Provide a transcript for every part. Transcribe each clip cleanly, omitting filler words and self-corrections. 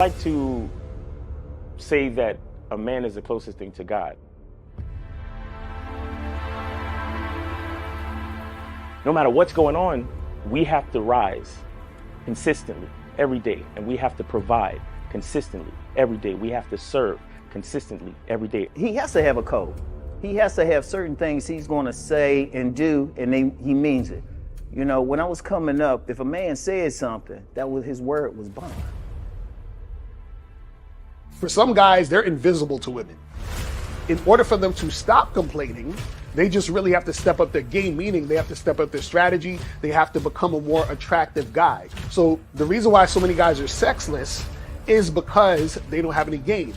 I like to say that a man is the closest thing to God. No matter what's going on, we have to rise consistently every day, and we have to provide consistently every day. We have to serve consistently every day. He has to have a code. He has to have certain things he's going to say and do, and he means it. You know, when I was coming up, if a man said something, his word was bond. For some guys, they're invisible to women. In order for them to stop complaining, they just really have to step up their game, meaning they have to step up their strategy. They have to become a more attractive guy. So the reason why so many guys are sexless is because they don't have any game.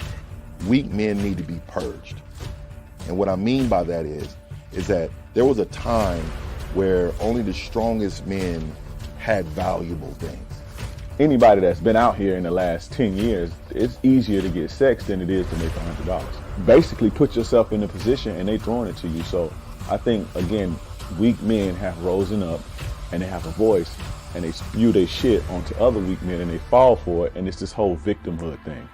Weak men need to be purged. And what I mean by that is that there was a time where only the strongest men had valuable things. Anybody that's been out here in the last 10 years, it's easier to get sex than it is to make $100. Basically put yourself in a position and they throwing it to you. So I think, again, weak men have risen up and they have a voice and they spew their shit onto other weak men and they fall for it. And it's this whole victimhood thing.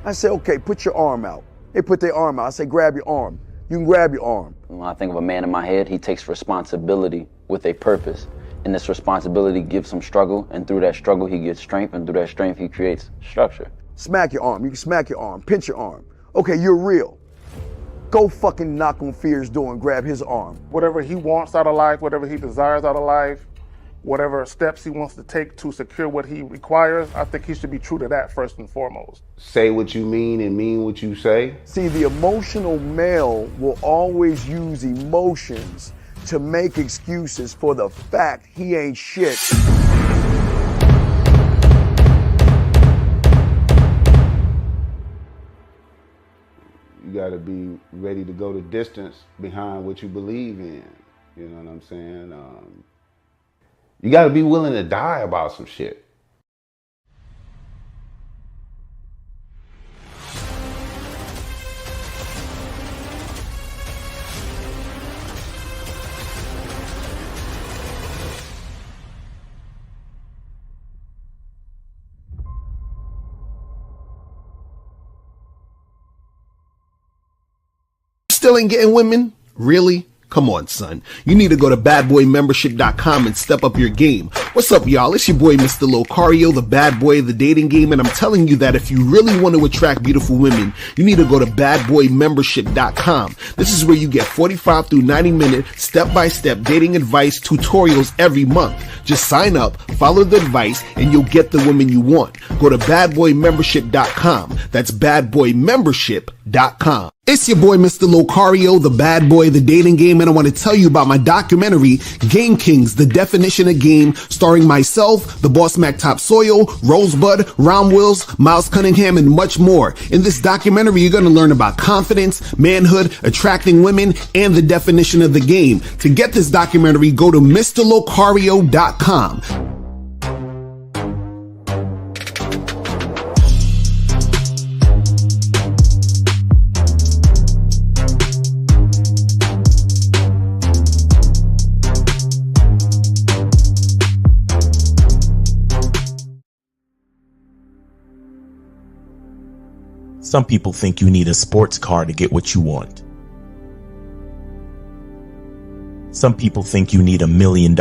I say, okay, put your arm out. They put their arm out. I say, grab your arm. You can grab your arm. When I think of a man in my head, he takes responsibility with a purpose. And this responsibility gives him struggle, and through that struggle, he gets strength, and through that strength, he creates structure. Smack your arm. You can smack your arm. Pinch your arm. Okay, you're real. Go fucking knock on Fear's door and grab his arm. Whatever he wants out of life, whatever he desires out of life, whatever steps he wants to take to secure what he requires, I think he should be true to that first and foremost. Say what you mean and mean what you say. See, the emotional male will always use emotions to make excuses for the fact he ain't shit. You gotta be ready to go the distance behind what you believe in. You know what I'm saying? You gotta be willing to die about some shit. Still ain't getting women? Really? Come on, son. You need to go to badboymembership.com and step up your game. What's up, y'all? It's your boy, Mr. Locario, the bad boy of the dating game, and I'm telling you that if you really want to attract beautiful women, you need to go to badboymembership.com. This is where you get 45 through 90-minute step-by-step dating advice tutorials every month. Just sign up, follow the advice, and you'll get the women you want. Go to badboymembership.com. That's badboymembership.com. It's your boy, Mr. Locario, the bad boy of the dating game, and I want to tell you about my documentary, Game Kings, The Definition of Game, starring myself, the Boss Mac Topsoil, Rosebud, Ron Wills, Miles Cunningham, and much more. In this documentary, you're going to learn about confidence, manhood, attracting women, and the definition of the game. To get this documentary, go to MrLocario.com. Some people think you need a sports car to get what you want. Some people think you need $1 million.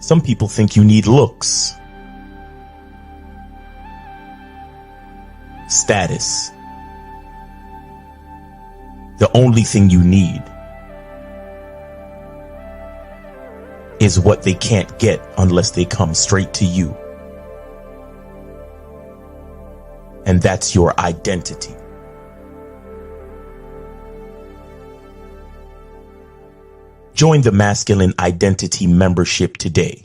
Some people think you need looks, status. The only thing you need is what they can't get unless they come straight to you. And that's your identity. Join the Masculine Identity membership today.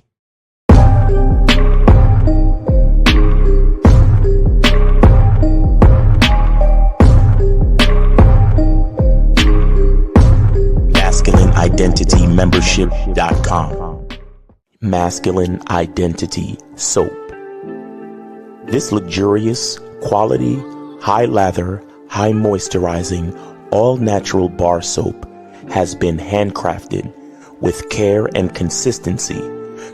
MasculineIdentityMembership.com. Masculine Identity Soap. This luxurious, quality, high lather, high moisturizing, all natural bar soap has been handcrafted with care and consistency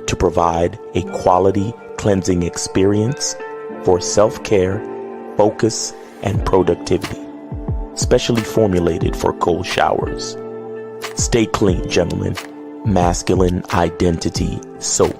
to provide a quality cleansing experience for self-care, focus, and productivity. Specially formulated for cold showers. Stay clean, gentlemen. Masculine Identity Soap.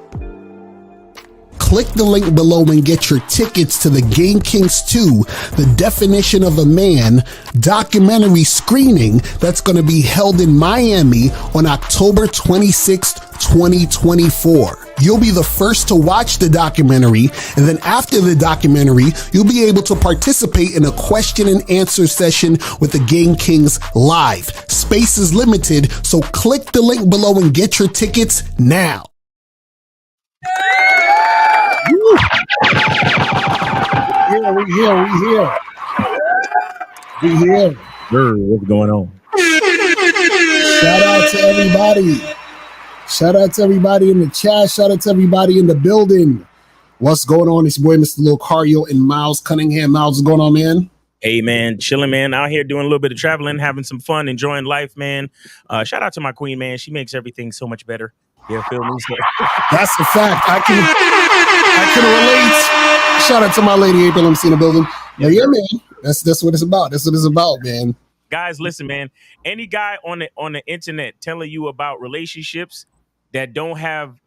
Click the link below and get your tickets to the Game Kings 2, The Definition of a Man documentary screening that's going to be held in Miami on October 26th, 2024. You'll be the first to watch the documentary, and then after the documentary, you'll be able to participate in a question and answer session with the Game Kings live. Space is limited, so click the link below and get your tickets now. Yeah, we here. What's going on? Shout out to everybody. Shout out to everybody in the chat. Shout out to everybody in the building. What's going on? It's your boy, Mr. Locario and Miles Cunningham. Miles, what's going on, man? Hey, man, chilling, man. Out here doing a little bit of traveling, having some fun, enjoying life, man. Shout out to my queen, man. She makes everything so much better. Yeah, feel me? That's a fact. I can relate. Shout out to my lady April MC in the building. Yeah, man. That's what it's about. That's what it's about, man. Guys, listen, man. Any guy on the internet telling you about relationships that don't have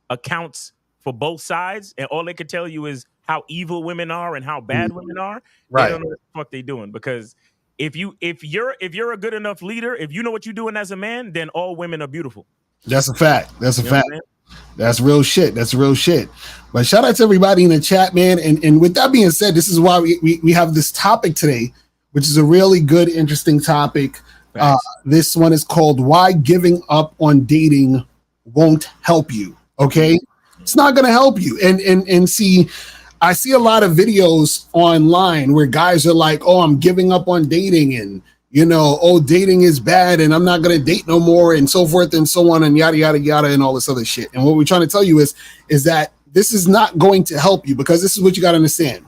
accounts for both sides, and all they could tell you is how evil women are and how bad women are, right? They don't know what the fuck they doing. Because if you're a good enough leader, if you know what you're doing as a man, then all women are beautiful. That's a fact. That's a fact. That's real shit. That's real shit. But shout out to everybody in the chat, man. And with that being said, this is why we have this topic today, which is a really good, interesting topic. This one is called Why Giving Up on Dating Won't Help You. Okay? It's not going to help you. And see, I see a lot of videos online where guys are like, oh, I'm giving up on dating, and oh, dating is bad and I'm not going to date no more, and so forth and so on, and yada, yada, yada, and all this other shit. And what we're trying to tell you is that this is not going to help you, because this is what you got to understand.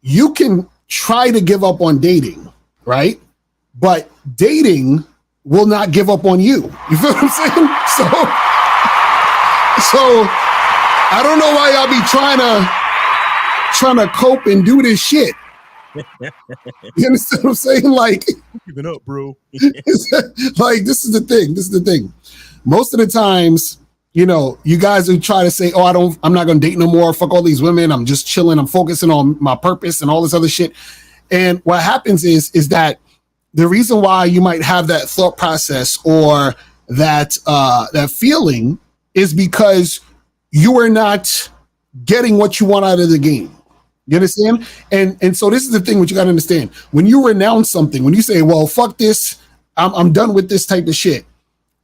You can try to give up on dating, right? But dating will not give up on you. You feel what I'm saying? So I don't know why y'all be trying to cope and do this shit. You understand what I'm saying? Like, giving up, bro. Like, this is the thing. Most of the times, you guys who try to say, oh, I'm not going to date no more. Fuck all these women. I'm just chilling. I'm focusing on my purpose and all this other shit. And what happens is that the reason why you might have that thought process or that feeling is because you are not getting what you want out of the game. You understand? And so this is the thing what you got to understand. When you renounce something, when you say, well, fuck this, I'm done with this type of shit,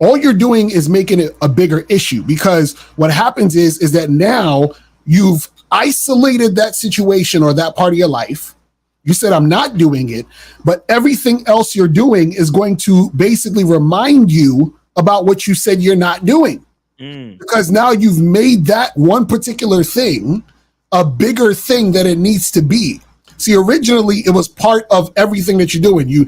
all you're doing is making it a bigger issue, because what happens is that now you've isolated that situation or that part of your life. You said, I'm not doing it, but everything else you're doing is going to basically remind you about what you said you're not doing. Because now you've made that one particular thing a bigger thing that it needs to be. See, originally it was part of everything that you're doing. You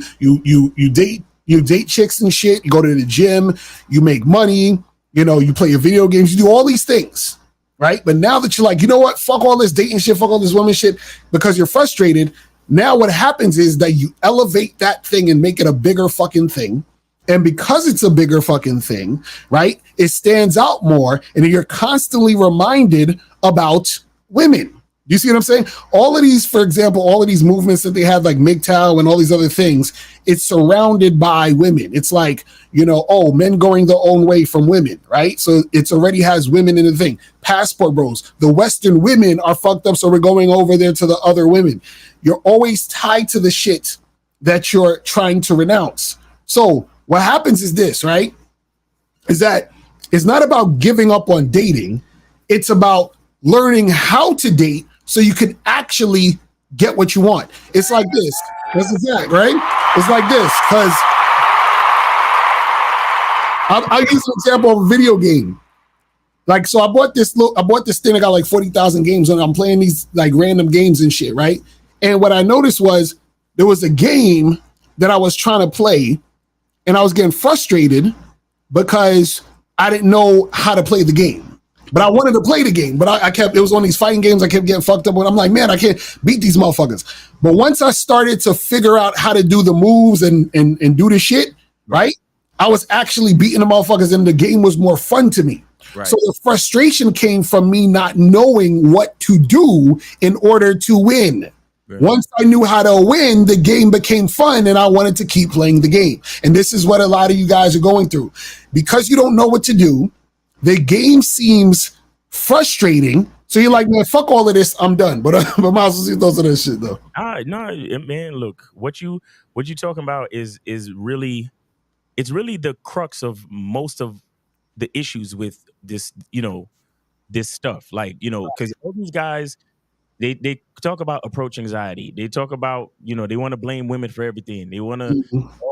date chicks and shit. You go to the gym. You make money. You play your video games. You do all these things, right? But now that you're like, you know what? Fuck all this dating shit. Fuck all this woman shit. Because you're frustrated. Now what happens is that you elevate that thing and make it a bigger fucking thing. And because it's a bigger fucking thing, right? It stands out more, and you're constantly reminded about women. You see what I'm saying? All of these, for example, all of these movements that they have, like MGTOW and all these other things, it's surrounded by women. It's like, oh, men going their own way from women, right? So it's already has women in the thing. Passport bros. The Western women are fucked up, so we're going over there to the other women. You're always tied to the shit that you're trying to renounce. So what happens is this, right? Is that it's not about giving up on dating. It's about learning how to date so you can actually get what you want. It's like this. That's the fact, right? It's like this, because I'll use an example of a video game. Like, so I bought this thing. I got like 40,000 games on it. I'm playing these like random games and shit, right? And what I noticed was there was a game that I was trying to play, and I was getting frustrated because I didn't know how to play the game. But I wanted to play the game. But I kept, it was one of these fighting games I kept getting fucked up with. I'm like, man, I can't beat these motherfuckers. But once I started to figure out how to do the moves and do the shit, right? I was actually beating the motherfuckers and the game was more fun to me. Right. So the frustration came from me not knowing what to do in order to win. Right. Once I knew how to win, the game became fun and I wanted to keep playing the game. And this is what a lot of you guys are going through. Because you don't know what to do, the game seems frustrating. So you're like, man, fuck all of this, I'm done. But Miles, see those of that shit though. No, man, look, what you talking about is really, it's really the crux of most of the issues with this, this stuff. Like, because all these guys, they talk about approach anxiety. They talk about, they want to blame women for everything. They want to,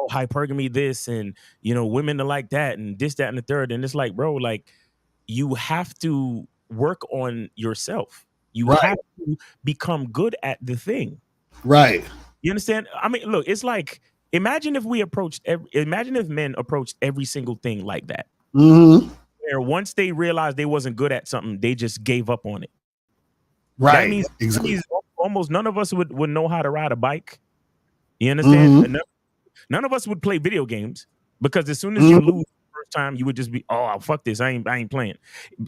hypergamy this and, women are like that and this, that, and the third. And it's like, bro, like, you have to work on yourself. You have to become good at the thing. Right. You understand? I mean, look, it's like, imagine if men approached every single thing like that. Mm-hmm. Where once they realized they wasn't good at something, they just gave up on it. Right. That means almost none of us would know how to ride a bike. You understand? Mm-hmm. None of us would play video games because as soon as you lose the first time, you would just be, oh, fuck this. I ain't playing.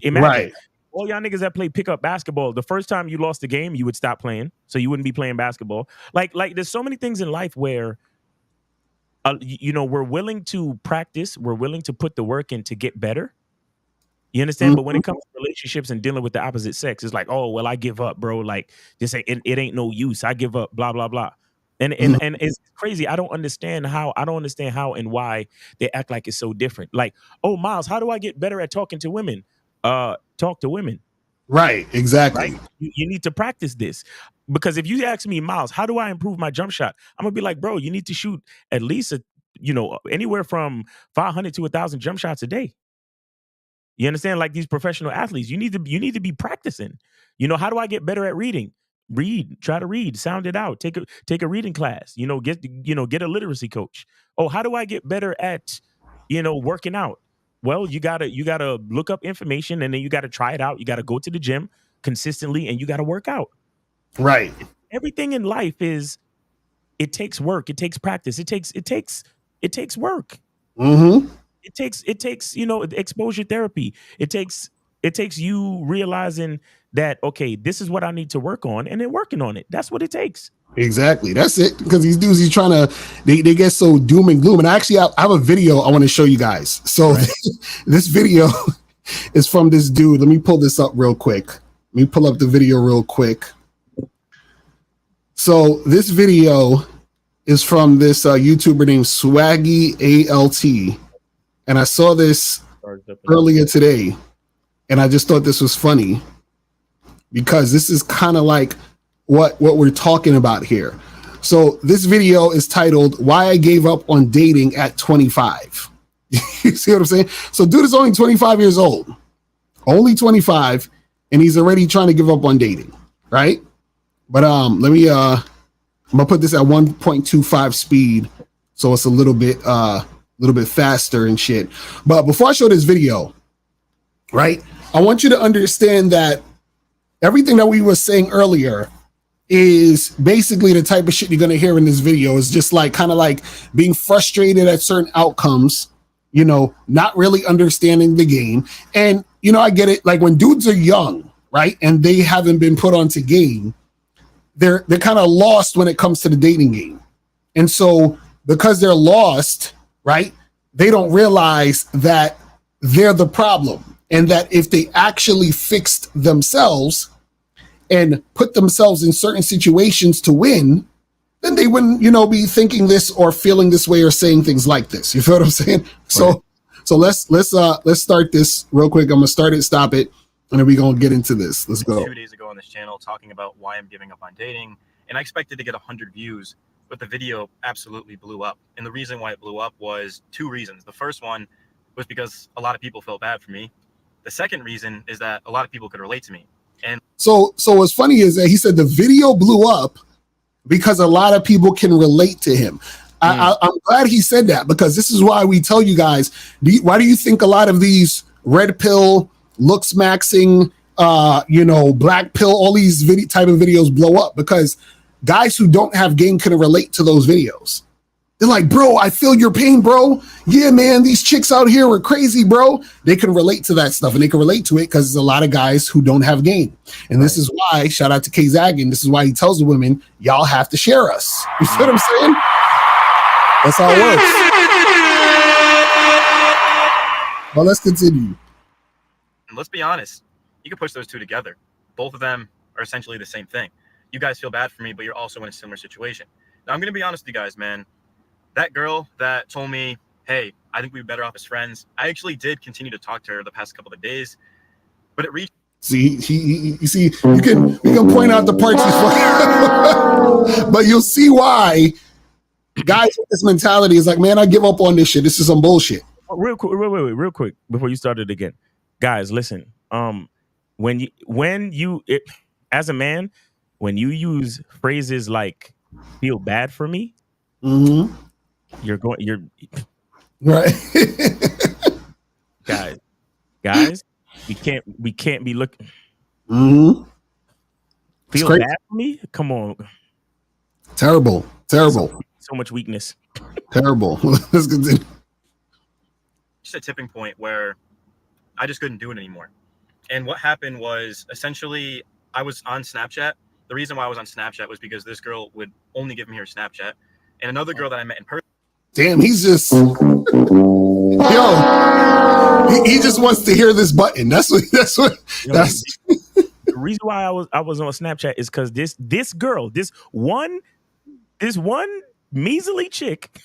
Imagine all y'all niggas that play pickup basketball, the first time you lost the game, you would stop playing. So you wouldn't be playing basketball. Like there's so many things in life where, we're willing to practice. We're willing to put the work in to get better. You understand? But when it comes to relationships and dealing with the opposite sex, it's like, oh, well, I give up, bro. Like, just it ain't no use. I give up, blah, blah, blah. And it's crazy. I don't understand how and why they act like it's so different. Like, oh, Miles, how do I get better at talking to women? Talk to women. Right, exactly. Right? You need to practice this. Because if you ask me, Miles, how do I improve my jump shot? I'm gonna be like, bro, you need to shoot at least anywhere from 500 to 1,000 jump shots a day. You understand? Like these professional athletes, you need to be practicing. How do I get better at reading? Try to read, sound it out, take a reading class, get a literacy coach. Oh, how do I get better at, working out? Well, you gotta look up information and then you gotta try it out. You gotta go to the gym consistently and you gotta work out. Right. Everything in life it takes work. It takes practice. It takes work. Mm-hmm. It takes exposure therapy. It takes you realizing that, okay, this is what I need to work on and then working on it. That's what it takes. Exactly. That's it. Because these dudes, he's trying to, they get so doom and gloom. And actually, I have a video I want to show you guys. So this video is from this dude. Let me pull this up real quick. Let me pull up the video real quick. So this video is from this YouTuber named Swaggy ALT. And I saw this earlier today. And I just thought this was funny because this is kind of like what we're talking about here. So this video is titled "Why I Gave Up on Dating at 25." You see what I'm saying? So dude is only 25 years old, only 25, and he's already trying to give up on dating, right? But I'm gonna put this at 1.25 speed, so it's a little bit faster and shit. But before I show this video, right, I want you to understand that everything that we were saying earlier is basically the type of shit you're going to hear in this video. Is just like kind of like being frustrated at certain outcomes, not really understanding the game. And, I get it. Like when dudes are young, right, and they haven't been put onto game, they're kind of lost when it comes to the dating game. And so because they're lost, right, they don't realize that they're the problem and that if they actually fixed themselves and put themselves in certain situations to win, then they wouldn't, be thinking this or feeling this way or saying things like this. You feel what I'm saying? Right. So let's start this real quick. I'm gonna start it, stop it, and then we're gonna get into this. Let's go. 2 days ago on this channel talking about why I'm giving up on dating, and I expected to get 100 views, but the video absolutely blew up. And the reason why it blew up was 2 reasons. The first one was because a lot of people felt bad for me. The second reason is that a lot of people could relate to me. And so what's funny is that he said the video blew up because a lot of people can relate to him. I'm glad he said that, because this is why we tell you guys. Why do you think a lot of these red pill, looks maxing, black pill, all these type of videos blow up? Because guys who don't have game can relate to those videos. They're like, bro, I feel your pain, bro. Yeah, man, these chicks out here are crazy, bro. They can relate to that stuff, and they can relate to it because there's a lot of guys who don't have game. And this is why, shout out to K Zaggin, this is why he tells the women, y'all have to share us. You see what I'm saying? That's how it works. Well, let's continue. And let's be honest, you can push those two together. Both of them are essentially the same thing. You guys feel bad for me, but you're also in a similar situation. Now, I'm going to be honest with you guys, man. That girl that told me, hey, I think we'd be better off as friends, I actually did continue to talk to her the past couple of days, but it reached. See, you can point out the parts, but you'll see why guys with this mentality is like, man, I give up on this shit. This is some bullshit. Real quick, before you start it again, guys, listen. When you as a man, when you use phrases like "feel bad for me," you're right. guys, we can't be looking. Feel bad for me? Come on. Terrible. So much weakness. Terrible. Let's continue. Just a tipping point where I just couldn't do it anymore. And what happened was, essentially, I was on Snapchat. The reason why I was on Snapchat was because this girl would only give me her Snapchat, and another girl that I met in person. Damn, he's just he just wants to hear this button. That's the reason why I was on Snapchat is because this girl, this one measly chick,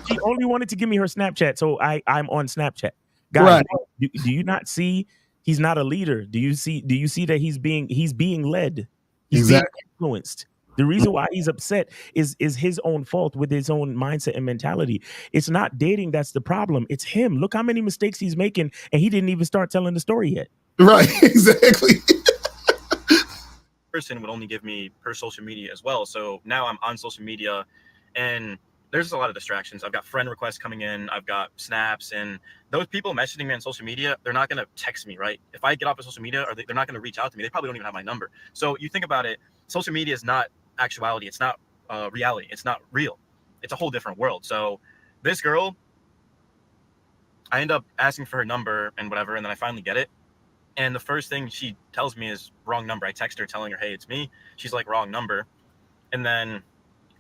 she only wanted to give me her Snapchat, so I'm on Snapchat. Guys, do you not see he's not a leader? Do you see that he's being led? He's being influenced. The reason why he's upset is his own fault with his own mindset and mentality. It's not dating that's the problem. It's him. Look how many mistakes he's making, and he didn't even start telling the story yet. Right, exactly. Person would only give me her social media as well. So now I'm on social media, and there's a lot of distractions. I've got friend requests coming in. I've got snaps, and those people messaging me on social media, they're not going to text me, right? If I get off of social media, they're not going to reach out to me. They probably don't even have my number. So you think about it, social media is not actuality. It's not reality. It's not real. It's a whole different world. So this girl, I end up asking for her number and whatever, and then I finally get it. And the first thing she tells me is wrong number. I text her telling her, hey, it's me. She's like, wrong number. And then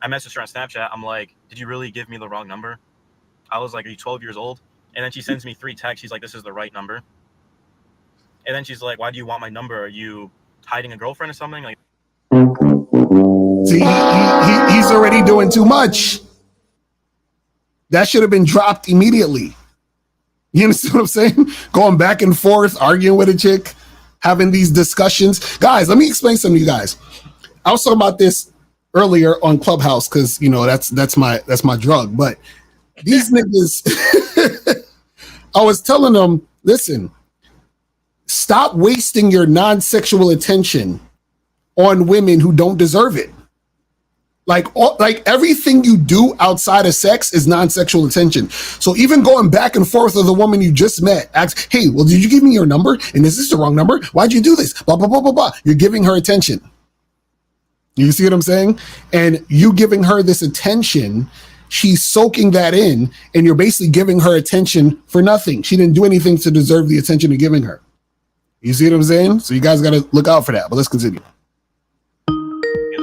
I messaged her on Snapchat. I'm like, did you really give me the wrong number? I was like, are you 12 years old? And then she sends me 3 texts. She's like, this is the right number. And then she's like, why do you want my number? Are you hiding a girlfriend or something? Like, see, he's already doing too much. That should have been dropped immediately. You understand what I'm saying? Going back and forth, arguing with a chick, having these discussions. Guys, let me explain something to you guys. I was talking about this earlier on Clubhouse because that's my drug. But these niggas, I was telling them, listen, stop wasting your non-sexual attention on women who don't deserve it. Like everything you do outside of sex is non-sexual attention. So even going back and forth with a woman you just met, ask, hey, well, did you give me your number? And is this the wrong number? Why'd you do this? Blah, blah, blah, blah, blah. You're giving her attention. You see what I'm saying? And you giving her this attention, she's soaking that in, and you're basically giving her attention for nothing. She didn't do anything to deserve the attention you're giving her. You see what I'm saying? So you guys got to look out for that. But let's continue.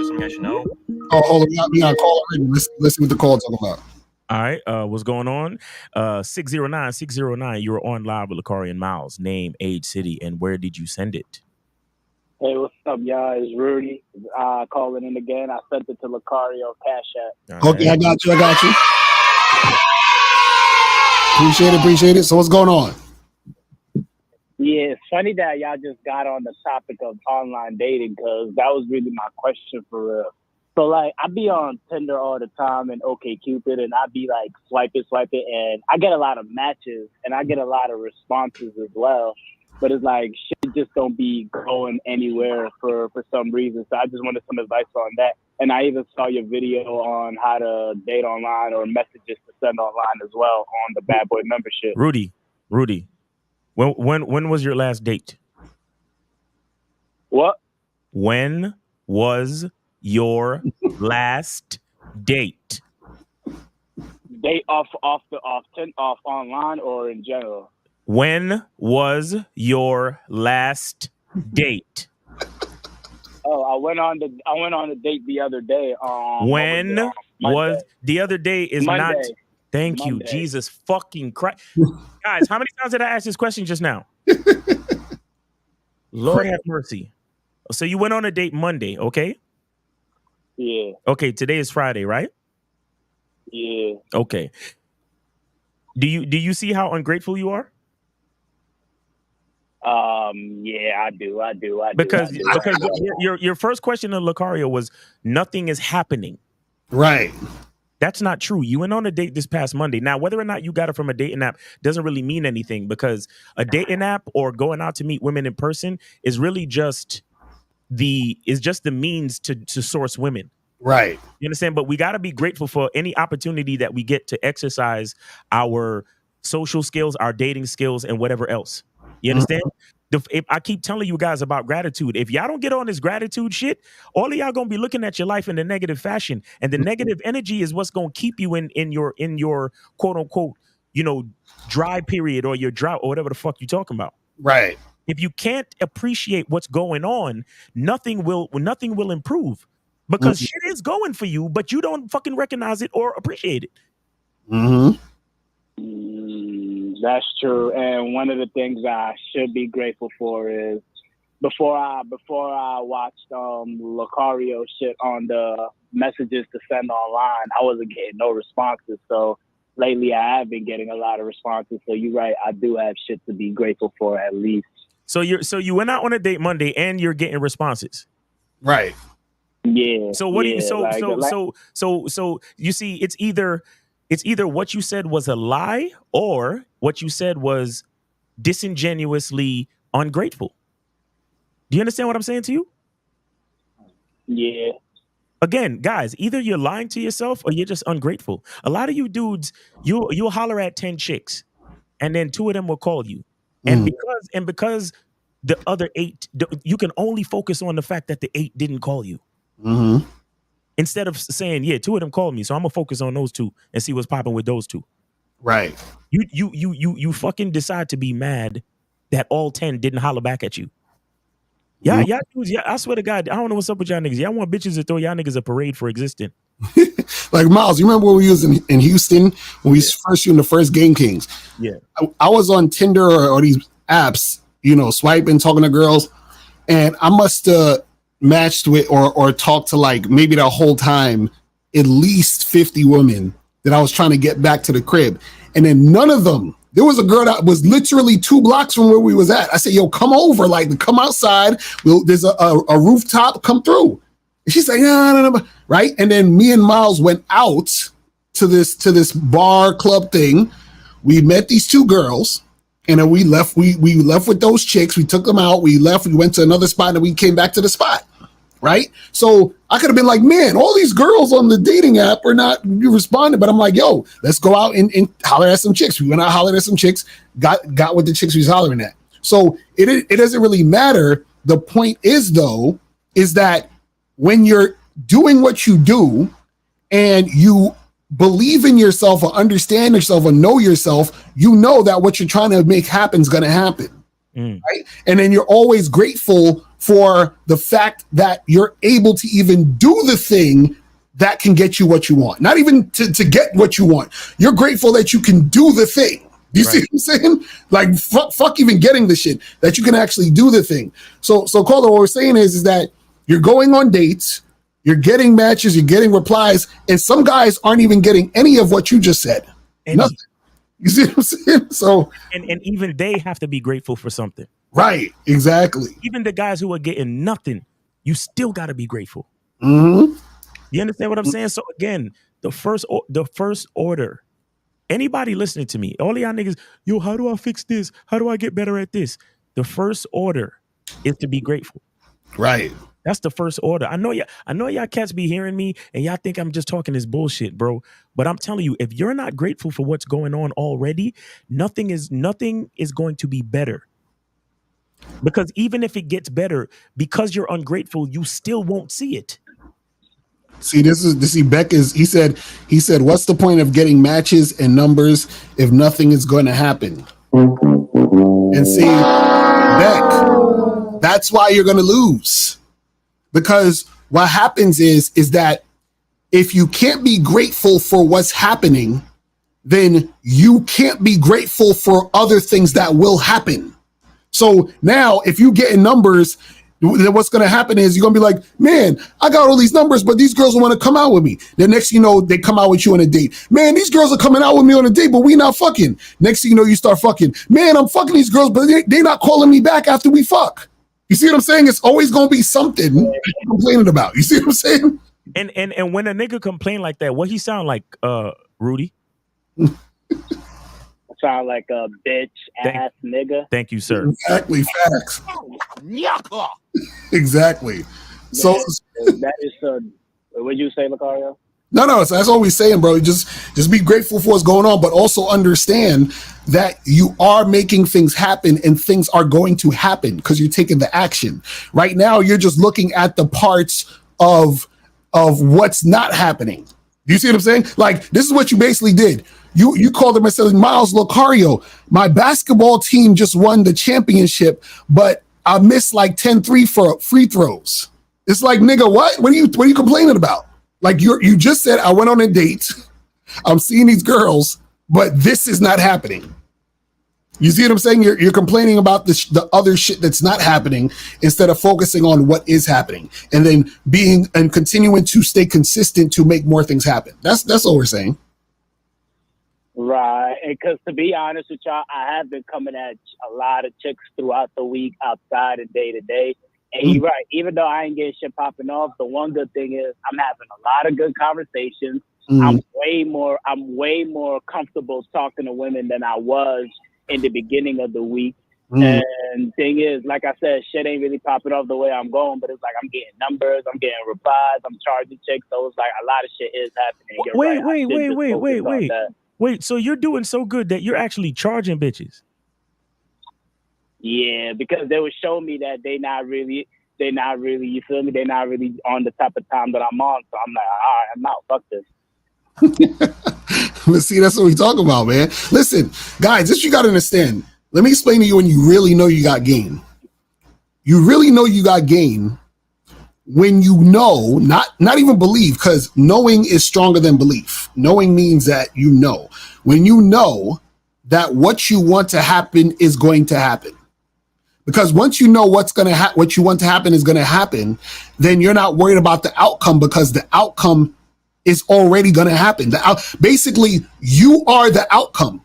there's something I should know. Oh, hold on. We got a call already. Listen what the call talking about. All right. What's going on? 609. You're on live with Lakari and Miles. Name, age, city, and where did you send it? Hey, what's up, y'all? It's Rudy. Calling in again. I sent it to Lakari on Cash App. Okay, I got you. Appreciate it. So what's going on? Yeah, it's funny that y'all just got on the topic of online dating because that was really my question for real. So, like, I be on Tinder all the time and OkCupid, and I be, like, swipe it, and I get a lot of matches, and I get a lot of responses as well. but it's like shit just don't be going anywhere for some reason. So I just wanted some advice on that. And I even saw your video on how to date online or messages to send online as well on the Bad Boy membership. Rudy, when was your last date? What? When was your last date? Date off online or in general? When was your last date? Oh, I went on a date the other day. When was the other day? Is Monday. not. Thank you, Jesus fucking Christ, guys. How many times did I ask this question just now? Lord have mercy. So you went on a date Monday, okay? Yeah. Okay, today is Friday, right? Yeah. Okay. Do you see how ungrateful you are? Yeah, I do. Because your first question to Lucario was nothing is happening. Right. That's not true. You went on a date this past Monday. Now, whether or not you got it from a dating app doesn't really mean anything, because a dating app or going out to meet women in person is really just the means to source women. Right. You understand? But we got to be grateful for any opportunity that we get to exercise our social skills, our dating skills, and whatever else. You understand? If I keep telling you guys about gratitude, if y'all don't get on this gratitude shit, all of y'all gonna be looking at your life in a negative fashion, and the negative energy is what's gonna keep you in your quote unquote, dry period or your drought or whatever the fuck you talking about. Right. If you can't appreciate what's going on, nothing will improve, because shit is going for you, but you don't fucking recognize it or appreciate it. Mm-hmm. That's true. And one of the things I should be grateful for is before I watched Lucario shit on the messages to send online, I wasn't getting no responses. So lately I have been getting a lot of responses. So you're right, I do have shit to be grateful for at least. So you went out on a date Monday and you're getting responses. Right. Yeah. So what do you so you see, it's either what you said was a lie or what you said was disingenuously ungrateful. Do you understand what I'm saying to you? Yeah. Again, guys, either you're lying to yourself or you're just ungrateful. A lot of you dudes, you'll holler at 10 chicks and then 2 of them will call you. And because the other 8, you can only focus on the fact that the 8 didn't call you. Mm-hmm. Instead of saying, yeah, 2 of them called me, so I'm gonna focus on those 2 and see what's popping with those 2. Right. You fucking decide to be mad that all 10 didn't holler back at you. Yeah, y'all dudes, yeah, I swear to God, I don't know what's up with y'all niggas. Y'all want bitches to throw y'all niggas a parade for existing. Like Miles, you remember when we was in Houston when we first in the first Game Kings? Yeah. I was on Tinder or these apps, swiping, talking to girls, and I must have matched with or talked to like maybe the whole time at least 50 women that I was trying to get back to the crib, and then none of them. There was a girl that was literally 2 blocks from where we was at. I said, "Yo, come over, like come outside. There's a rooftop. Come through." And she's like, "No, right?" And then me and Miles went out to this bar club thing. We met these 2 girls, and then we left. We left with those chicks. We took them out. We left. We went to another spot, and we came back to the spot. Right? So I could have been like, man, all these girls on the dating app are not responding. But I'm like, yo, let's go out and holler at some chicks. We went out, hollered at some chicks, got with the chicks we was hollering at. So it doesn't really matter. The point is, though, is that when you're doing what you do and you believe in yourself or understand yourself or know yourself, you know that what you're trying to make happen is going to happen. Right? And then you're always grateful for the fact that you're able to even do the thing that can get you what you want. Not even to get what you want. You're grateful that you can do the thing. Do you see what I'm saying? Like fuck even getting the shit, that you can actually do the thing. So Calder, what we're saying is that you're going on dates, you're getting matches, you're getting replies, and some guys aren't even getting any of what you just said. Nothing. You see what I'm saying? So and even they have to be grateful for something. Right, exactly. Even the guys who are getting nothing, you still got to be grateful. Mm-hmm. You understand what I'm saying? So again, the first order. Anybody listening to me, all of y'all niggas, yo, how do I fix this? How do I get better at this? the first order is to be grateful. Right. That's the first order. I know y'all cats be hearing me and y'all think I'm just talking this bullshit, bro. But I'm telling you, if you're not grateful for what's going on already, nothing is going to be better. Because even if it gets better, because you're ungrateful, you still won't see it. See, Beck he said, what's the point of getting matches and numbers if nothing is going to happen? And see, Beck, that's why you're going to lose. Because what happens is that if you can't be grateful for what's happening, then you can't be grateful for other things that will happen. So now if you get in numbers, then what's going to happen is you're going to be like, man, I got all these numbers, but these girls want to come out with me. The next thing you know, they come out with you on a date. Man, these girls are coming out with me on a date, but we not fucking. Next thing you know, you start fucking. Man, I'm fucking these girls, but they not calling me back after we fuck. You see what I'm saying? It's always going to be something you're complaining about. You see what I'm saying? And when a nigga complain like that, what he sound like, Rudy? Sound like a bitch ass nigga. Thank you, sir. Exactly, facts. Exactly. So that is what'd you say, Lucario? No, so that's all we're saying, bro. Just be grateful for what's going on, but also understand that you are making things happen and things are going to happen because you're taking the action. Right now, you're just looking at the parts of what's not happening. Do you see what I'm saying? Like, this is what you basically did. You called him and said, Miles Lucario, my basketball team just won the championship, but I missed like 10 free throws. It's like, nigga, what? What are you complaining about? Like you just said, I went on a date. I'm seeing these girls, but this is not happening. You see what I'm saying? You're complaining about the other shit that's not happening instead of focusing on what is happening and then continuing to stay consistent to make more things happen. That's all we're saying. Right. And because to be honest with y'all, I have been coming at a lot of chicks throughout the week, outside and day to day. And you're right. Even though I ain't getting shit popping off, the one good thing is I'm having a lot of good conversations. I'm way more comfortable talking to women than I was in the beginning of the week. And thing is, like I said, shit ain't really popping off the way I'm going, but it's like I'm getting numbers, I'm getting replies, I'm charging chicks. So it's like a lot of shit is happening. Wait, so you're doing so good that you're actually charging bitches? Yeah, because they would show me that they not really, you feel me? They're not really on the type of time that I'm on. So I'm like, all right, I'm out. Fuck this. Let's see, that's what we talk about, man. Listen, guys, this you got to understand. Let me explain to you when you really know you got game. You really know you got game when you know, not even believe, because knowing is stronger than belief. Knowing means that you know. When you know that what you want to happen is going to happen. Because once you know what you want to happen is going to happen, then you're not worried about the outcome because the outcome is already going to happen. Basically, you are the outcome.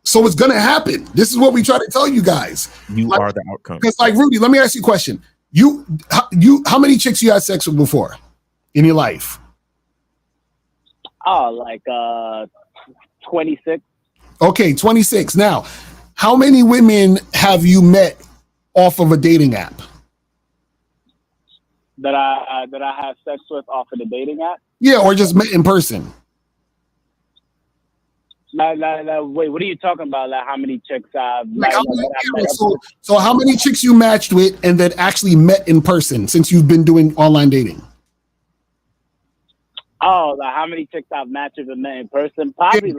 So it's going to happen. This is what we try to tell you guys. You are the outcome. Because like, Rudy, let me ask you a question. How many chicks you had sex with before in your life? Oh, like 26. Okay, 26. Now, how many women have you met off of a dating app? That I have sex with off of the dating app? Yeah, or just met in person. Wait, what are you talking about? Like how many chicks I've So how many chicks you matched with and that actually met in person since you've been doing online dating? Oh, like how many chicks I've matched with and met in person? Probably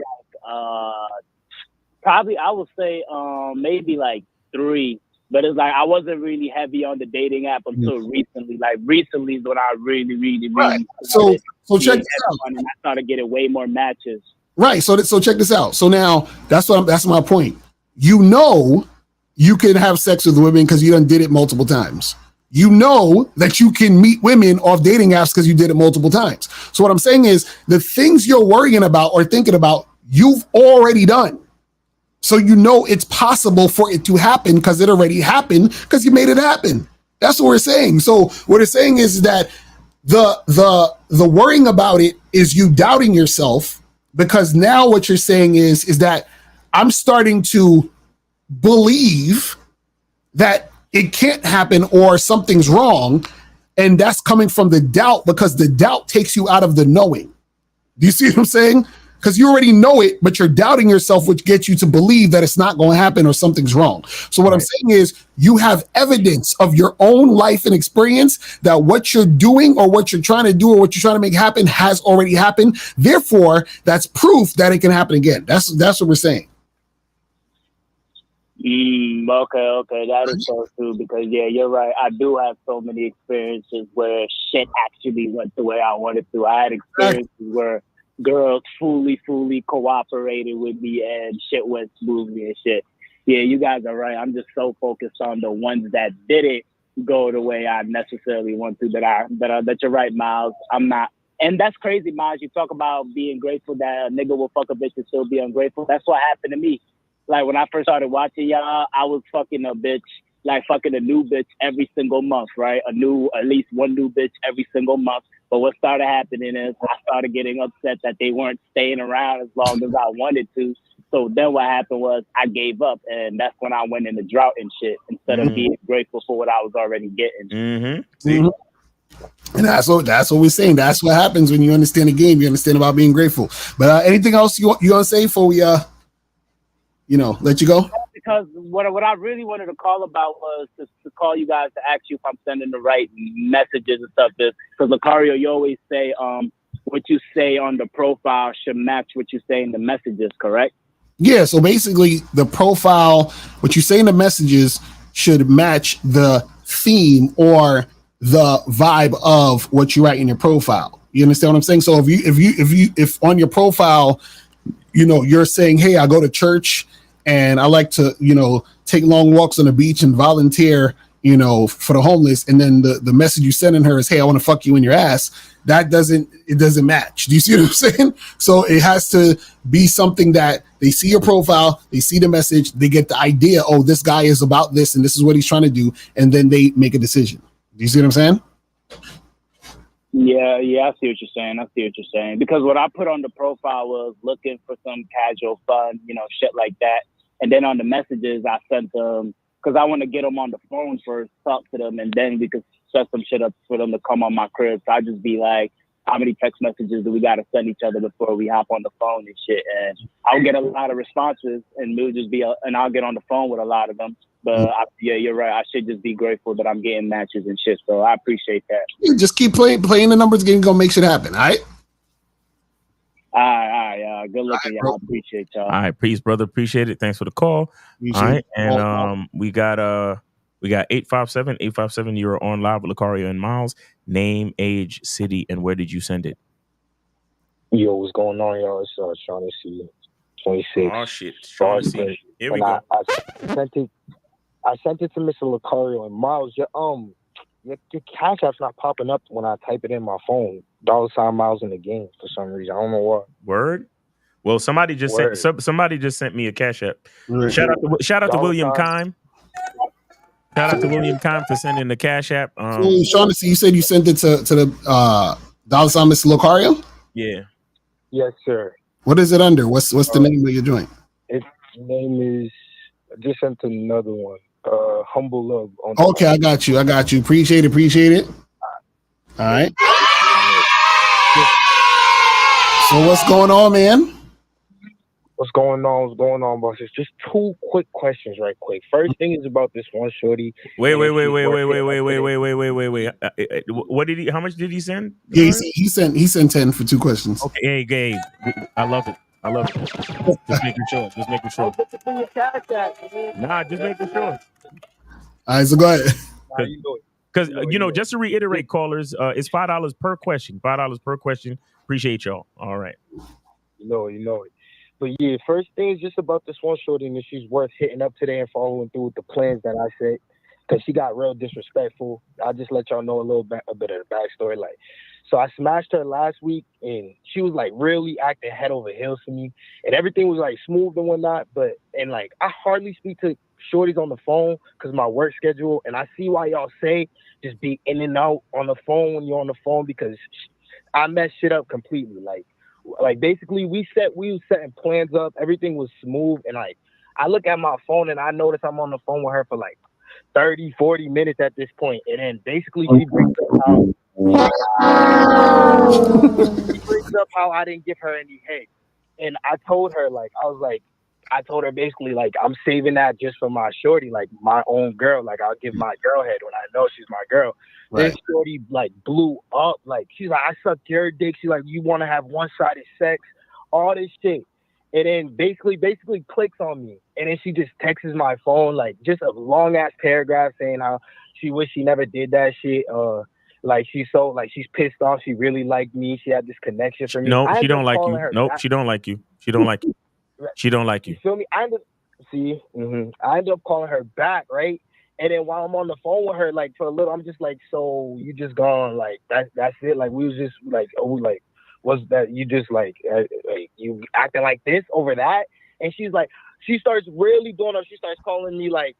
I would say maybe like 3. But it's like I wasn't really heavy on the dating app until recently. Like recently is when I really right. So check this out. And I started getting way more matches. Right. So check this out. So now that's my point. You know you can have sex with women because you done did it multiple times. You know that you can meet women off dating apps because you did it multiple times. So what I'm saying is the things you're worrying about or thinking about, you've already done. So you know it's possible for it to happen because it already happened because you made it happen. That's what we're saying. So what we're saying is that the worrying about it is you doubting yourself, because now what you're saying is that I'm starting to believe that it can't happen or something's wrong. And that's coming from the doubt, because the doubt takes you out of the knowing. Do you see what I'm saying? Because you already know it, but you're doubting yourself, which gets you to believe that it's not going to happen or something's wrong. So what I'm saying is you have evidence of your own life and experience that what you're doing or what you're trying to do or what you're trying to make happen has already happened. Therefore, that's proof that it can happen again. That's what we're saying. Okay, that is so true, because you're right. I do have so many experiences where shit actually went the way I wanted to. I had experiences where girls fully cooperated with me and shit went smoothly and shit. Yeah, you guys are right. I'm just so focused on the ones that didn't go the way I necessarily want to. That you're right, Miles. I'm not. And that's crazy, Miles. You talk about being grateful that a nigga will fuck a bitch and still be ungrateful. That's what happened to me. Like, when I first started watching y'all, I was fucking a bitch, like fucking a new bitch every single month, right? At least one new bitch every single month. But what started happening is I started getting upset that they weren't staying around as long as I wanted to. So then what happened was I gave up, and that's when I went into drought and shit, instead of being grateful for what I was already getting. And that's what we're saying. That's what happens when you understand the game. You understand about being grateful. But anything else you want to say before we let you go? Because what I really wanted to call about was to call you guys to ask you if I'm sending the right messages and stuff. Because Lucario, you always say what you say on the profile should match what you say in the messages, correct? Yeah, so basically the profile, what you say in the messages should match the theme or the vibe of what you write in your profile. You understand what I'm saying? So if on your profile, you're saying, hey, I go to church and I like to, take long walks on the beach and volunteer, for the homeless. And then the message you sending her is, hey, I want to fuck you in your ass. It doesn't match. Do you see what I'm saying? So it has to be something that they see your profile, they see the message, they get the idea, oh, this guy is about this and this is what he's trying to do. And then they make a decision. Do you see what I'm saying? Yeah, I see what you're saying. Because what I put on the profile was looking for some casual fun, shit like that. And then on the messages, I sent them, because I want to get them on the phone first, talk to them, and then we could set some shit up for them to come on my crib. So I just be like, how many text messages do we got to send each other before we hop on the phone and shit? And I'll get a lot of responses, and I'll get on the phone with a lot of them. But you're right. I should just be grateful that I'm getting matches and shit. So I appreciate that. You just keep playing the numbers game, gonna make shit happen. All right. All right. Good looking, y'all. I appreciate y'all. All right, peace, brother. Appreciate it. Thanks for the call. All right, and we got 857. You're on live with Lucario and Miles. Name, age, city, and where did you send it? Yo, what's going on, y'all? It's Shaughnessy, 26. Oh shit, Shaughnessy. Here we go. I sent it to Mr. Lucario and Miles. Your cash app's not popping up when I type it in my phone. $ Miles in the game for some reason. I don't know why. Word. Well, somebody just sent me a cash app. Shout out to William Kime. Shout out to William Kime for sending the cash app. Shaughnessy, you said you sent it to the $ Mr. Lucario? Yeah. Yes, sir. What is it under? What's the name of your joint? Its name is. I just sent another one. Humble Love. Okay, I got you. Appreciate it. All right. So what's going on, man? What's going on, boss? It's just two quick questions, right quick. First thing is about this one shorty. Wait. What did he? How much did he send? Yeah, he sent 10 for two questions. Okay, hey, I love it. Just making sure. Nah, just making sure. All right, so go ahead. Because just to reiterate, callers, it's $5 per question. $5 per question. Appreciate y'all. All right. You know it. But yeah, first thing is just about this one shorty, and she's worth hitting up today and following through with the plans that I said, because she got real disrespectful. I'll just let y'all know a bit of the backstory. So I smashed her last week, and she was really acting head over heels for me, and everything was smooth and whatnot. And I hardly speak to shorties on the phone because my work schedule, and I see why y'all say just be in and out on the phone when you're on the phone, because I messed shit up completely. Basically we was setting plans up, everything was smooth, and I look at my phone and I notice I'm on the phone with her for 30, 40 minutes at this point. And then basically she brings up how I didn't give her any head. And I told her, like, I told her basically, like, I'm saving that just for my shorty, like, my own girl. Like, I'll give my girl head when I know she's my girl. Right. This shorty, like, blew up. Like, she's like, I sucked your dick. She's like, you want to have one-sided sex? All this shit. And then basically clicks on me. And then she just texts my phone, like, just a long-ass paragraph saying how she wished she never did that shit. Like, she's pissed off. She really liked me. She had this connection for me. No, I she ended don't up like calling you. her Nope, back. she don't like you. She don't like you. She don't like You you. feel me? I ended up calling her back, right? And then while I'm on the phone with her, like, for a little, I'm just like, so you just gone, like, that's it? Like, we was just like, oh, like, was that you just like you acting like this over that? And she's like, she starts really doing up. She starts calling me like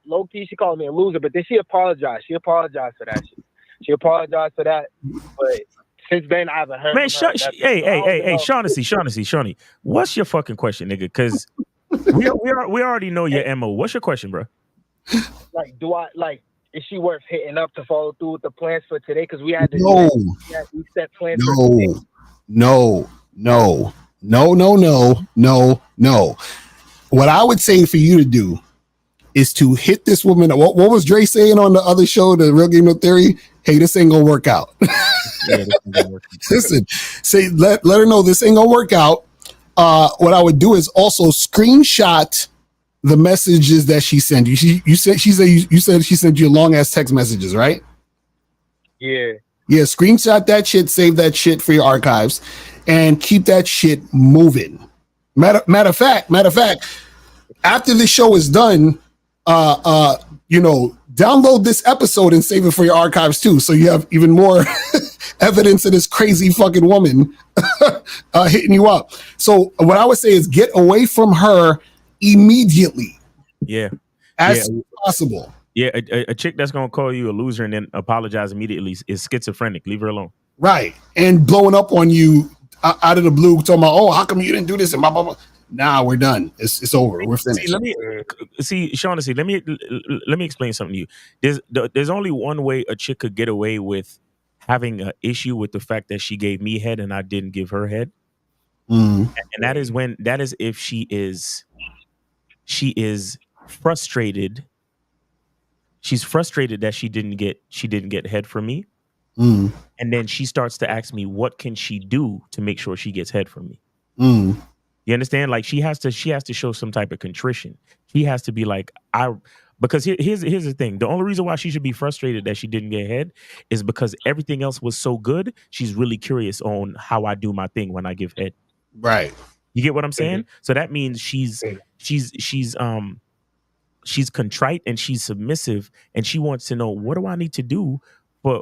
low key. She called me a loser, but then she apologized. She apologized for that shit. She apologized for that, but since then I haven't heard Man, from her. hey, Shaughnessy, what's your fucking question, nigga? Because we already know your MO. What's your question, bro? Like, is she worth hitting up to follow through with the plans for today? Because we had to we set plans for today. No. What I would say for you to do is to hit this woman. What was Dre saying on the other show, the Real Game No Theory? Hey, this ain't gonna work out. Listen, let her know this ain't gonna work out. What I would do is also screenshot the messages that she sent you. You said she sent you long ass text messages, right? Yeah. Yeah, screenshot that shit, save that shit for your archives, and keep that shit moving. Matter of fact, after this show is done, download this episode and save it for your archives too, so you have even more evidence of this crazy fucking woman hitting you up. So what I would say is get away from her immediately. Yeah. As soon as possible. Yeah, a chick that's gonna call you a loser and then apologize immediately is schizophrenic. Leave her alone. Right. And blowing up on you out of the blue, talking about, oh, how come you didn't do this? And blah, blah, blah. Nah, we're done. It's over. We're finished. Shaughnessy, let me explain something to you. There's only one way a chick could get away with having an issue with the fact that she gave me head and I didn't give her head. And that is if she is frustrated. She's frustrated that she didn't get head from me. And then she starts to ask me, what can she do to make sure she gets head from me? You understand? Like she has to show some type of contrition. She has to be like, because here's the thing. The only reason why she should be frustrated that she didn't get head is because everything else was so good. She's really curious on how I do my thing when I give head. Right. You get what I'm saying? So that means she's contrite and she's submissive and she wants to know, what do I need to do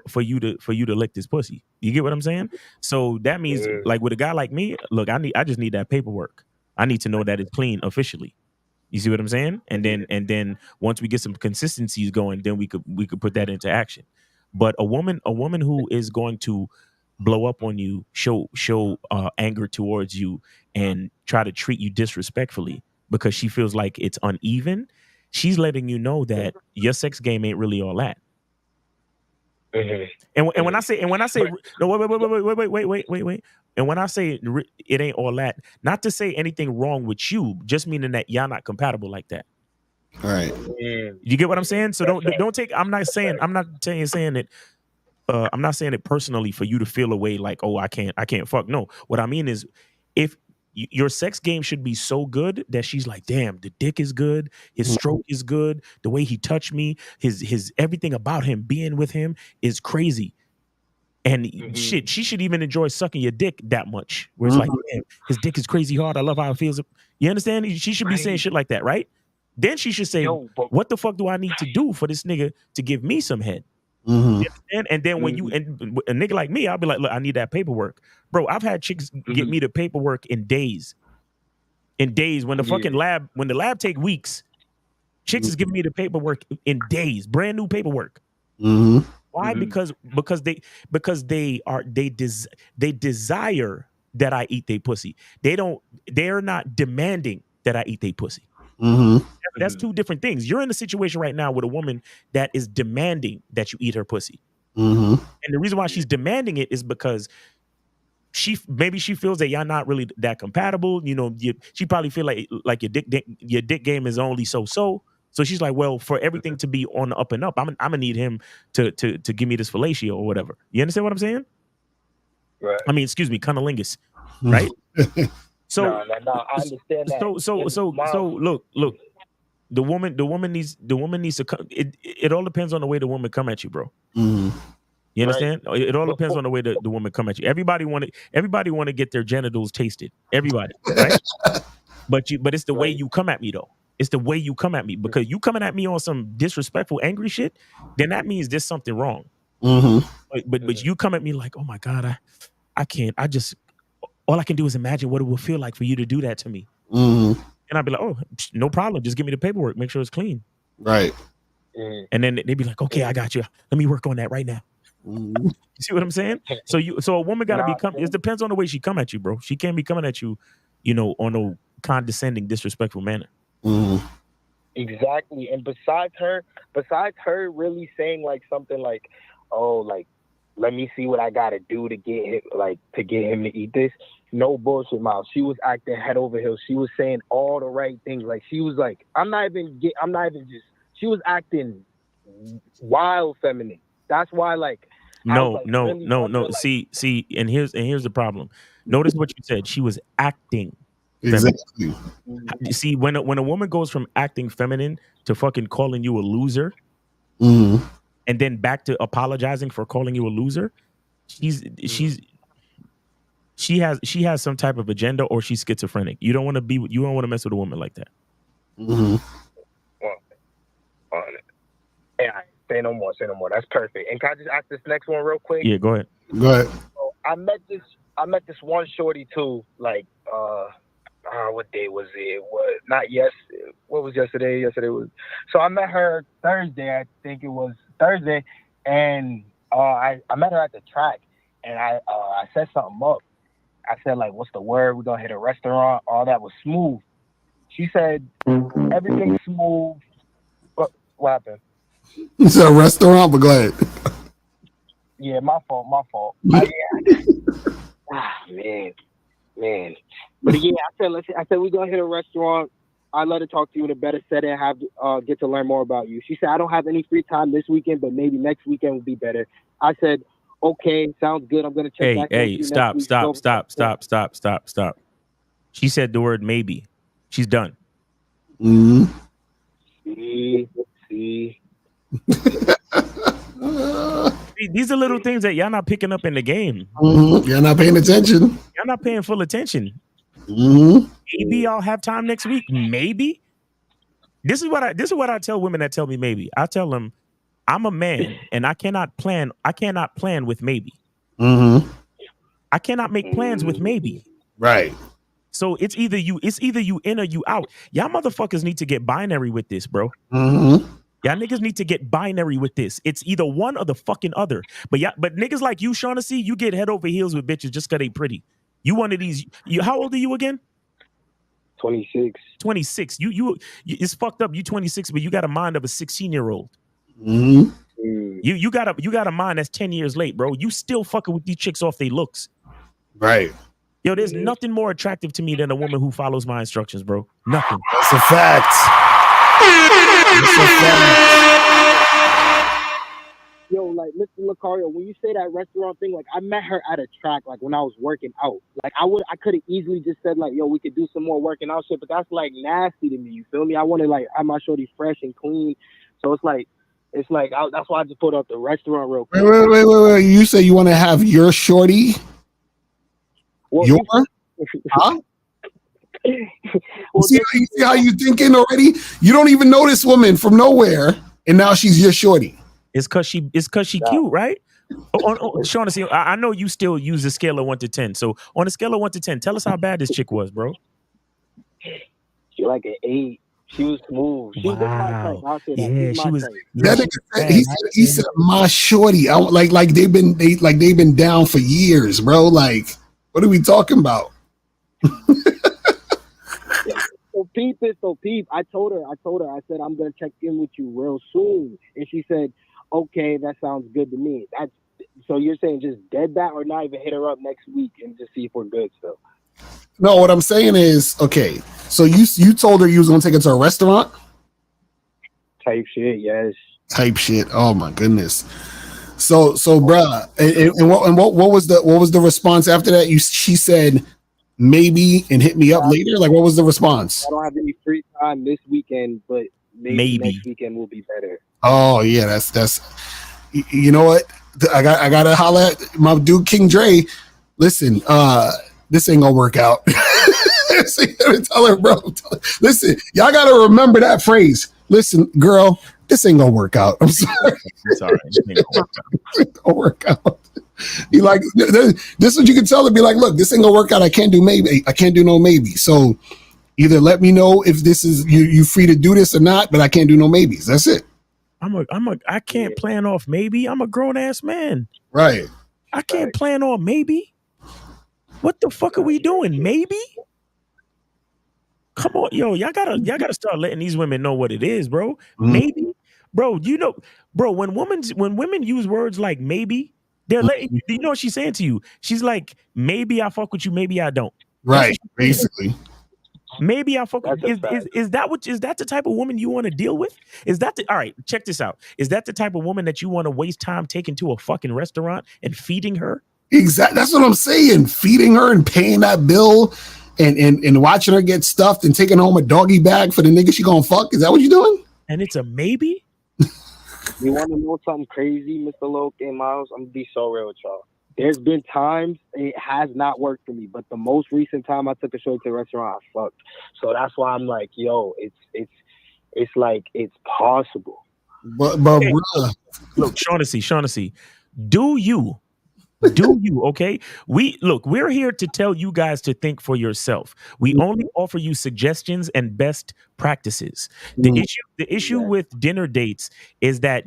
for you to lick this pussy? You get what I'm saying? So that means like with a guy like me, look, I just need that paperwork. I need to know that it's clean officially. You see what I'm saying? And then once we get some consistencies going, then we could put that into action. But a woman who is going to blow up on you, show anger towards you, and try to treat you disrespectfully because she feels like it's uneven, she's letting you know that your sex game ain't really all that. And when I say no, wait. And when I say it ain't all that, not to say anything wrong with you, just meaning that y'all not compatible like that. All right. You get what I'm saying? So don't take. I'm not saying it. I'm not saying it personally for you to feel a way like, oh, I can't fuck. No, what I mean is, if your sex game should be so good that she's like, damn, the dick is good, his stroke is good, the way he touched me, his everything about him, being with him is crazy. And shit, she should even enjoy sucking your dick that much. Where it's like, man, his dick is crazy hard. I love how it feels. You understand? She should be saying shit like that, right? Then she should say, what the fuck do I need to do for this nigga to give me some head? And then when and a nigga like me, I'll be like, look, I need that paperwork. Bro, I've had chicks get me the paperwork in days. When the fucking when the lab take weeks, chicks is giving me the paperwork in days, brand new paperwork. Why? Because they desire that I eat their pussy. They're not demanding that I eat their pussy. Mm-hmm. That's two different things. You're in a situation right now with a woman that is demanding that you eat her pussy. Mm-hmm. And the reason why she's demanding it is because maybe she feels that y'all not really that compatible. You know, she probably feel like your dick game is only so. So she's like, well, for everything to be on the up and up, I'm gonna need him to give me this fellatio or whatever. You understand what I'm saying? Right. I mean, excuse me, cunnilingus, right? So, no, I understand that. So look. The woman needs to come. It all depends on the way the woman come at you, bro. Mm-hmm. You understand? Right. It all depends on the way the woman come at you. Everybody want to get their genitals tasted. Everybody, right? but it's the way you come at me though. It's the way you come at me, because you coming at me on some disrespectful, angry shit, then that means there's something wrong. Mm-hmm. But you come at me like, oh my God, I can't. All I can do is imagine what it will feel like for you to do that to me. Mm-hmm. And I'd be like, oh, no problem. Just give me the paperwork. Make sure it's clean. Right. And then they'd be like, okay, I got you. Let me work on that right now. Mm-hmm. You see what I'm saying? So a woman got to it depends on the way she come at you, bro. She can't be coming at you, on a condescending, disrespectful manner. Mm-hmm. Exactly. And besides her really saying like something like, oh, like, let me see what I gotta do to get him to eat this. No bullshit, Miles. She was acting head over heels. She was saying all the right things. Like, she was like, she was acting wild feminine. That's why, like, no. See, and here's the problem. Notice what you said. She was acting feminine. Exactly. See, when a woman goes from acting feminine to fucking calling you a loser, mm-hmm. and then back to apologizing for calling you a loser, she has some type of agenda, or she's schizophrenic. You don't want to mess with a woman like that. Mm-hmm. Yeah, say no more. That's perfect. And can I just ask this next one real quick? Yeah, go ahead. So I met this one shorty too. Like, what day was it? What was yesterday? Yesterday was. So I met her Thursday. I think it was Thursday, and I met her at the track, and I set something up. I said, like, what's the word? We're gonna hit a restaurant. All that was smooth. She said everything's smooth. What happened? It's a restaurant, but go ahead. Yeah, my fault. Man. But yeah, I said we're gonna hit a restaurant. I let her talk to you in a better setting, get to learn more about you. She said, I don't have any free time this weekend, but maybe next weekend will be better. I said, okay, sounds good. I'm gonna check back. Hey, stop. She said the word maybe. She's done. Mm-hmm. See. These are little things that y'all not picking up in the game. Mm-hmm. You're not paying attention. Y'all not paying full attention. Mm-hmm. Maybe I'll have time next week. Maybe. This is what I tell women that tell me maybe. I tell them, I'm a man and I cannot plan with maybe. Mm-hmm. I cannot make plans with maybe. Right. So it's either you in or you out. Y'all motherfuckers need to get binary with this, bro. Mm-hmm. Y'all niggas need to get binary with this. It's either one or the fucking other. But niggas like you, Shaughnessy, you get head over heels with bitches just because they pretty. You one of these. How old are you again? 26. 26. You it's fucked up. You 26, but you got a mind of a 16-year-old. Mm-hmm. You got a mind that's 10 years late, bro. You still fucking with these chicks off their looks. Right. Yo, there's nothing more attractive to me than a woman who follows my instructions, bro. Nothing. That's a fact. Yo, like, Mr. Lucario, when you say that restaurant thing, like, I met her at a track, like, when I was working out. Like, I could have easily just said, like, yo, we could do some more working out shit, but that's, like, nasty to me, you feel me? I want to, like, have my shorty fresh and clean. So it's like, that's why I just put up the restaurant real quick. Wait. You say you want to have your shorty? Well, your? Huh? Well, you see how you thinking already? You don't even know this woman from nowhere, and now she's your shorty. It's cause she cute, right? Shaughnessy, I know you still use a scale of 1 to 10. So on a scale of 1 to 10, tell us how bad this chick was, bro. She like an 8. She was smooth. She was my type. I'll say that. Yeah, she was. That nigga said, he said my shorty. Like they've been down for years, bro. Like, what are we talking about? So peep this though, peep. I told her, I said, I'm gonna check in with you real soon. And she said, okay, that sounds good to me. That's so you're saying just dead that or not even hit her up next week and just see if we're good still. No, what I'm saying is, okay, so you told her you was gonna take her to a restaurant? Type shit, yes. Type shit. Oh my goodness. So bruh, and what was the response after that? She said maybe and hit me up later. Like, what was the response? I don't have any free time this weekend, but maybe next weekend will be better. Oh yeah, that's you know what? I gotta holler at my dude King Dre. Listen, this ain't gonna work out. Tell her, bro. Listen, y'all gotta remember that phrase. Listen, girl, this ain't gonna work out. I'm sorry. It's all right. It ain't gonna work out. You like this is what you can tell her. Be like, look, this ain't gonna work out. I can't do maybe. I can't do no maybe. So either let me know if this is you free to do this or not, but I can't do no maybes. That's it. I can't plan off maybe. I'm a grown ass man. Right. I can't plan on maybe. What the fuck are we doing? Maybe? Come on, yo, y'all gotta start letting these women know what it is, bro. Maybe, bro. When women use words like maybe, they're letting you know what she's saying to you. She's like, maybe I fuck with you, maybe I don't. Right, basically. Maybe I fuck with is that the type of woman you want to deal with? All right, check this out. Is that the type of woman that you want to waste time taking to a fucking restaurant and feeding her? Exactly. That's what I'm saying. Feeding her and paying that bill and watching her get stuffed and taking home a doggy bag for the nigga she gonna fuck. Is that what you're doing? And it's a maybe? You want to know something crazy, Mr. Loke and Miles? I'm gonna be so real with y'all. There's been times it has not worked for me, but the most recent time I took a show to a restaurant, I fucked. So that's why I'm like, yo, it's like it's possible. But okay. Look, Shaughnessy, do you, okay? We're here to tell you guys to think for yourself. We only offer you suggestions and best practices. The issue with dinner dates is that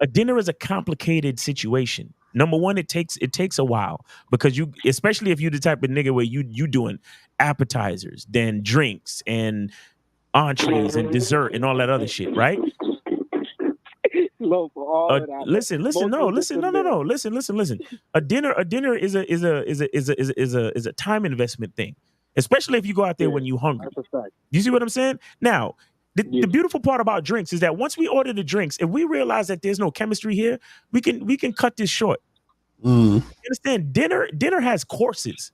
a dinner is a complicated situation. Number one, it takes a while because especially if you're the type of nigga where you doing appetizers, then drinks and entrees and dessert and all that other shit, right? Listen. A dinner is a time investment thing, especially if you go out there when you're hungry. You see what I'm saying? Now, the beautiful part about drinks is that once we order the drinks, if we realize that there's no chemistry here, we can cut this short. You understand? Dinner has courses.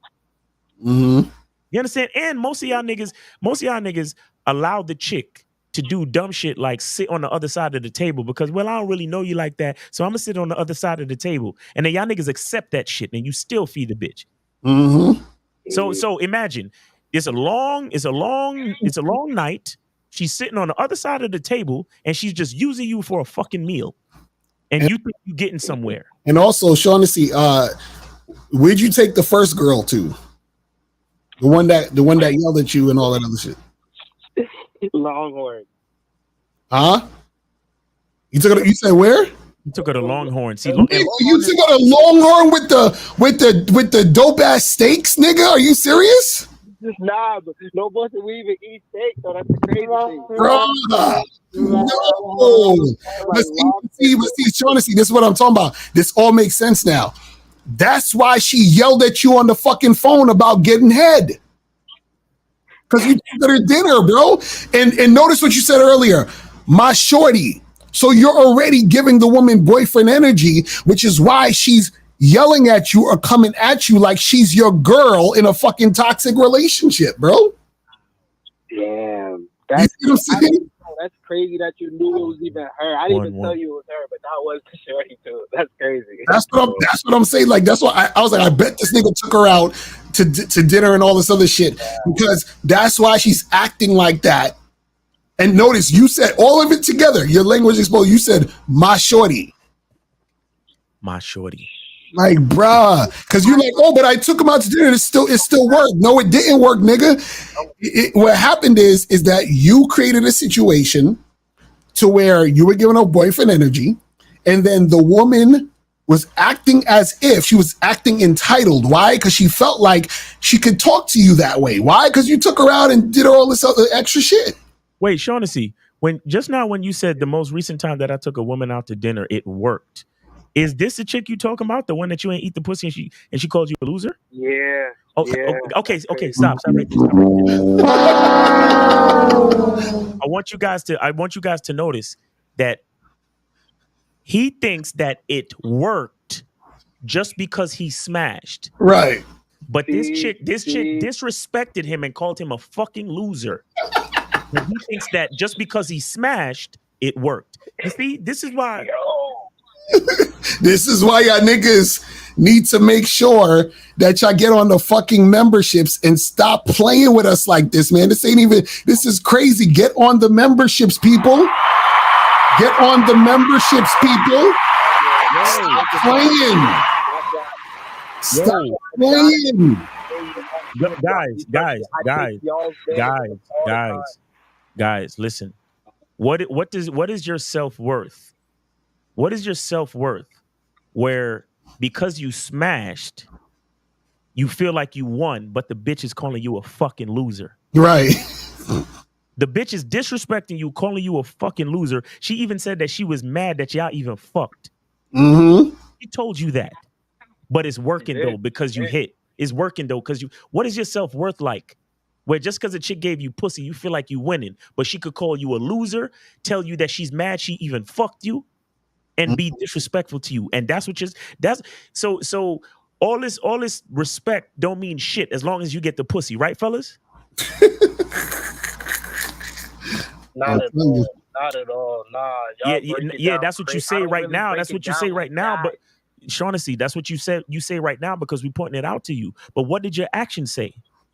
You understand? And most of y'all niggas allow the chick to do dumb shit like sit on the other side of the table because, well, I don't really know you like that, so I'm gonna sit on the other side of the table. And then y'all niggas accept that shit and you still feed the bitch. So imagine it's a long night. She's sitting on the other side of the table and she's just using you for a fucking meal. And you think you're getting somewhere. And also, Shaughnessy, where'd you take the first girl to? The one that yelled at you and all that other shit. Longhorn. Huh? You said where? You took her to Longhorn. See, you took her to Longhorn with the dope ass steaks, nigga? Are you serious? Nah, but no boss we even eat steak, so that's the crazy thing. Bro, no. Let's see, Shaughnessy, this is what I'm talking about. This all makes sense now. That's why she yelled at you on the fucking phone about getting head. Because you took her dinner, bro. And notice what you said earlier. My shorty. So you're already giving the woman boyfriend energy, which is why she's yelling at you or coming at you like she's your girl in a fucking toxic relationship, bro. Damn. That's crazy that you knew it was even her. I didn't even tell you it was her, but that was the shorty too. That's crazy. That's what I'm saying. Like, that's why I was like, I bet this nigga took her out to dinner and all this other shit because that's why she's acting like that. And notice you said all of it together. Your language exposed. You said my shorty. My shorty. Like, bruh, because you're like, oh, but I took him out to dinner. It still worked. No, it didn't work, nigga. What happened is that you created a situation to where you were giving her boyfriend energy, and then the woman was acting as if she was acting entitled. Why? Because she felt like she could talk to you that way. Why? Because you took her out and did all this other extra shit. Wait, Shaughnessy, when you said the most recent time that I took a woman out to dinner, it worked. Is this the chick you talking about? The one that you ain't eat the pussy and she called you a loser? Yeah. Oh, Yeah. okay. Stop right there. Stop right there. I want you guys to notice that he thinks that it worked just because he smashed. Right. But this chick disrespected him and called him a fucking loser. And he thinks that just because he smashed, it worked. You see, this is why. This is why y'all niggas need to make sure that y'all get on the fucking memberships and stop playing with us like this, man. This is crazy. Get on the memberships, people. Get on the memberships, people. Stop playing. Stop playing. Guys, listen. What is your self-worth? What is your self-worth where because you smashed, you feel like you won, but the bitch is calling you a fucking loser? Right. The bitch is disrespecting you, calling you a fucking loser. She even said that she was mad that y'all even fucked. Mm-hmm. She told you that. But it's working though because you hit. It's working though because what is your self-worth like? Where just because a chick gave you pussy, you feel like you winning, but she could call you a loser, tell you that she's mad she even fucked you, and be disrespectful to you. And that's so all this respect don't mean shit as long as you get the pussy, right, fellas? Not at all. Not at all. Nah. Yeah, that's what you say right now. That's what you say right now. But Shaughnessy, that's what you said. You say right now because we're pointing it out to you. But what did your actions say?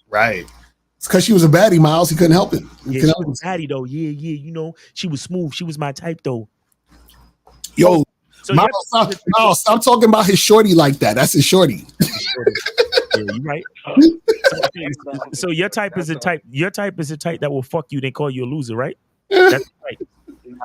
Right. It's because she was a baddie, Miles. He couldn't help it. She was a baddie though. Yeah. You know, she was smooth. She was my type though. Yo, Miles, stop talking about his shorty like that. That's his shorty. Yeah, you right. So your type is a type. Your type is a type that will fuck you, then call you a loser, right? That's right. Nah,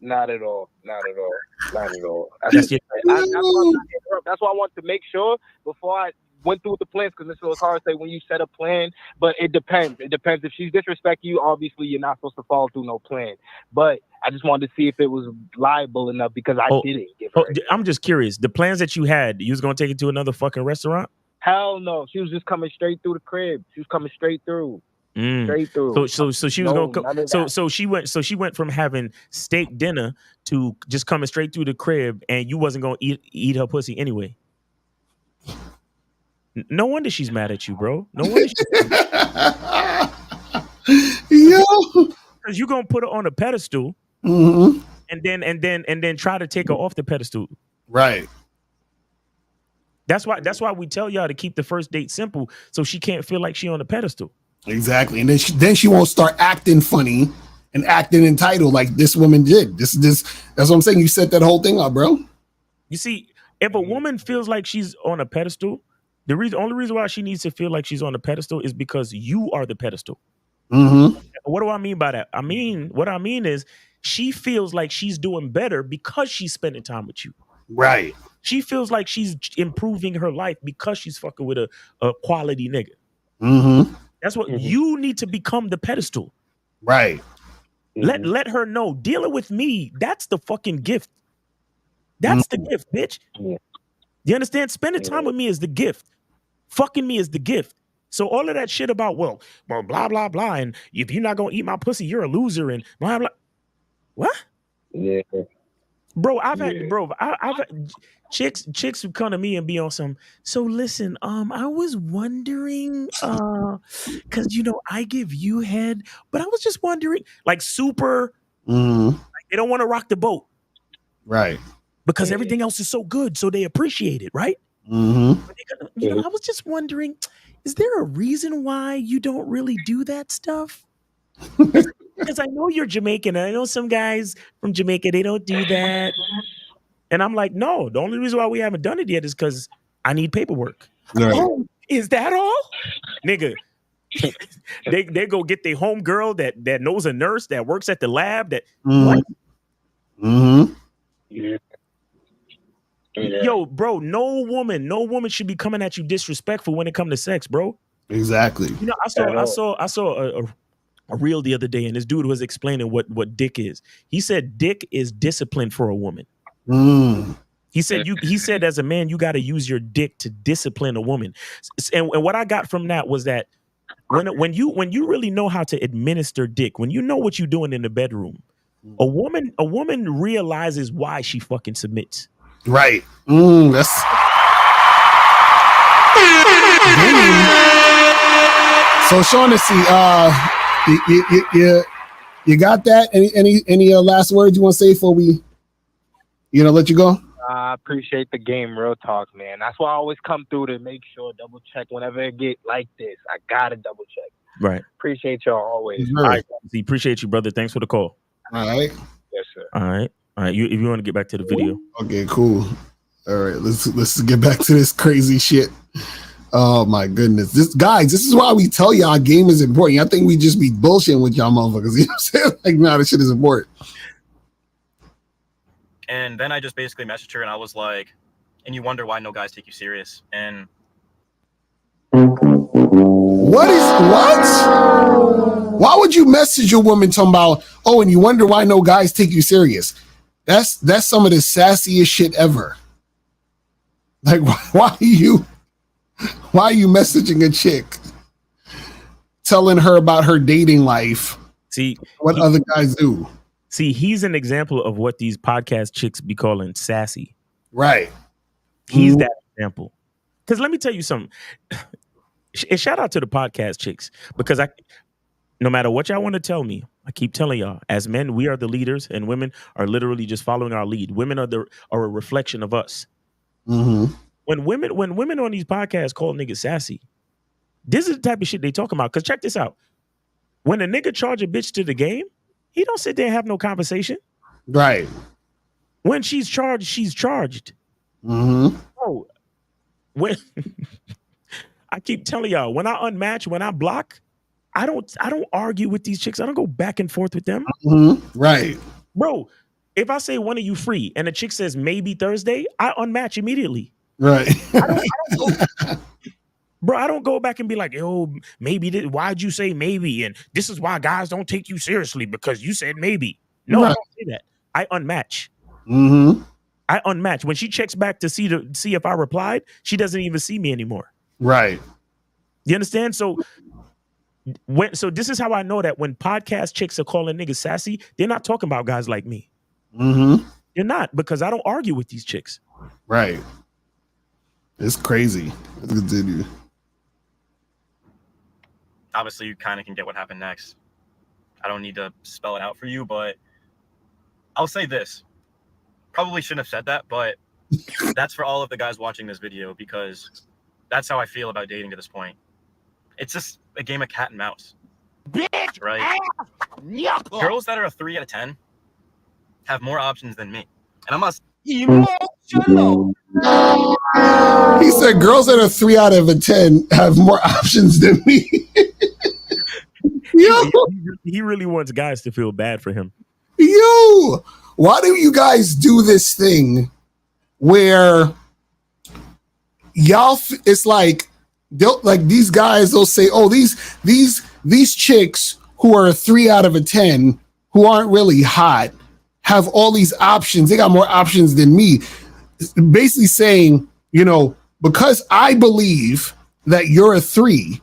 not at all. Not at all. Not at all. That's your that's why I wanted to make sure before I went through the plans, because it's so hard to say when you set a plan, but it depends. It depends. If she's disrespecting you, obviously you're not supposed to follow through no plan. But I just wanted to see if it was liable enough because I didn't give her. I'm just curious. The plans that you had, you was gonna take it to another fucking restaurant? Hell no. She was just coming straight through the crib. She was coming straight through. Straight through. So she was gonna so she went from having steak dinner to just coming straight through the crib, and you wasn't gonna eat her pussy anyway. No wonder she's mad at you, bro. No wonder because you're gonna put her on a pedestal, and then try to take her off the pedestal. Right. That's why we tell y'all to keep the first date simple, so she can't feel like she on a pedestal. Exactly, and then she won't start acting funny and acting entitled like this woman did. This that's what I'm saying. You set that whole thing up, bro. You see, if a woman feels like she's on a pedestal, only reason why she needs to feel like she's on a pedestal is because you are the pedestal. Mm-hmm. What do I mean by that? What I mean is she feels like she's doing better because she's spending time with you. Right. She feels like she's improving her life because she's fucking with a quality nigga. Mm-hmm. That's what you need to become, the pedestal. Right. Let her know dealing with me, that's the fucking gift. That's the gift, bitch. You understand? Spending time with me is the gift. Fucking me is the gift. So all of that shit about, well, blah, blah, blah, and if you're not going to eat my pussy, you're a loser, and blah, blah. What? Yeah. Bro, I've had chicks who come to me and be on some, so listen, I was wondering, because, I give you head, but I was just wondering, like super, like they don't want to rock the boat. Right. Because everything else is so good, so they appreciate it, right? Mm-hmm. I was just wondering, is there a reason why you don't really do that stuff? Because I know you're Jamaican, and I know some guys from Jamaica, they don't do that. And I'm like, no, the only reason why we haven't done it yet is because I need paperwork. Right. Oh, is that all? Nigga, they go get their home girl that knows a nurse, that works at the lab, that what? Mm-hmm. Yeah. Yo, bro, no woman should be coming at you disrespectful when it comes to sex, bro. Exactly. You know, I saw a reel the other day, and this dude was explaining what dick is. He said dick is discipline for a woman. He said as a man, you got to use your dick to discipline a woman. And what I got from that was that when you really know how to administer dick, when you know what you're doing in the bedroom, a woman realizes why she fucking submits. Right. That's so Shaughnessy, you got that? Any last words you want to say before we let you go? I appreciate the game, real talk, man. That's why I always come through to make sure, double check whenever it get like this. I gotta double check. Right. Appreciate y'all always. All right. Appreciate you, brother. Thanks for the call. All right. Yes, sir. All right. If you want to get back to the video. Okay, cool. All right, let's get back to this crazy shit. Oh my goodness. This is why we tell y'all game is important. I think we just be bullshitting with y'all motherfuckers. You know what I'm saying? Like, nah, this shit is important. And then I just basically messaged her and I was like, and you wonder why no guys take you serious. And what? Why would you message a woman talking about, oh, and you wonder why no guys take you serious? That's some of the sassiest shit ever. Like, why are you messaging a chick telling her about her dating life? See what other guys do. See, he's an example of what these podcast chicks be calling sassy. Right. He's that example. Because let me tell you something. And shout out to the podcast chicks, because no matter what y'all want to tell me, I keep telling y'all, as men, we are the leaders, and women are literally just following our lead. Women are a reflection of us. Mm-hmm. When women on these podcasts call niggas sassy, this is the type of shit they talking about. Because check this out. When a nigga charge a bitch to the game, he don't sit there and have no conversation. Right. When she's charged, she's charged. Mm-hmm. Oh, when I keep telling y'all, when I unmatch, when I block, I don't argue with these chicks. I don't go back and forth with them. Mm-hmm. Right. Bro, if I say one of you free and the chick says maybe Thursday, I unmatch immediately. Right. I don't go back and be like, yo, maybe why'd you say maybe? And this is why guys don't take you seriously, because you said maybe. No, I don't say that. I unmatch. Mm-hmm. I unmatch. When she checks back to see if I replied, she doesn't even see me anymore. Right. You understand? So this is how I know that when podcast chicks are calling niggas sassy, they're not talking about guys like me. Mm-hmm. You're not, because I don't argue with these chicks. Right. It's crazy. Let's continue. obviously you kind of can get what happened next. I don't need to spell it out for you, but I'll say this. Probably shouldn't have said that, but that's for all of the guys watching this video, because that's how I feel about dating to this point. It's just a game of cat and mouse. Bitch, right? Girls that are a 3 out of 10 have more options than me. And I'm not emotional. He said girls that are 3 out of 10 have more options than me. Yo. He really wants guys to feel bad for him. Yo, why do you guys do this thing where y'all? It's like these guys. They'll say, "Oh, these chicks who are a 3 out of 10 who aren't really hot have all these options. They got more options than me." Basically saying, because I believe that you're a 3,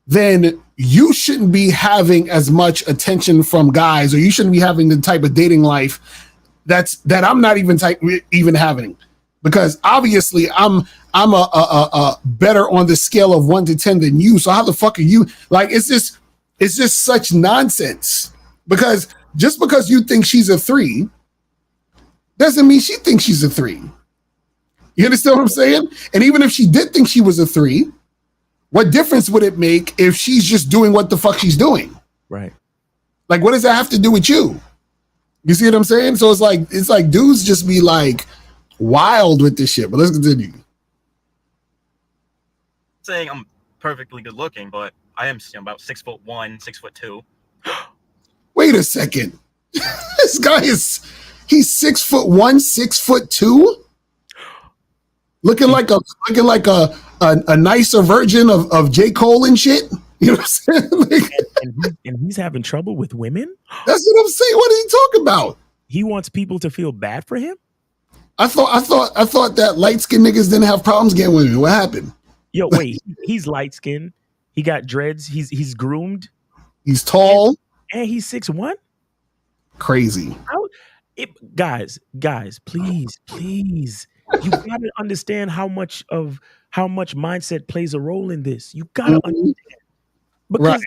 then you shouldn't be having as much attention from guys, or you shouldn't be having the type of dating life that I'm not even having, because obviously I'm a better on the scale of 1 to 10 than you. So how the fuck are you? Like, it's just such nonsense, because just because you think she's a 3 doesn't mean she thinks she's a 3. You understand what I'm saying? And even if she did think she was a 3, what difference would it make if she's just doing what the fuck she's doing? Right. Like, what does that have to do with you? You see what I'm saying? So it's like dudes just be like wild with this shit. But let's continue. Saying I'm perfectly good looking, but I am about 6'1", 6'2". Wait a second. This guy he's 6'1", 6'2". looking like a nicer version of J. Cole and shit. You know what I'm saying? Like, and he's having trouble with women. That's what I'm saying. What are you talking about? He wants people to feel bad for him. I thought that light skinned niggas didn't have problems getting women. What happened? Yo, wait, he's light skinned. He got dreads. He's groomed. He's tall. And he's 6'1". Crazy. Guys, please. You gotta understand how much mindset plays a role in this. You gotta understand. Because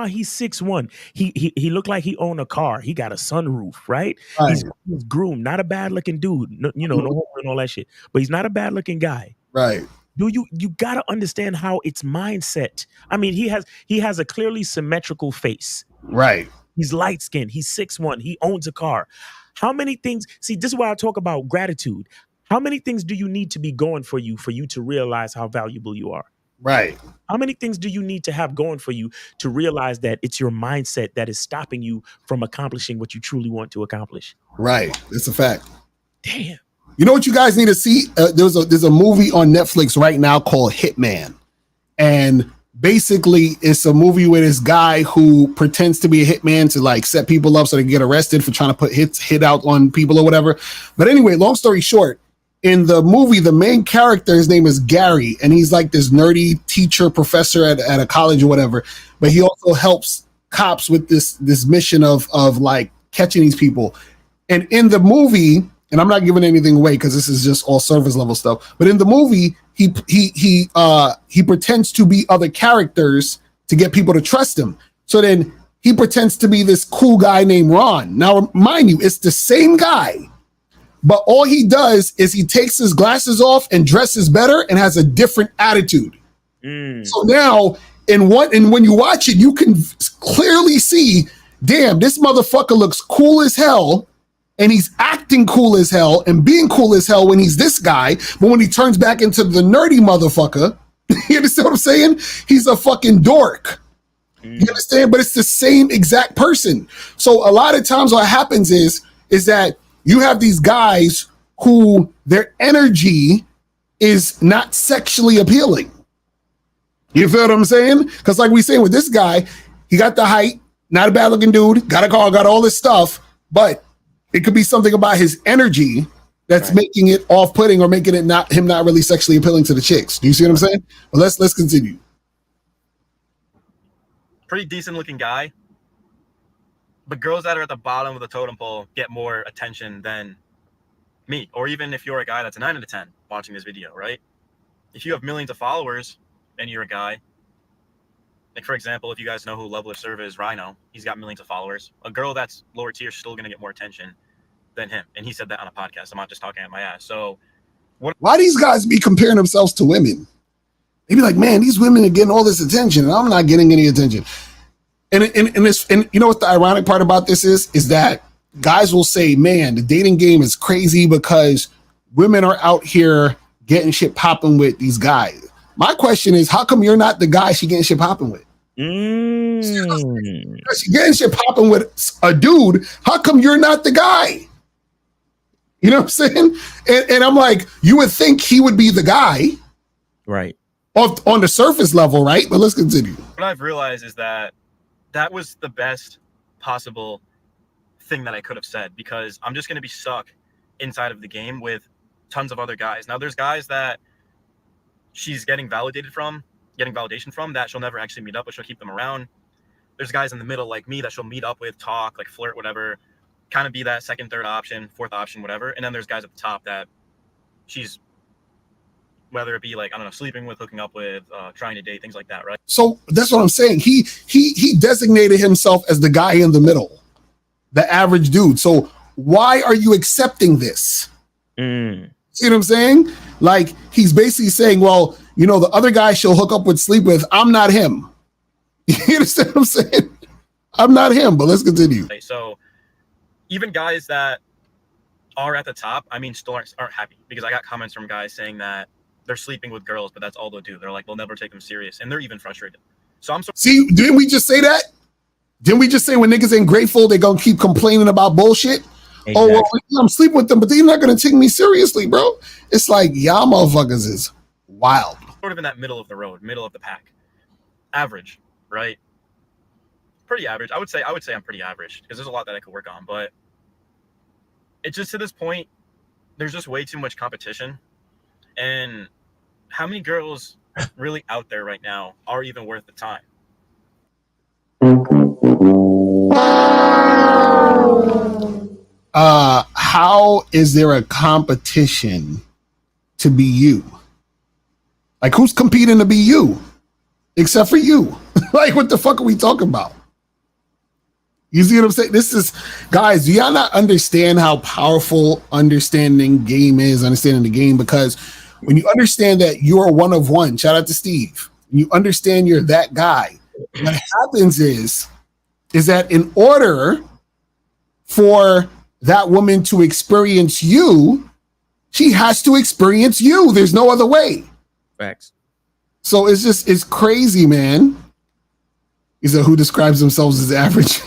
he's 6'1". He looked like he owned a car. He got a sunroof, right? He's groomed, not a bad looking dude. No, no homo and all that shit. But he's not a bad looking guy. Right. You gotta understand how it's mindset. I mean, he has a clearly symmetrical face. Right. He's light skinned. He's 6'1". He owns a car. How many things? See, this is why I talk about gratitude. How many things do you need to be going for you to realize how valuable you are? Right. How many things do you need to have going for you to realize that it's your mindset that is stopping you from accomplishing what you truly want to accomplish? Right. It's a fact. Damn. You know what you guys need to see? There's a movie on Netflix right now called Hitman. And basically it's a movie with this guy who pretends to be a hitman to like set people up so they can get arrested for trying to put hit out on people or whatever. But anyway, long story short, in the movie, the main character, his name is Gary, and he's like this nerdy teacher, professor at a college or whatever. But he also helps cops with this mission of like catching these people. And in the movie, and I'm not giving anything away because this is just all service level stuff. But in the movie, he pretends to be other characters to get people to trust him. So then he pretends to be this cool guy named Ron. Now, mind you, it's the same guy. But all he does is he takes his glasses off and dresses better and has a different attitude. So now, when you watch it, you can clearly see, damn, this motherfucker looks cool as hell, and he's acting cool as hell and being cool as hell when he's this guy. But when he turns back into the nerdy motherfucker, you understand what I'm saying? He's a fucking dork. You understand? But it's the same exact person. So a lot of times what happens is that you have these guys who their energy is not sexually appealing. You feel what I'm saying? Because like we saying with this guy, he got the height, not a bad looking dude, got a car, got all this stuff, but it could be something about his energy that's making it off-putting or making it not really sexually appealing to the chicks. Do you see what I'm saying? Well, let's continue. Pretty decent looking guy. But girls that are at the bottom of the totem pole get more attention than me. Or even if you're a guy that's a 9 out of 10 watching this video, right? If you have millions of followers and you're a guy, like for example, if you guys know who Leveler Server is, Rhino, he's got millions of followers. A girl that's lower tier is still going to get more attention than him. And he said that on a podcast. I'm not just talking at my ass. So why these guys be comparing themselves to women? They be like, man, these women are getting all this attention and I'm not getting any attention. And you know what the ironic part about this is that guys will say, man, the dating game is crazy because women are out here getting shit popping with these guys. My question is, how come you're not the guy she getting shit popping with? She getting shit popping with a dude. How come you're not the guy? You know what I'm saying? And I'm like, you would think he would be the guy. Right. On the surface level, right? But let's continue. What I've realized is that was the best possible thing that I could have said, because I'm just going to be stuck inside of the game with tons of other guys. Now, there's guys that she's getting validation from that she'll never actually meet up with. She'll keep them around. There's guys in the middle like me that she'll meet up with, talk, like flirt, whatever, kind of be that second, third option, fourth option, whatever. And then there's guys at the top that she's, whether it be like, I don't know, sleeping with, hooking up with, trying to date, things like that, right? So that's what I'm saying. He designated himself as the guy in the middle, the average dude. So why are you accepting this? See what I'm saying? Like, he's basically saying, well, you know, the other guy she'll hook up with, sleep with, I'm not him. You understand what I'm saying? I'm not him, but let's continue. So even guys that are at the top, I mean, still aren't happy, because I got comments from guys saying that they're sleeping with girls, but that's all they'll do. They're like, they'll never take them serious. And they're even frustrated. So see, didn't we just say that? Didn't we just say when niggas ain't grateful, they gonna keep complaining about bullshit? Oh, well, I'm sleeping with them, but they're not going to take me seriously, bro. It's like, y'all motherfuckers is wild. Sort of in that middle of the road, middle of the pack. Average, right? Pretty average. I would say I'm pretty average because there's a lot that I could work on, but it's just to this point, there's just way too much competition. And how many girls really out there right now are even worth the time? How is there a competition to be you? Like, who's competing to be you except for you? Like, what the fuck are we talking about? You see what I'm saying? This is, guys, do y'all not understand how powerful understanding the game? Because when you understand that you're one of one, shout out to Steve, you understand you're that guy. What happens is that in order for that woman to experience you, she has to experience you. There's no other way. Facts. So it's crazy, man. He said, who describes themselves as average?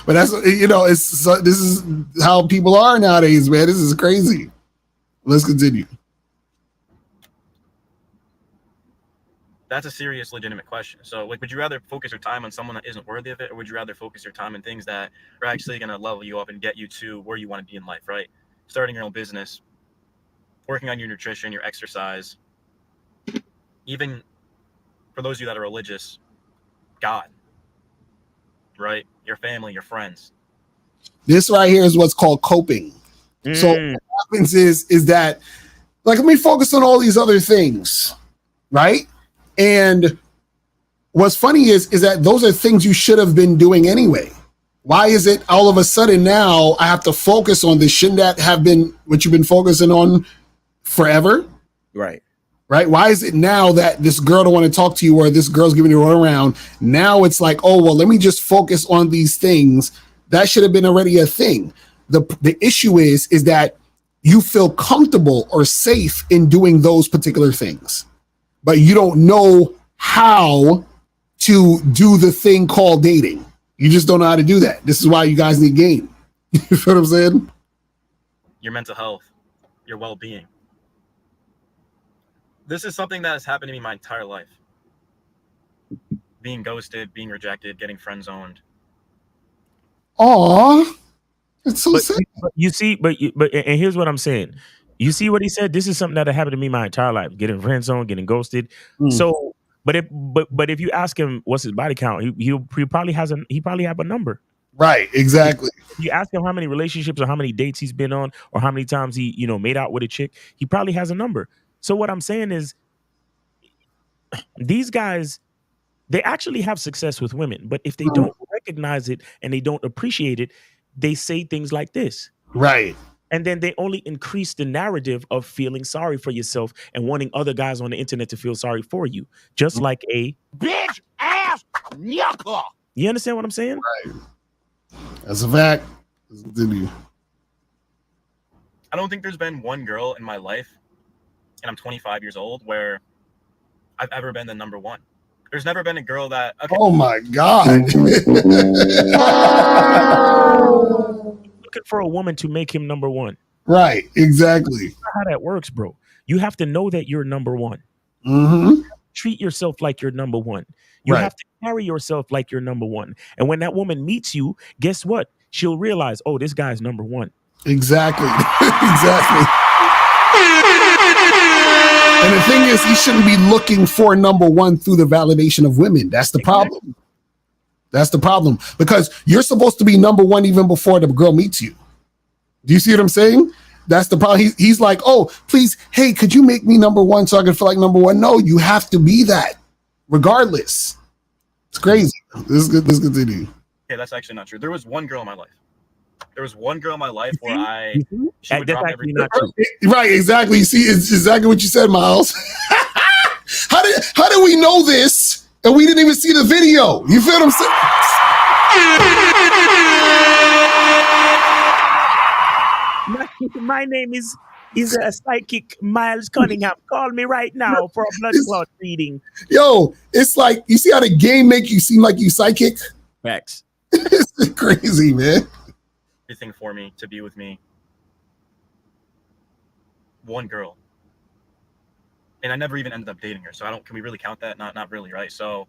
But that's, this is how people are nowadays, man. This is crazy. Let's continue. That's a serious, legitimate question. So, like, would you rather focus your time on someone that isn't worthy of it, or would you rather focus your time on things that are actually going to level you up and get you to where you want to be in life, right? Starting your own business, working on your nutrition, your exercise, even for those of you that are religious, God, right? Your family, your friends. This right here is what's called coping. So what happens is that, like, let me focus on all these other things, right? And what's funny is that those are things you should have been doing anyway. Why is it all of a sudden now I have to focus on this? Shouldn't that have been what you've been focusing on forever? Right. Right? Why is it now that this girl don't want to talk to you or this girl's giving you a runaround? Now it's like, oh, well, let me just focus on these things. That should have been already a thing. The issue is that you feel comfortable or safe in doing those particular things, but you don't know how to do the thing called dating. You just don't know how to do that. This is why you guys need game. You know what I'm saying? Your mental health, your well-being. This is something that has happened to me my entire life. Being ghosted, being rejected, getting friend zoned. Aw, it's so sad. But you see, and here's what I'm saying. You see what he said? This is something that happened to me my entire life. Getting friend zoned, getting ghosted. So, but if you ask him what's his body count, he probably have a number. Right, exactly. If you ask him how many relationships or how many dates he's been on or how many times he made out with a chick, he probably has a number. So what I'm saying is, these guys, they actually have success with women, but if they don't recognize it and they don't appreciate it, they say things like this. Right. And then they only increase the narrative of feeling sorry for yourself and wanting other guys on the internet to feel sorry for you. Just like a bitch ass yucca. You understand what I'm saying? Right. That's a fact. Let's continue. I don't think there's been one girl in my life, and I'm 25 years old, where I've ever been the number one. There's never been a girl that... Okay. Oh my God. Looking for a woman to make him number one. Right, exactly. That's not how that works, bro. You have to know that you're number one. Mm-hmm. Treat yourself like you're number one. You have to carry yourself like you're number one. And when that woman meets you, guess what? She'll realize, oh, this guy's number one. Exactly. Exactly. And the thing is, he shouldn't be looking for number one through the validation of women. That's the problem. That's the problem. Because you're supposed to be number one even before the girl meets you. Do you see what I'm saying? That's the problem. He's like, oh, please, hey, could you make me number one so I can feel like number one? No, you have to be that regardless. It's crazy. This is good. Let's continue. Okay, that's actually not true. There was one girl in my life. Where she would drop everything. Not true. Right, exactly. You see, it's exactly what you said, Miles. How did we know this and we didn't even see the video? You feel what I'm saying? My name is a psychic Miles Cunningham. Call me right now for a blood clot reading. Yo, it's like, you see how the game make you seem like you psychic? Facts. It's crazy, man. everything for me to be with me. One girl. And I never even ended up dating her. So can we really count that? Not really, right? So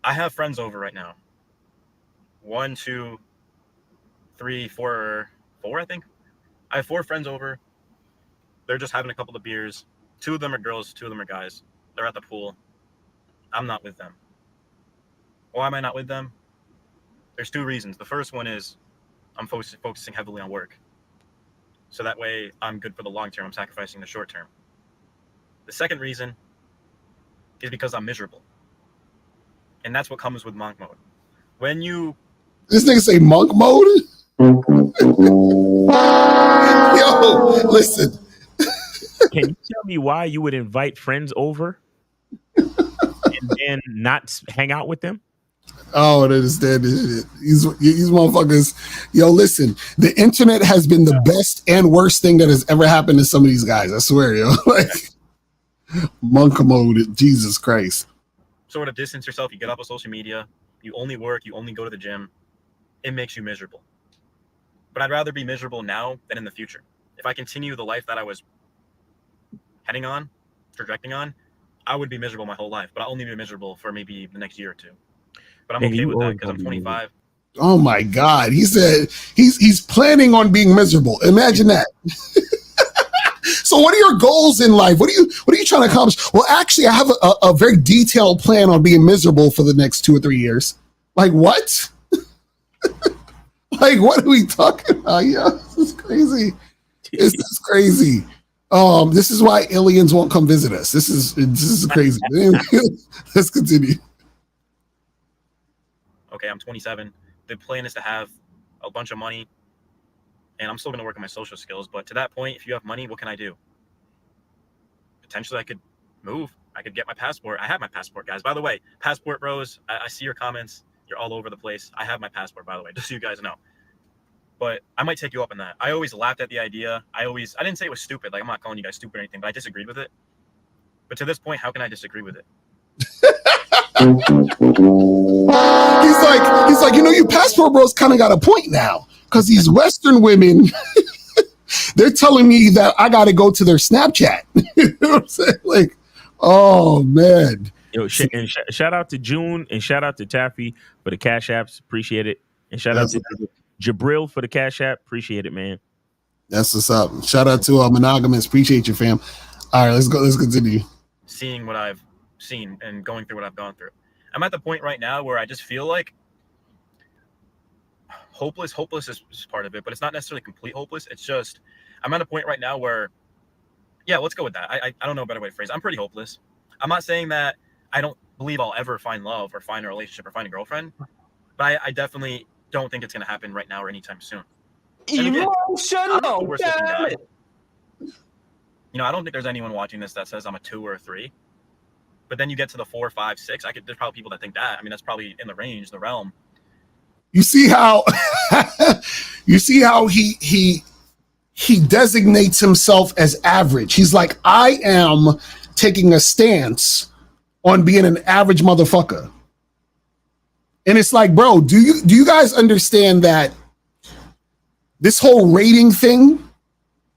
I have friends over right now. 1, 2, 3, 4, I think. I have 4 friends over. They're just having a couple of beers. 2 of them are girls, 2 of them are guys. They're at the pool. I'm not with them. Why am I not with them? There's 2 reasons. The first one is I'm focusing heavily on work. So that way I'm good for the long term. I'm sacrificing the short term. The second reason is because I'm miserable. And that's what comes with monk mode. When you... This nigga say monk mode? Yo, listen. Can you tell me why you would invite friends over and then not hang out with them? Oh, I don't understand this shit. These motherfuckers. Yo, listen. The internet has been the best and worst thing that has ever happened to some of these guys. I swear, yo. Like, monk mode. Jesus Christ. Sort of distance yourself. You get off of social media. You only work. You only go to the gym. It makes you miserable. But I'd rather be miserable now than in the future. If I continue the life that I was heading on, projecting on, I would be miserable my whole life. But I'll only be miserable for maybe the next year or 2. But I'm okay with that because I'm 25. Oh my God. He said he's planning on being miserable. Imagine that. So what are your goals in life? What are you trying to accomplish? Well, actually, I have a very detailed plan on being miserable for the next 2 or 3 years. Like what? Like what are we talking about? Yeah, this is crazy. This is crazy. This is why aliens won't come visit us. This is crazy. Let's continue. Okay, I'm 27. The plan is to have a bunch of money, and I'm still going to work on my social skills. But to that point, if you have money, what can I do? Potentially, I could move. I could get my passport. I have my passport, guys. By the way, passport bros, I see your comments. You're all over the place. I have my passport, by the way, just so you guys know. But I might take you up on that. I always laughed at the idea. I didn't say it was stupid. Like, I'm not calling you guys stupid or anything, but I disagreed with it. But to this point, how can I disagree with it? He's like, you passport bros kind of got a point now because these Western women, they're telling me that I got to go to their Snapchat. You know what I'm saying? Like, oh man. Yo, shout out to June and shout out to Taffy for the Cash Apps. Appreciate it. And shout out to Jabril for the Cash App. Appreciate it, man. That's what's up. Shout out to Monogamous. Appreciate you, fam. All right, let's go. Let's continue. Seeing what I've seen and going through what I've gone through. I'm at the point right now where I just feel like hopeless. Hopeless is part of it, but it's not necessarily complete hopeless. It's just I'm at a point right now where, yeah, let's go with that. I don't know a better way to phrase it. I'm pretty hopeless. I'm not saying that I don't believe I'll ever find love or find a relationship or find a girlfriend, but I definitely don't think it's going to happen right now or anytime soon. Emotional. Guy. I don't think there's anyone watching this that says I'm a 2 or a 3. But then you get to the 4, 5, 6. There's probably people that think that. I mean, that's probably in the range, the realm. You see how he designates himself as average. He's like, I am taking a stance on being an average motherfucker. And it's like, bro, do you guys understand that this whole rating thing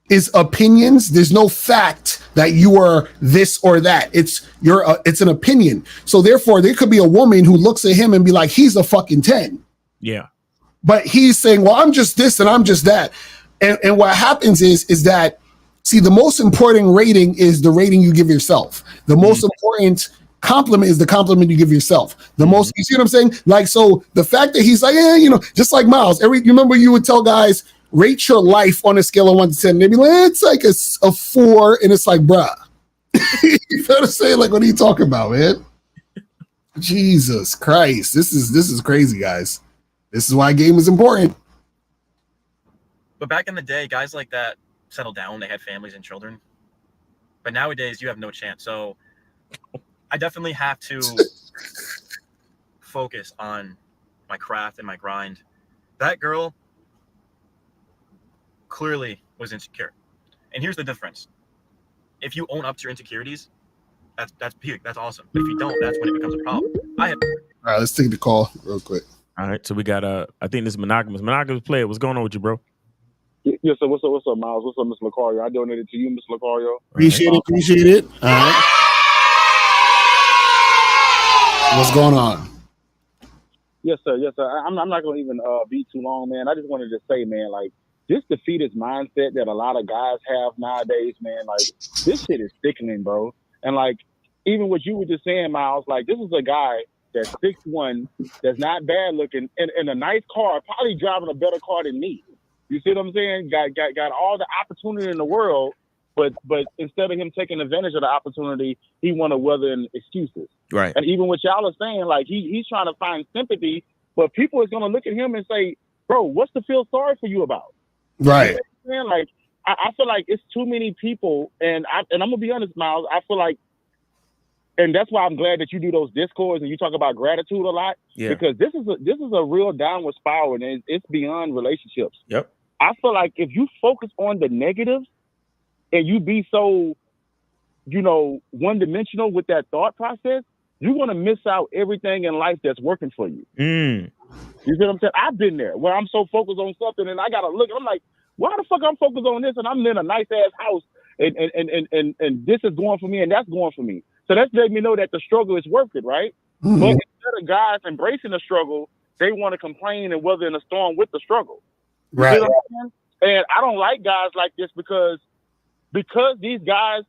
is opinions? There's no fact that you are this or that. It's an opinion. So therefore, there could be a woman who looks at him and be like, he's a fucking 10. Yeah. But he's saying, well, I'm just this and I'm just that. And what happens is that, see, the most important rating is the rating you give yourself. The most important compliment is the compliment you give yourself. The most, you see what I'm saying? Like, so the fact that he's like, just like Miles, you remember you would tell guys, rate your life on a scale of 1 to 10. They'd be like, it's like a 4. And it's like, bruh, you know what I'm saying? Like, what are you talking about, man? Jesus Christ. This is crazy, guys. This is why game is important. But back in the day, guys like that settled down. They had families and children. But nowadays, you have no chance. So I definitely have to focus on my craft and my grind. That girl clearly was insecure. And here's the difference. If you own up to your insecurities, that's big. That's awesome. But if you don't, that's when it becomes a problem. All right, let's take the call real quick. All right, so we got I think this is monogamous. Monogamous player. What's going on with you, bro? Yes, sir. What's up, Miles? What's up, Mr. Lucario? I donated to you, Mr. Lucario. Appreciate it. All right. What's going on? Yes, sir. Yes, sir. I'm not going to even be too long, man. I just wanted to say, man, like, this defeatist mindset that a lot of guys have nowadays, man, like, this shit is sickening, bro. And, like, even what you were just saying, Miles, like, this is a guy that's 6'1", that's not bad looking, in a nice car, probably driving a better car than me. You see what I'm saying? Got all the opportunity in the world, but instead of him taking advantage of the opportunity, he want to weather in excuses. Right. And even what y'all are saying, like he's trying to find sympathy, but people is gonna look at him and say, "Bro, what's to feel sorry for you about?" Right. You know what I'm saying? Like I feel like it's too many people, and I'm gonna be honest, Miles. I feel like, and that's why I'm glad that you do those discords and you talk about gratitude a lot. Yeah. Because this is a real downward spiral, and it's beyond relationships. Yep. I feel like if you focus on the negatives and you be so, one-dimensional with that thought process, you're going to miss out everything in life that's working for you. You see what I'm saying? I've been there where I'm so focused on something and I got to look and I'm like, why the fuck I'm focused on this and I'm in a nice-ass house and this is going for me and that's going for me. So that's letting me know that the struggle is worth it, right? Mm-hmm. But instead of guys embracing the struggle, they want to complain and weather in a storm with the struggle. You Right. see what I'm saying? And I don't like guys like this because these guys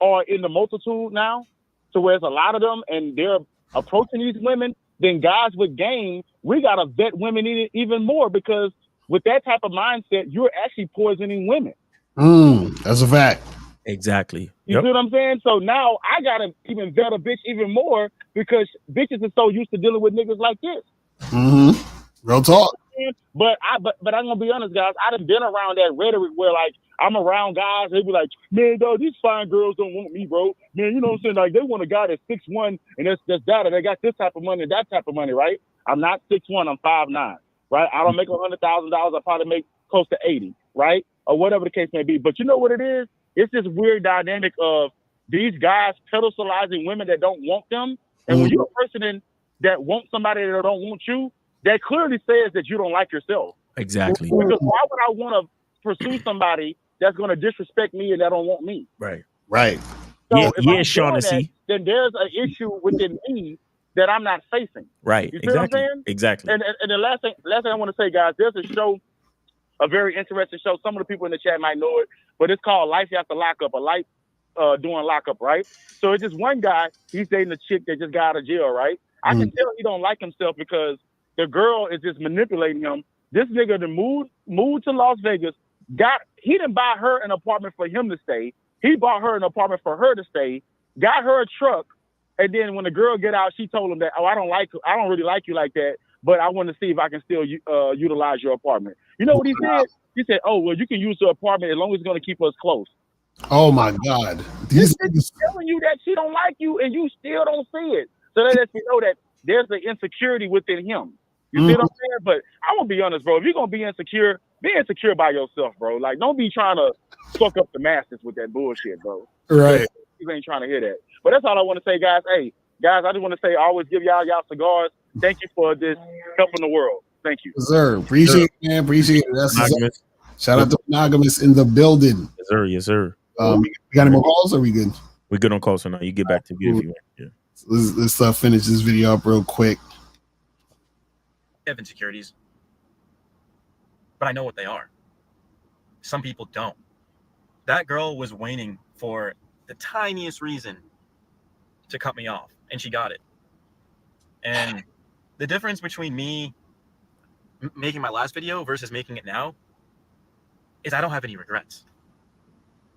are in the multitude now, so where's a lot of them and they're approaching these women, then guys with game, we got to vet women even more because with that type of mindset, you're actually poisoning women. That's a fact. Exactly. You see what I'm saying? So now I got to even vet a bitch even more because bitches are so used to dealing with niggas like this. Real talk. But I'm gonna be honest, guys. I done been around that rhetoric where like I'm around guys, they be like, man, dog, these fine girls don't want me, bro. Man, you know what I'm saying? Like they want a guy that's 6'1" and that's that, and they got this type of money and that type of money, right? I'm not 6'1", I'm 5'9", right? I don't make $100,000. I probably make close to 80, right? Or whatever the case may be. But you know what it is? It's this weird dynamic of these guys pedestalizing women that don't want them, and when you're a person that wants somebody that don't want you, that clearly says that you don't like yourself. Exactly. Because why would I want to pursue somebody that's going to disrespect me and that don't want me? Right. Right. So Yeah, if I'm doing Shaughnessy. that, then there's an issue within me that I'm not facing. Right. You see what I'm Exactly. saying? Exactly. And the last thing I want to say, guys, there's a show, a very interesting show. Some of the people in the chat might know it, but it's called Life After Lockup, a life doing lockup, right? So it's just one guy, he's dating a chick that just got out of jail, right? I can tell he don't like himself because the girl is just manipulating him. This nigga moved to Las Vegas. He didn't buy her an apartment for him to stay. He bought her an apartment for her to stay. Got her a truck, and then when the girl get out, she told him that, I don't really like you like that, but I want to see if I can still utilize your apartment. You know what he said? He said, "Oh well, you can use the apartment as long as it's going to keep us close." Oh my God. This bitch is telling you that she don't like you, and you still don't see it. So that lets you know that there's an insecurity within him. You see what I'm saying? But I'm gonna be honest, bro. If you're gonna be insecure by yourself, bro. Like, don't be trying to fuck up the masses with that bullshit, bro. Right. You ain't trying to hear that. But that's all I want to say, guys. Hey, guys, I just want to say, always give y'all cigars. Thank you for this helping the world. Thank you. Yes, sir. Appreciate it, man. Appreciate it. That's Monogamous. Shout out to Monogamous in the building. Yes, sir. Yes, sir. We got any more calls? Or are we good? We're good on calls for now. You get back to you if you want. Yeah. Let's finish this video up real quick. Have insecurities, but I know what they are. Some people don't. That girl was waiting for the tiniest reason to cut me off, and she got it. And the difference between me making my last video versus making it now is I don't have any regrets.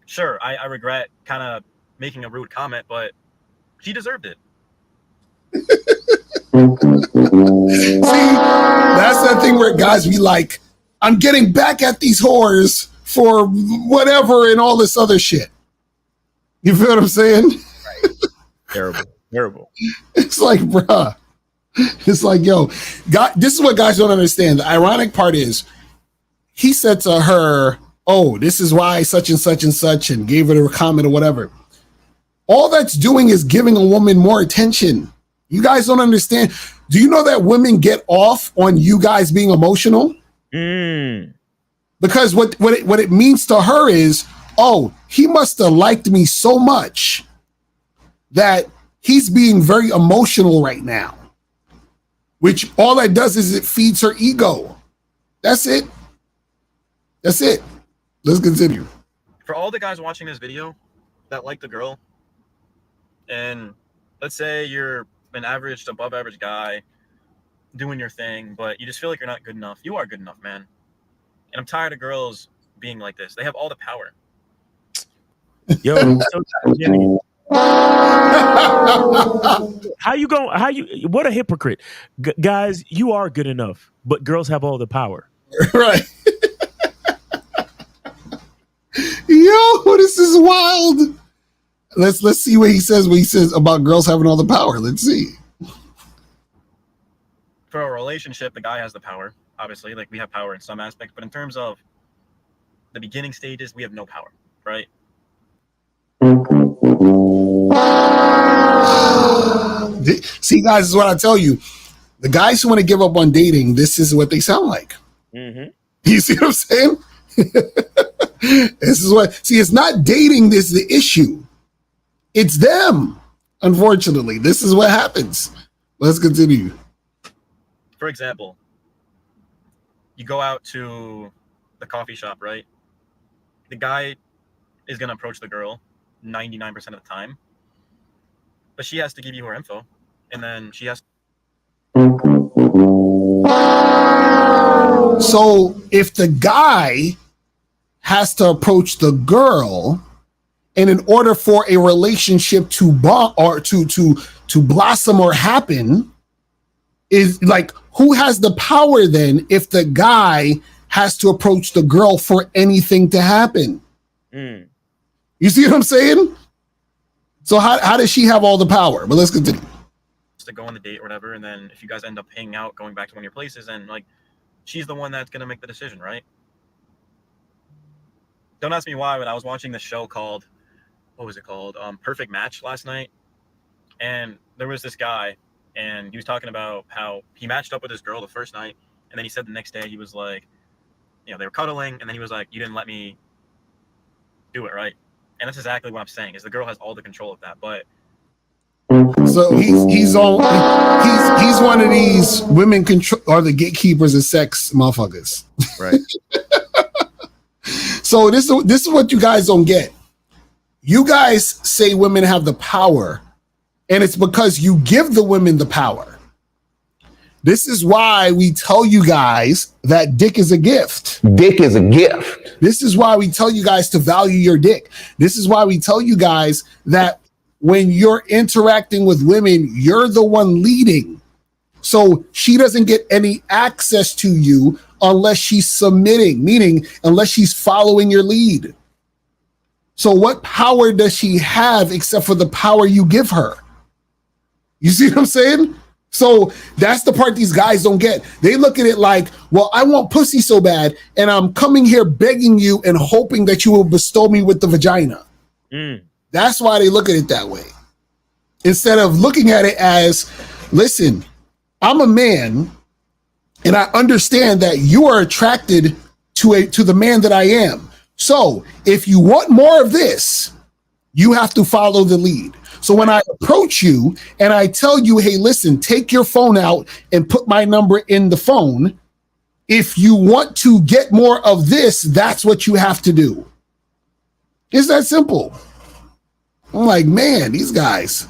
Sure, I regret kind of making a rude comment, but she deserved it. See, that's that thing where guys be like, I'm getting back at these whores for whatever and all this other shit. You feel what I'm saying? Right. Terrible. It's like, bruh. It's like, yo, God, this is what guys don't understand. The ironic part is he said to her, oh, this is why such and such and such, and gave her a comment or whatever. All that's doing is giving a woman more attention. You guys don't understand. Do you know that women get off on you guys being emotional? Because what it means to her is, oh, he must have liked me so much that he's being very emotional right now. Which all that does is it feeds her ego. That's it. That's it. Let's continue. For all the guys watching this video that like the girl, and let's say you're an average to above average guy doing your thing, but you just feel like you're not good enough. You are good enough, man. And I'm tired of girls being like this. They have all the power. Yo, how you going? What a hypocrite. Guys, you are good enough, but girls have all the power. Right. Yo, this is wild. Let's see what he says about girls having all the power. Let's see. For a relationship, the guy has the power. Obviously, like we have power in some aspects, but in terms of the beginning stages, we have no power, right? See, guys, this is what I tell you. The guys who want to give up on dating, this is what they sound like. You see what I'm saying? This is what. See, it's not dating that's the issue. It's them. Unfortunately, this is what happens. Let's continue. For example, you go out to the coffee shop, right? The guy is going to approach the girl 99% of the time, but she has to give you her info, and then she has. So if the guy has to approach the girl, and in order for a relationship to bond or to blossom or happen, is like, who has the power then if the guy has to approach the girl for anything to happen? You see what I'm saying? So how does she have all the power? But let's continue. To go on the date or whatever, and then if you guys end up hanging out, going back to one of your places, and like she's the one that's gonna make the decision, right? Don't ask me why, but I was watching this show called, what was it called? Perfect Match last night, and there was this guy, and he was talking about how he matched up with this girl the first night, and then he said the next day he was like, you know, they were cuddling, and then he was like, you didn't let me do it, right? And that's exactly what I'm saying, is the girl has all the control of that, but. So he's one of these women control or the gatekeepers of sex motherfuckers. Right. So this is what you guys don't get. You guys say women have the power, and it's because you give the women the power. This is why we tell you guys that dick is a gift. Dick is a gift. This is why we tell you guys to value your dick. This is why we tell you guys that when you're interacting with women, you're the one leading. So she doesn't get any access to you unless she's submitting, meaning unless she's following your lead. So what power does she have except for the power you give her? You see what I'm saying? So that's the part these guys don't get. They look at it like, well, I want pussy so bad, and I'm coming here begging you and hoping that you will bestow me with the vagina. That's why they look at it that way. Instead of looking at it as, listen, I'm a man, and I understand that you are attracted to the man that I am. So if you want more of this, you have to follow the lead. So when I approach you and I tell you, hey, listen, take your phone out and put my number in the phone. If you want to get more of this, that's what you have to do. It's that simple. I'm like, man, these guys.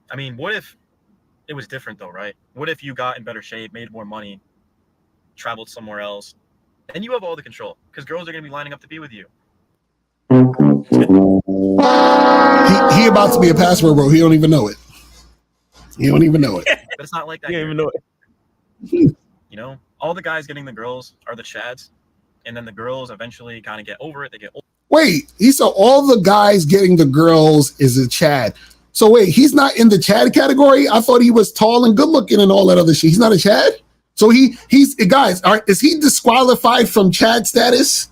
I mean, what if it was different though, right? What if you got in better shape, made more money, traveled somewhere else, and you have all the control because girls are going to be lining up to be with you. He about to be a password, bro. He don't even know it. He don't even know it. But it's not like that. You don't even know it. You know, all the guys getting the girls are the chads, and then the girls eventually kind of get over it. They get. Wait, he said all the guys getting the girls is a Chad. So wait, he's not in the Chad category? I thought he was tall and good looking and all that other shit. He's not a Chad? So he's guys, is he disqualified from Chad status?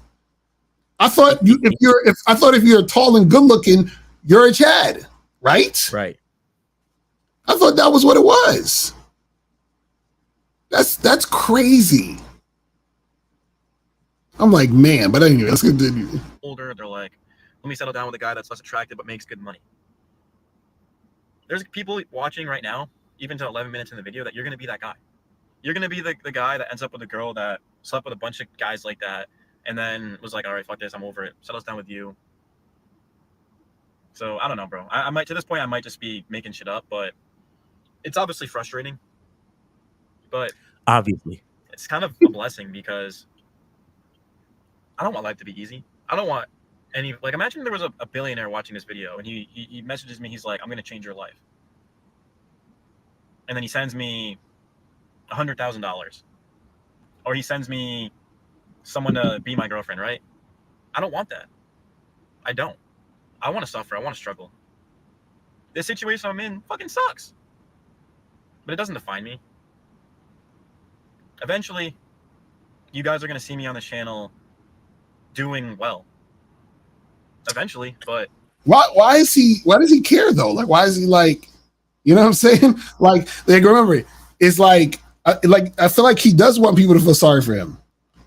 I thought if you're tall and good looking, you're a Chad, right? Right. I thought that was what it was. That's crazy. I'm like, man, but anyway, let's continue. Older, they're like, let me settle down with a guy that's less attractive but makes good money. There's people watching right now, even to 11 minutes in the video, that you're going to be that guy. You're going to be the guy that ends up with a girl that slept with a bunch of guys like that and then was like, all right, fuck this, I'm over it, settles down with you. So I don't know, bro. I might, to this point, I might just be making shit up, but it's obviously frustrating. But obviously, it's kind of a blessing because I don't want life to be easy. I don't want any, like, imagine there was a billionaire watching this video and he messages me, he's like, I'm going to change your life. And then he sends me $100,000. Or he sends me someone to be my girlfriend, right? I don't want that. I don't. I want to suffer. I want to struggle. This situation I'm in fucking sucks. But it doesn't define me. Eventually, you guys are going to see me on this channel doing well. Eventually, but Why does he care though? Like, why is he like, you know what I'm saying? Like remember, it's like I feel like he does want people to feel sorry for him.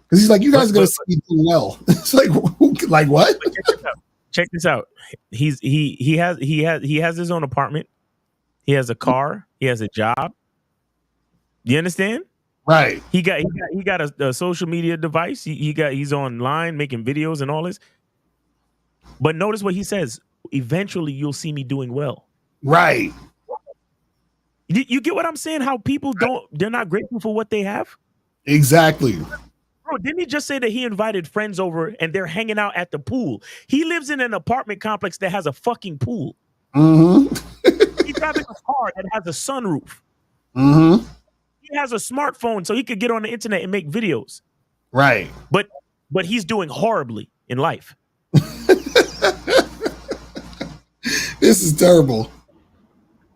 Because he's like, you guys are gonna see me do well. It's like what? Check this out. He has his own apartment. He has a car. He has a job. You understand? Right. He got a social media device. He's online making videos and all this. But notice what he says. Eventually, you'll see me doing well. Right. You get what I'm saying? How people they're not grateful for what they have? Exactly. Bro, didn't he just say that he invited friends over and they're hanging out at the pool? He lives in an apartment complex that has a fucking pool. Mm-hmm. He's driving a car that has a sunroof. Mm-hmm. He has a smartphone so he could get on the internet and make videos. Right. But he's doing horribly in life. This is terrible.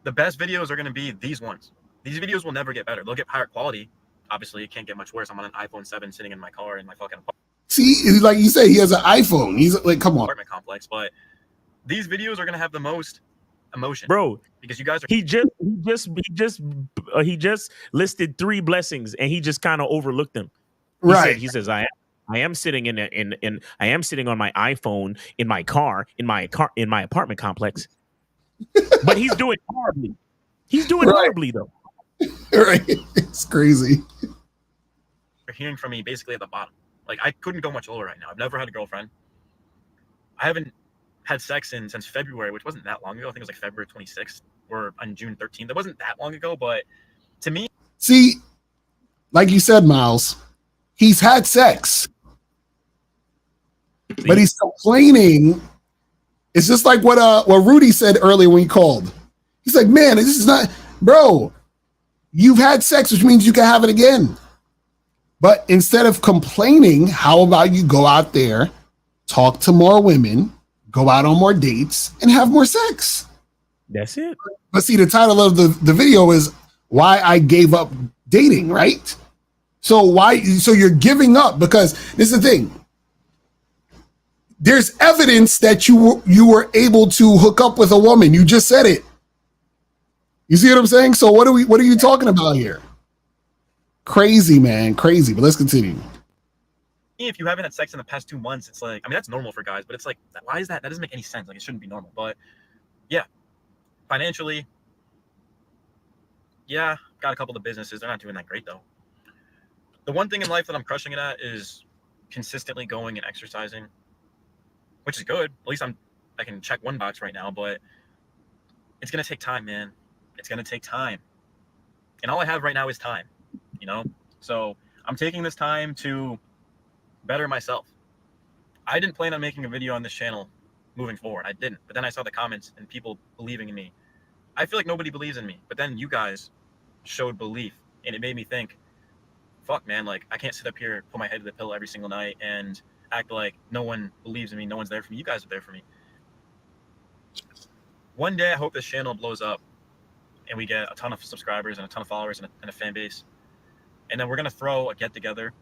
The best videos are going to be these ones. These videos will never get better. They'll get higher quality. Obviously, it can't get much worse. I'm on an iPhone 7 sitting in my car in my fucking apartment. See, like you say, he has an iPhone. He's like, come on. Apartment complex, but these videos are going to have the most emotion, bro, because you guys are. He just listed 3 blessings and he just kind of overlooked them. He says I am sitting I am sitting on my iPhone in my car in my apartment complex. But he's doing horribly. He's doing horribly though. Right. It's crazy. You're hearing from me basically at the bottom. Like, I couldn't go much lower right now. I've never had a girlfriend. I haven't had sex since February, which wasn't that long ago. I think it was like February 26th or on June 13th. It wasn't that long ago, but to me. See, like you said, Miles, he's had sex. But he's complaining. It's just like what Rudy said earlier when he called. He's like, man, this is not, bro, you've had sex, which means you can have it again. But instead of complaining, how about you go out there, talk to more women, go out on more dates, and have more sex? That's it. But see, the title of the video is Why I Gave Up Dating, right? So you're giving up because this is the thing. There's evidence that you were able to hook up with a woman. You just said it. You see what I'm saying? So what are you talking about here? Crazy, man. Crazy. But let's continue. If you haven't had sex in the past 2 months, it's like, I mean, that's normal for guys, but it's like, why is that? That doesn't make any sense. Like, it shouldn't be normal. But yeah, financially, yeah, got a couple of businesses. They're not doing that great though. The one thing in life that I'm crushing it at is consistently going and exercising, which is good. At least I can check one box right now, but it's going to take time, man. It's going to take time. And all I have right now is time, you know? So I'm taking this time to better myself. I didn't plan on making a video on this channel moving forward. I didn't. But then I saw the comments and people believing in me. I feel like nobody believes in me. But then you guys showed belief. And it made me think, fuck, man, like, I can't sit up here, put my head to the pillow every single night and act like no one believes in me, no one's there for me. You guys are there for me. One day I hope this channel blows up and we get a ton of subscribers and a ton of followers and a fan base. And then we're going to throw a get-together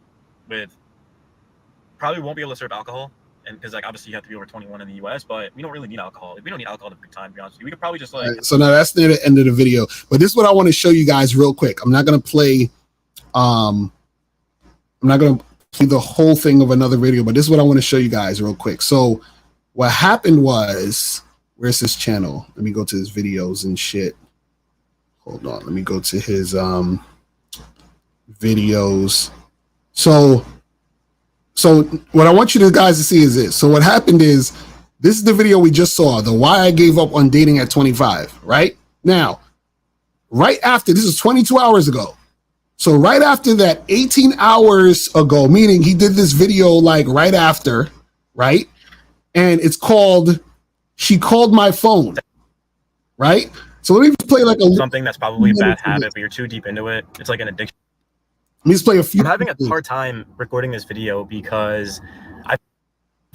with, probably won't be able to serve alcohol, and because like obviously you have to be over 21 in the U.S., but we don't really need alcohol. We don't need alcohol to have a good time. To be honest with you, we could probably just like. Right, so now that's near the end of the video, but this is what I want to show you guys real quick. I'm not gonna play the whole thing of another video, but this is what I want to show you guys real quick. So what happened was, where's his channel? Let me go to his videos and shit. Hold on, let me go to his videos. So what I want you guys to see is this. So what happened is, this is the video we just saw, the why I gave up on dating at 25, right? Now, right after, this is 22 hours ago. So right after that, 18 hours ago, meaning he did this video like right after, right? And it's called, She Called My Phone, right? So let me just play like something that's probably a bad habit, but you're too deep into it. It's like an addiction. Let me just play a few. I'm having a hard time recording this video because I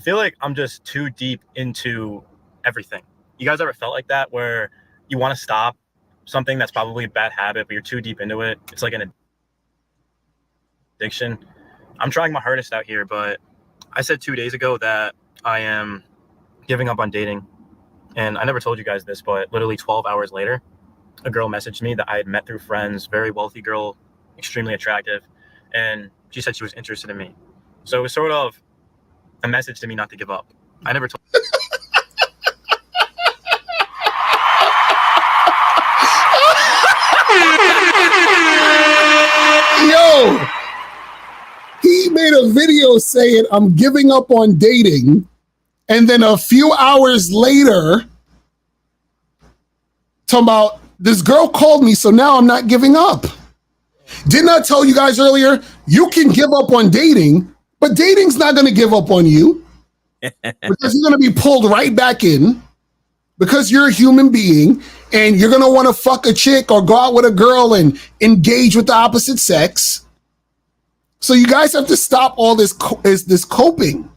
feel like I'm just too deep into everything. You guys ever felt like that, where you want to stop something that's probably a bad habit, but you're too deep into it? It's like an addiction. I'm trying my hardest out here, but I said 2 days ago that I am giving up on dating. And I never told you guys this, but literally 12 hours later, a girl messaged me that I had met through friends, very wealthy girl, extremely attractive, and she said she was interested in me. So it was sort of a message to me not to give up. I never told. Yo, he made a video saying, I'm giving up on dating. And then a few hours later, talking about, this girl called me, so now I'm not giving up. Didn't I tell you guys earlier, you can give up on dating, but dating's not going to give up on you because you're going to be pulled right back in because you're a human being and you're going to want to fuck a chick or go out with a girl and engage with the opposite sex. So you guys have to stop all this coping.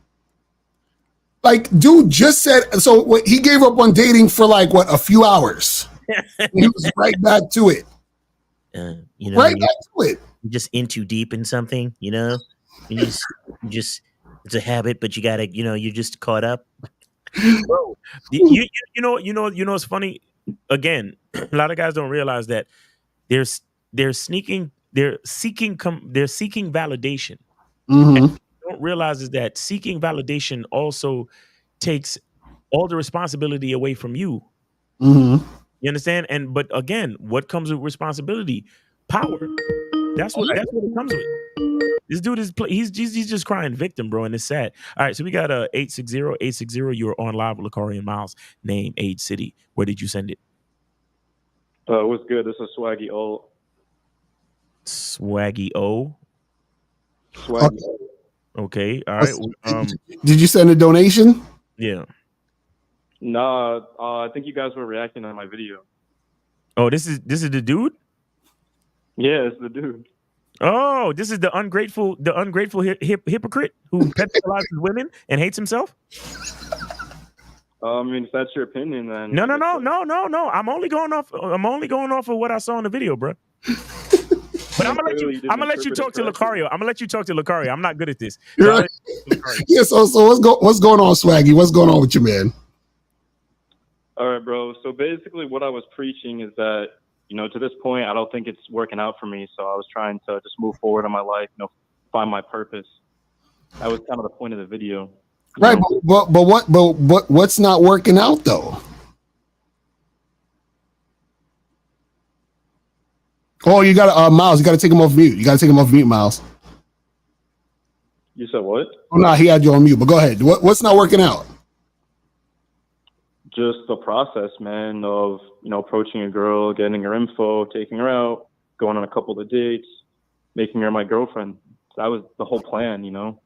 Like, dude just said, so what, he gave up on dating for like, what, a few hours. He was right back to it. You know, right back to it. You're just in too deep in something, you know? You just it's a habit, but you gotta, you know, you're just caught up. Bro, you know what's funny? Again, a lot of guys don't realize that they're seeking validation. Mm-hmm. And what they don't realize is that seeking validation also takes all the responsibility away from you. Mm-hmm. You understand? But again, what comes with responsibility? Power. That's what it comes with. This dude is he's just crying victim, bro, and it's sad. All right, so we got 860. You're on live with Lakari and Miles. Name, age, city. Where did you send it? What's good? This is Swaggy O. Swaggy O. Swaggy. Okay. All right. Did you send a donation? Yeah. Nah, I think you guys were reacting on my video. Oh, this is the dude? Yeah, it's the dude. Oh, this is the ungrateful hypocrite who pedophiles women and hates himself? I mean, if that's your opinion, then No. I'm only going off of what I saw in the video, bro. But I'm gonna let you talk to Lucario. I'm not good at this. So Right. Yeah, so what's going on, Swaggy? What's going on with you, man? All right, bro. So basically what I was preaching is that, you know, to this point, I don't think it's working out for me. So I was trying to just move forward in my life, you know, find my purpose. That was kind of the point of the video. Right, but what's not working out though? Oh, you got Miles. You got to take him off mute. Miles. You said what? Oh no, he had you on mute. But go ahead. What's not working out? Just the process, man, of, you know, approaching a girl, getting her info, taking her out, going on a couple of dates, making her my girlfriend. That was the whole plan, you know.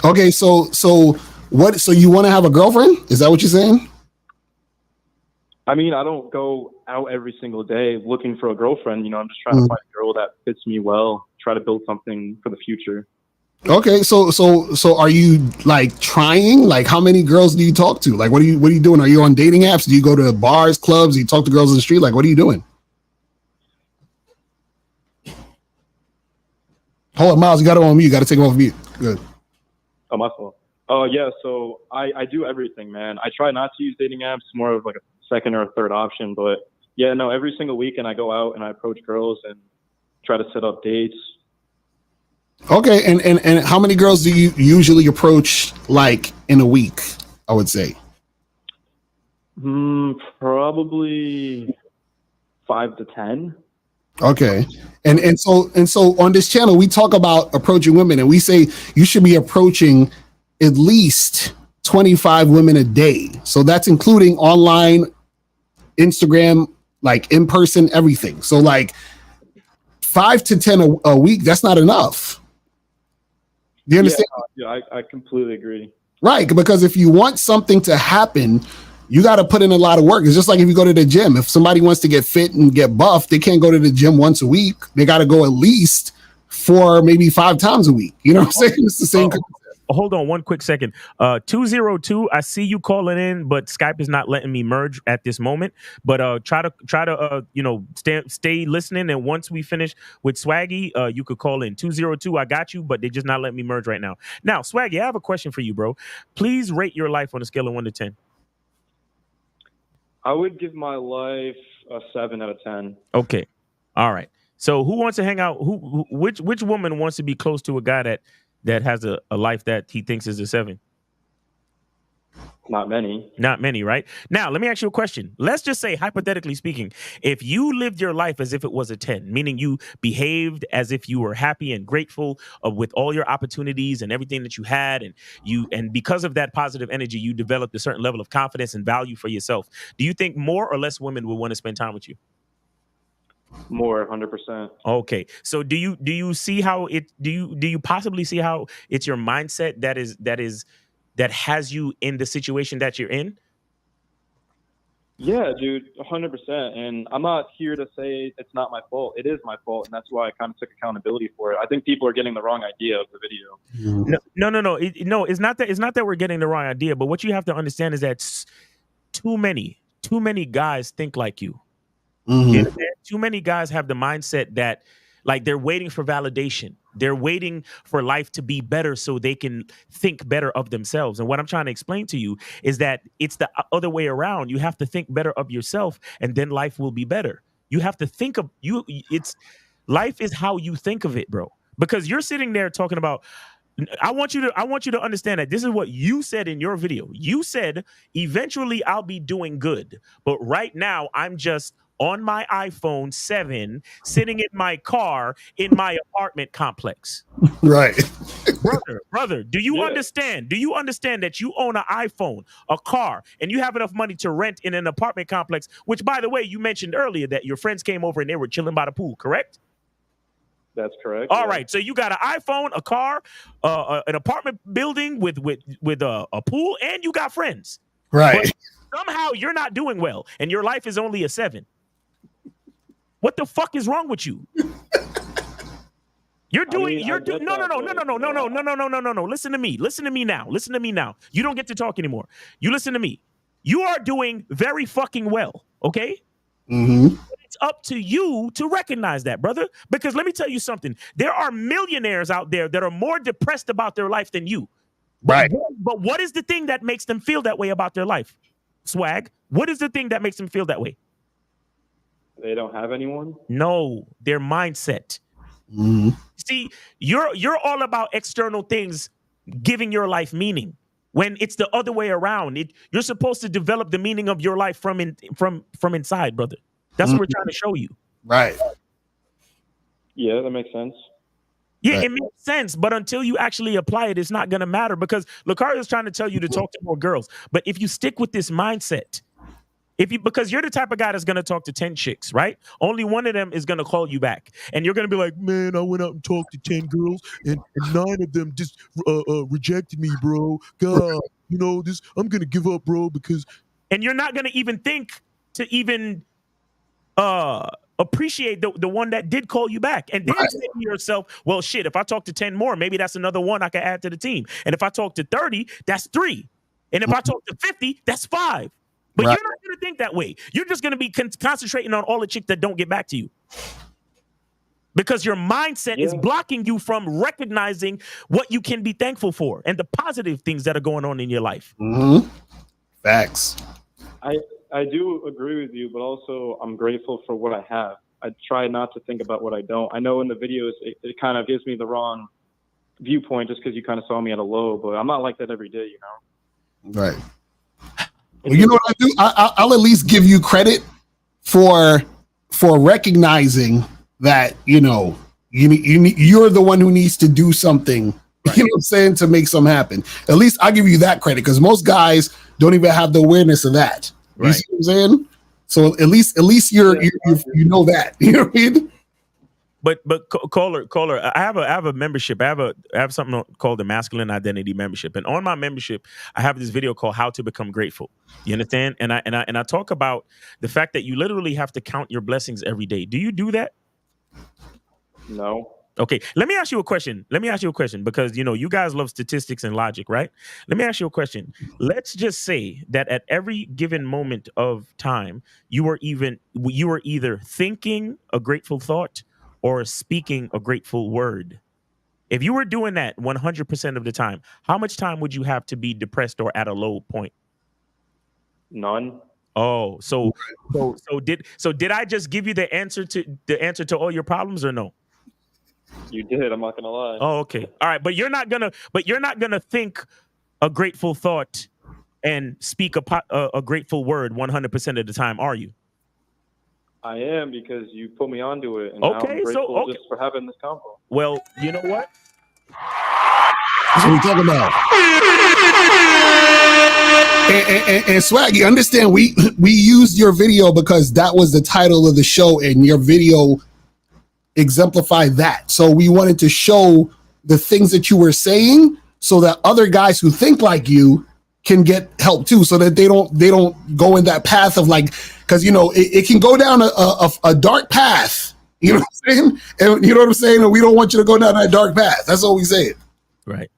Okay, so what? So you want to have a girlfriend? Is that what you're saying? I mean, I don't go out every single day looking for a girlfriend. You know, I'm just trying to find a girl that fits me well, try to build something for the future. Okay, so are you like trying? Like, how many girls do you talk to? Like, what are you doing? Are you on dating apps? Do you go to bars, clubs? Do you talk to girls in the street? Like, what are you doing? Hold on, Miles. You got to on mute. You got to take him off mute. Good. Oh, my fault. Oh yeah, so I do everything, man. I try not to use dating apps. It's more of like a second or a third option. But yeah, no, every single weekend I go out and I approach girls and try to set up dates. Okay, and how many girls do you usually approach like in a week? I would say. Probably 5 to 10. Okay. And so on this channel we talk about approaching women and we say you should be approaching at least 25 women a day. So that's including online, Instagram, like in person, everything. So like 5 to 10 a week, that's not enough. Do you understand? Yeah, I completely agree. Right, because if you want something to happen, you got to put in a lot of work. It's just like if you go to the gym. If somebody wants to get fit and get buff, they can't go to the gym once a week. They got to go at least 4, maybe 5 times a week. You know what I'm saying? It's the same. Hold on one quick second. 202, I see you calling in, but Skype is not letting me merge at this moment. But try to stay listening, and once we finish with Swaggy, you could call in. 202, I got you, but they just not letting me merge right now. Now, Swaggy, I have a question for you, bro. Please rate your life on a scale of 1 to 10. I would give my life a 7 out of 10. Okay. All right. So who wants to hang out? Which woman wants to be close to a guy that has a life that he thinks is a 7? Not many. Not many, right? Now, let me ask you a question. Let's just say, hypothetically speaking, if you lived your life as if it was a 10, meaning you behaved as if you were happy and grateful with all your opportunities and everything that you had, and because of that positive energy, you developed a certain level of confidence and value for yourself. Do you think more or less women would want to spend time with you? More, 100%. Okay. So do you see how it do you possibly see how it's your mindset that has you in the situation that you're in? Yeah, dude, 100%. And I'm not here to say it's not my fault. It is my fault, and that's why I kind of took accountability for it. I think people are getting the wrong idea of the video. No. It's not that we're getting the wrong idea, but what you have to understand is that too many guys think like you. Mm-hmm. Too many guys have the mindset that like they're waiting for validation. They're waiting for life to be better so they can think better of themselves. And what I'm trying to explain to you is that it's the other way around. You have to think better of yourself, and then life will be better. You have to think of you. Life is how you think of it, bro. Because you're sitting there talking about. I want you to understand that this is what you said in your video. You said eventually I'll be doing good, but right now I'm just on my iPhone 7, sitting in my car in my apartment complex. Right. Brother, do you understand? Do you understand that you own an iPhone, a car, and you have enough money to rent in an apartment complex, which, by the way, you mentioned earlier that your friends came over and they were chilling by the pool, correct? That's correct. All right. So you got an iPhone, a car, an apartment building with a pool, and you got friends. Right. But somehow you're not doing well, and your life is only a 7. What the fuck is wrong with you? No. Listen to me. Listen to me now. You don't get to talk anymore. You listen to me. You are doing very fucking well. Okay. Mm-hmm. It's up to you to recognize that, brother. Because let me tell you something. There are millionaires out there that are more depressed about their life than you. Right. But what is the thing that makes them feel that way about their life? Swag. What is the thing that makes them feel that way? They don't have anyone? No, their mindset. Mm-hmm. See, you're all about external things giving your life meaning. When it's the other way around, you're supposed to develop the meaning of your life from inside, brother. That's what we're trying to show you. Right. Yeah, that makes sense. Yeah, Right. It makes sense, but until you actually apply it, it's not going to matter because Lucario is trying to tell you to talk to more girls. But if you stick with this mindset, because you're the type of guy that's going to talk to 10 chicks, right? Only one of them is going to call you back. And you're going to be like, man, I went out and talked to 10 girls and 9 of them just rejected me, bro. God, I'm going to give up, bro, because... And you're not going to even think to even appreciate the one that did call you back. And then say to yourself, well, shit, if I talk to 10 more, maybe that's another one I can add to the team. And if I talk to 30, that's 3. And if I talk to 50, that's 5. But you're not going to think that way. You're just going to be concentrating on all the chicks that don't get back to you. because your mindset is blocking you from recognizing what you can be thankful for and the positive things that are going on in your life. Facts. I do agree with you, but also I'm grateful for what I have. I try not to think about what I don't. I know in the videos it kind of gives me the wrong viewpoint just because you kind of saw me at a low, but I'm not like that every day, you know? Right. Well, you know what I do? I'll at least give you credit for recognizing that, you know, you're the one who needs to do something, right. You know what I'm saying, to make something happen. At least I'll give you that credit, because most guys don't even have the awareness of that. You Right. see what I'm saying? So at least you know that. You know what I mean? But caller, I have a membership. I have something called the Masculine Identity Membership, and on my membership, I have this video called "How to Become Grateful." You understand? And I talk about the fact that you literally have to count your blessings every day. Do you do that? No. Okay, let me ask you a question. Because, you know, you guys love statistics and logic, right? Let me ask you a question. Let's just say that at every given moment of time, you are either thinking a grateful thought or speaking a grateful word. If you were doing that 100% of the time, how much time would you have to be depressed or at a low point? None. Oh, so did I just give you the answer to all your problems, or no? You did. I'm not gonna lie. Oh, okay. All right, but you're not gonna think a grateful thought and speak a grateful word 100% of the time, are you? I am, because you put me onto it, and now Okay, I'm grateful so just for having this convo. Well, you know what? That's what we talking about. And Swaggy, understand we used your video because that was the title of the show, and your video exemplified that. So we wanted to show the things that you were saying so that other guys who think like you can get help too, so that they don't go in that path of, like, because, you know, it can go down a dark path. You know what I'm saying? And you know what I'm saying? And we don't want you to go down that dark path. That's all we saying. Right.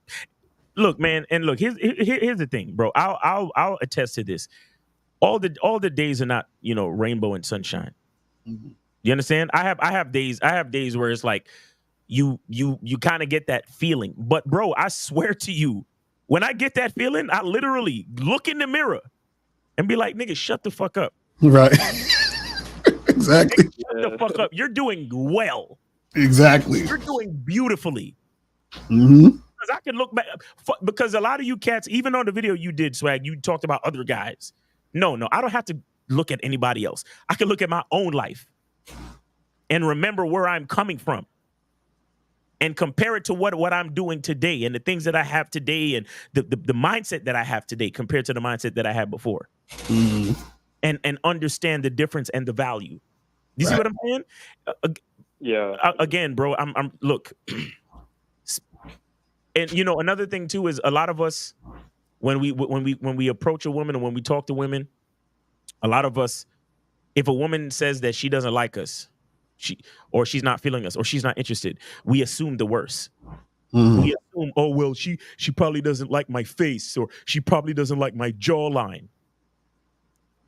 Look, man, and look, here's the thing, bro. I'll attest to this. All the days are not, you know, rainbow and sunshine. You understand? I have days where it's like you kind of get that feeling. But bro, I swear to you, when I get that feeling, I literally look in the mirror and be like, nigga, shut the fuck up. Right. Exactly. Nigga, shut the fuck up. You're doing well. Exactly. You're doing beautifully. Because I can look back, because a lot of you cats, even on the video you did, Swag, you talked about other guys. No, I don't have to look at anybody else. I can look at my own life and remember where I'm coming from and compare it to what I'm doing today and the things that I have today and the mindset that I have today compared to the mindset that I had before. And understand the difference and the value. You see what I'm saying? Yeah. Again, bro, I'm look. And you know, another thing too is a lot of us, when we approach a woman and when we talk to women, a lot of us, if a woman says that she doesn't like us, she's not feeling us, or she's not interested, we assume the worst. We assume, oh well, she probably doesn't like my face, or she probably doesn't like my jawline.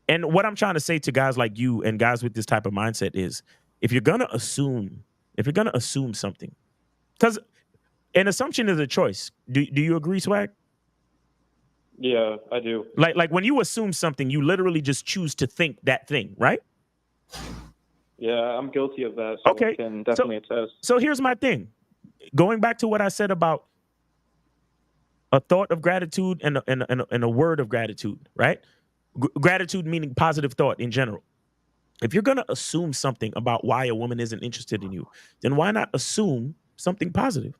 And what I'm trying to say to guys like you and guys with this type of mindset is, if you're gonna assume something, because an assumption is a choice. Do you agree, Swag? Yeah, I do. Like when you assume something, you literally just choose to think that thing, right? Yeah, I'm guilty of that. So Okay. I can definitely attest. So here's my thing. Going back to what I said about a thought of gratitude and a word of gratitude, right? Gratitude meaning positive thought in general. If you're gonna assume something about why a woman isn't interested in you, then why not assume something positive?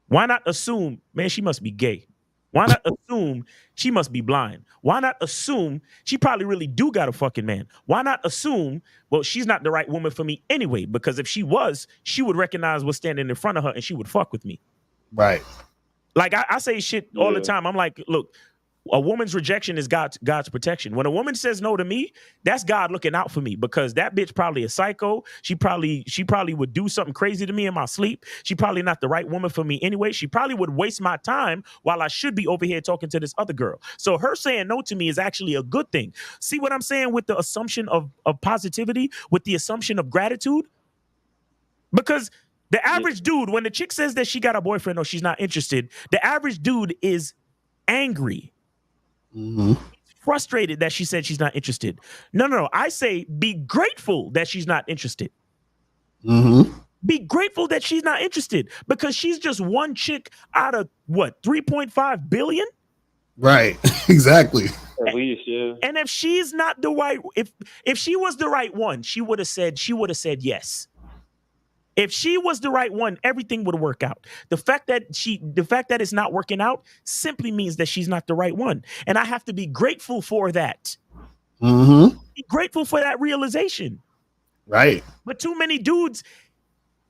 Why not assume, man, she must be gay? Why not assume she must be blind? Why not assume she probably really do got a fucking man? Why not assume, well, she's not the right woman for me anyway? Because if she was, she would recognize what's standing in front of her and she would fuck with me. Right. Like I say shit all the time. I'm like, look, a woman's rejection is God's protection. When a woman says no to me, that's God looking out for me, because that bitch probably a psycho. She probably would do something crazy to me in my sleep. She probably not the right woman for me anyway. She probably would waste my time while I should be over here talking to this other girl. So her saying no to me is actually a good thing. See what I'm saying with the assumption of positivity, with the assumption of gratitude? Because the average dude, when the chick says that she got a boyfriend or she's not interested, the average dude is angry. Frustrated that she said she's not interested. No. I say be grateful that she's not interested. Be grateful that she's not interested because she's just one chick out of what, 3.5 billion? Right. Exactly. At least, yeah. And if she's not the right, if she was the right one, she would have said yes. If she was the right one, everything would work out. The fact that it's not working out simply means that she's not the right one. And I have to be grateful for that. Be grateful for that realization. Right. But too many dudes,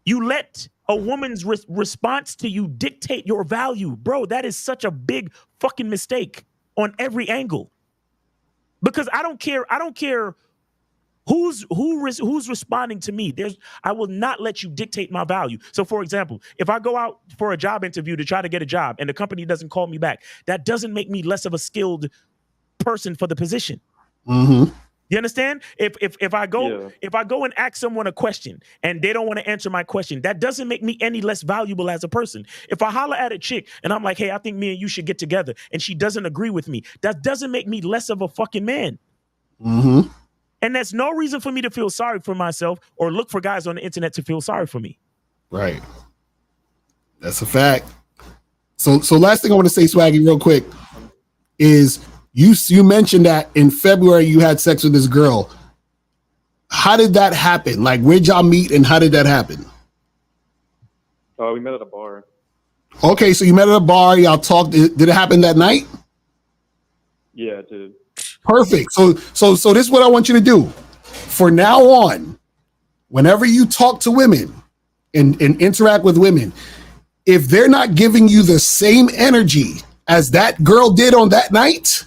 you let a woman's response to you dictate your value. Bro, that is such a big fucking mistake on every angle. Because I don't care who's responding to me. I will not let you dictate my value. So for example, if I go out for a job interview to try to get a job and the company doesn't call me back, that doesn't make me less of a skilled person for the position. You understand? If I go and ask someone a question and they don't want to answer my question, that doesn't make me any less valuable as a person. If I holler at a chick and I'm like, hey, I think me and you should get together, and she doesn't agree with me, that doesn't make me less of a fucking man. And that's no reason for me to feel sorry for myself or look for guys on the internet to feel sorry for me. Right. That's a fact. So last thing I want to say, Swaggy, real quick, is you mentioned that in February you had sex with this girl. How did that happen? Like, where'd y'all meet and how did that happen? We met at a bar. Okay, so you met at a bar, y'all talked. Did it happen that night? Yeah, it did. Perfect. So this is what I want you to do. For now on, whenever you talk to women and interact with women, if they're not giving you the same energy as that girl did on that night,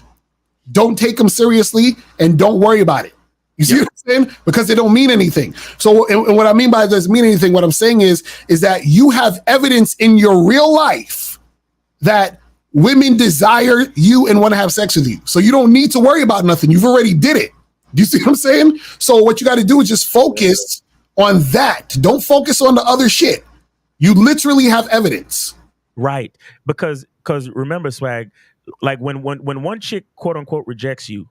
don't take them seriously and don't worry about it. You see what I'm saying? Because they don't mean anything. So, and what I mean by doesn't mean anything, what I'm saying is that you have evidence in your real life that women desire you and want to have sex with you. So you don't need to worry about nothing. You've already did it. Do you see what I'm saying? So what you got to do is just focus on that. Don't focus on the other shit. You literally have evidence. Right. Because remember, Swag, like when one chick quote unquote rejects you,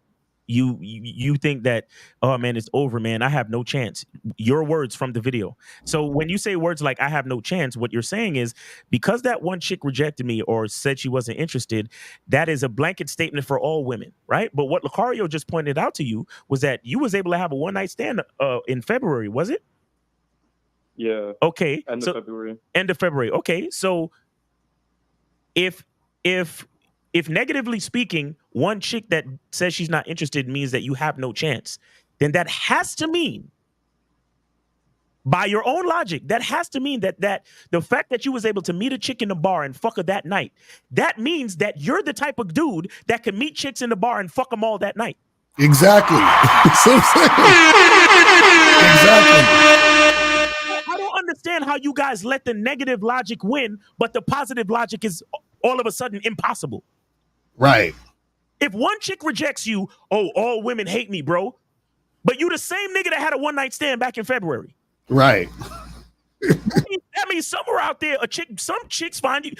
you think that, oh man, it's over, man, I have no chance. Your words from the video. So when you say words like I have no chance, what you're saying is because that one chick rejected me or said she wasn't interested, that is a blanket statement for all women, right? But what Lucario just pointed out to you was that you was able to have a one night stand in February, was it? Yeah. Okay. End of February. End of February. Okay. So if negatively speaking, one chick that says she's not interested means that you have no chance, then that has to mean, by your own logic, that has to mean that the fact that you was able to meet a chick in the bar and fuck her that night, that means that you're the type of dude that can meet chicks in the bar and fuck them all that night. Exactly. I don't understand how you guys let the negative logic win, but the positive logic is all of a sudden impossible. Right. If one chick rejects you, oh, all women hate me, bro. But you the same nigga that had a one night stand back in February. Right. That means somewhere out there, some chicks find you.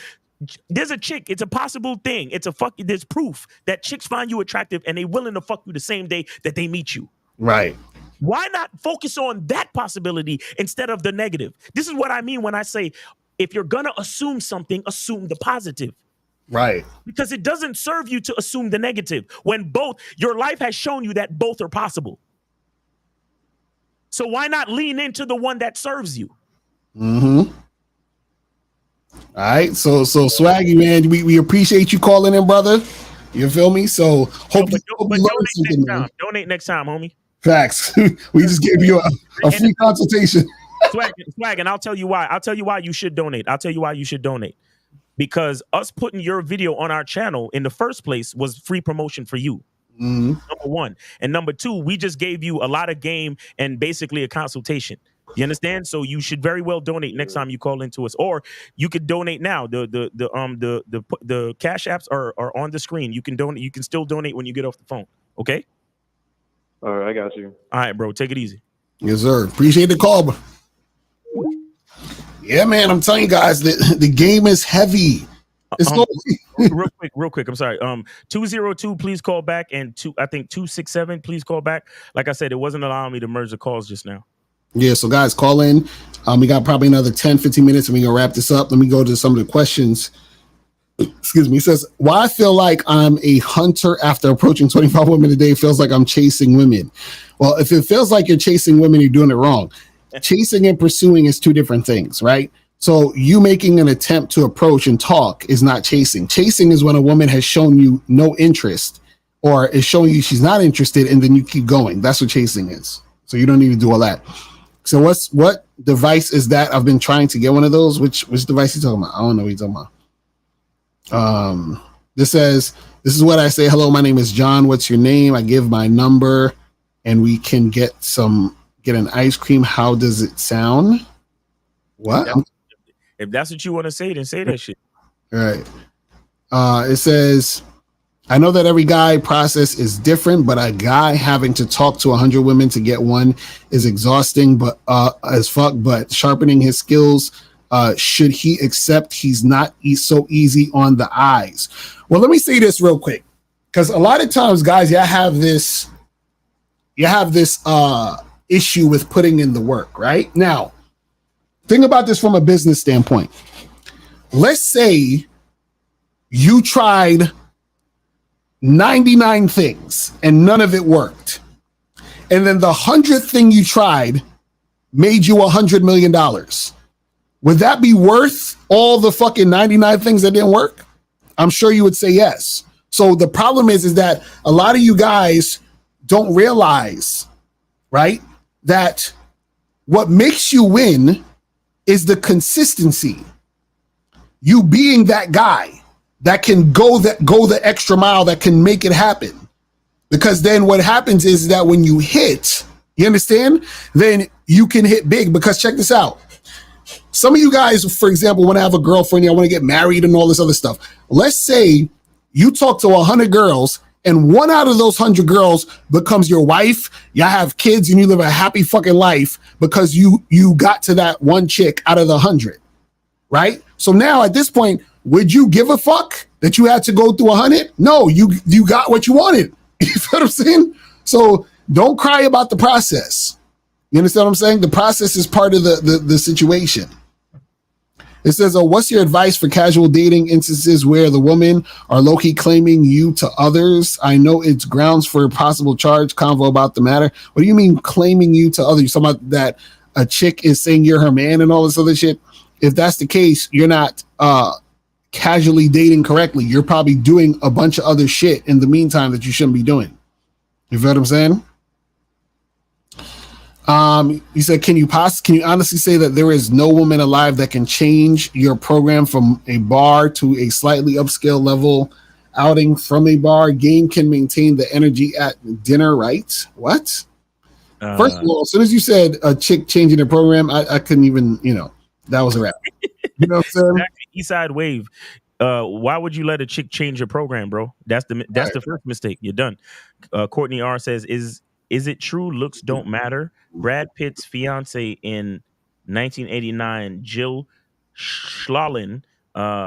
There's a chick, it's a possible thing. There's proof that chicks find you attractive and they willing to fuck you the same day that they meet you. Right. Why not focus on that possibility instead of the negative? This is what I mean when I say, if you're gonna assume something, assume the positive. Right. Because it doesn't serve you to assume the negative when your life has shown you that both are possible. So why not lean into the one that serves you? All right. So Swaggy, man, we appreciate you calling in, brother. You feel me? So hope you learn something, man. Donate next time, homie. Facts. We just gave you a free consultation. Swag, and I'll tell you why. I'll tell you why you should donate. Because us putting your video on our channel in the first place was free promotion for you. Number one. And number two, we just gave you a lot of game and basically a consultation. You understand? So you should very well donate next time you call into us, or you could donate now. The cash apps are on the screen. You can donate. You can still donate when you get off the phone. Okay. All right, I got you. All right, bro. Take it easy. Yes, sir. Appreciate the call, bro. Yeah, man, I'm telling you guys that the game is heavy. It's no real quick. I'm sorry. 202, please call back, and 267, please call back. Like I said, it wasn't allowing me to merge the calls just now. Yeah, so guys, call in. We got probably another 10, 15 minutes, and we're gonna wrap this up. Let me go to some of the questions. Excuse me. He says, why I feel like I'm a hunter after approaching 25 women a day feels like I'm chasing women. Well, if it feels like you're chasing women, you're doing it wrong. Chasing and pursuing is two different things, right? So you making an attempt to approach and talk is not chasing. Chasing is when a woman has shown you no interest or is showing you she's not interested, and then you keep going. That's what chasing is. So you don't need to do all that. So what device is that? I've been trying to get one of those. Which device you talking about? I don't know what you're talking about. This says, this is what I say. Hello, my name is John. What's your name? I give my number and we can get an ice cream. How does it sound? What? If that's what you want to say, then say that shit. All right. It says, I know that every guy process is different, but a guy having to talk to 100 women to get one is exhausting, but as fuck, but sharpening his skills, should he accept he's not so easy on the eyes? Well, let me say this real quick, because a lot of times, guys, you have this issue with putting in the work, right? Now, think about this from a business standpoint. Let's say you tried 99 things and none of it worked. And then the 100th thing you tried made you $100 million. Would that be worth all the fucking 99 things that didn't work? I'm sure you would say yes. So the problem is that a lot of you guys don't realize, right, that what makes you win is the consistency. You being that guy that can go the extra mile, that can make it happen. Because then what happens is that when you hit, you understand, then you can hit big. Because check this out. Some of you guys, for example, want to have a girlfriend, you want to get married and all this other stuff. Let's say you talk to 100 girls and one out of those 100 girls becomes your wife. Y'all have kids and you live a happy fucking life because you got to that one chick out of the 100, right? So now at this point, would you give a fuck that you had to go through 100? No, you got what you wanted. You know what I'm saying? So don't cry about the process. You understand what I'm saying? The process is part of the situation. It says, what's your advice for casual dating instances where the women are low-key claiming you to others? I know it's grounds for a possible charge convo about the matter. What do you mean claiming you to others? You're talking about that a chick is saying you're her man and all this other shit? If that's the case, you're not casually dating correctly. You're probably doing a bunch of other shit in the meantime that you shouldn't be doing. You feel what I'm saying? You said, can you honestly say that there is no woman alive that can change your program from a bar to a slightly upscale level outing from a bar? Game can maintain the energy at dinner, right? What? First of all, as soon as you said a chick changing the program, I couldn't even, that was a wrap. You know what I'm saying? Eastside Wave. Why would you let a chick change your program, bro? That's the first mistake. You're done. Courtney R says, is it true looks don't matter? Brad Pitt's fiance in 1989, Jill Schlalen,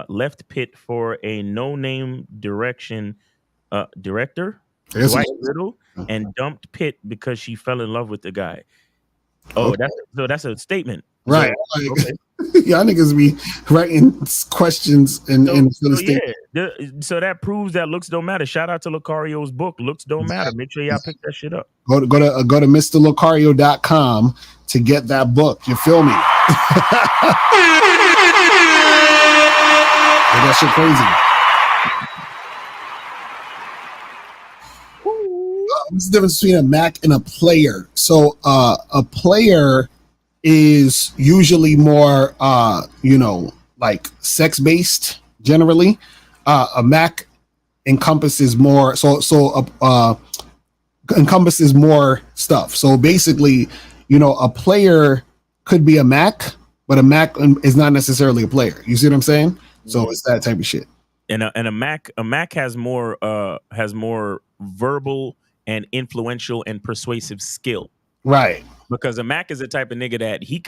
left Pitt for a no-name director, Dwight Little, and dumped Pitt because she fell in love with the guy. Oh, that's a statement. Right. So, okay. Y'all niggas be writing questions and so that proves that looks don't matter. Shout out to Lucario's book, Looks Don't Matter. Make sure y'all pick that shit up. Go to MrLucario.com to get that book. You feel me? That shit crazy. What's the difference between a Mac and a player? So a player is usually more like sex based generally. A Mac encompasses more encompasses more stuff. So basically, a player could be a Mac, but a Mac is not necessarily a player. You see what I'm saying? So it's that type of shit. And a Mac has more verbal and influential and persuasive skill. Right. Because a Mac is the type of nigga that he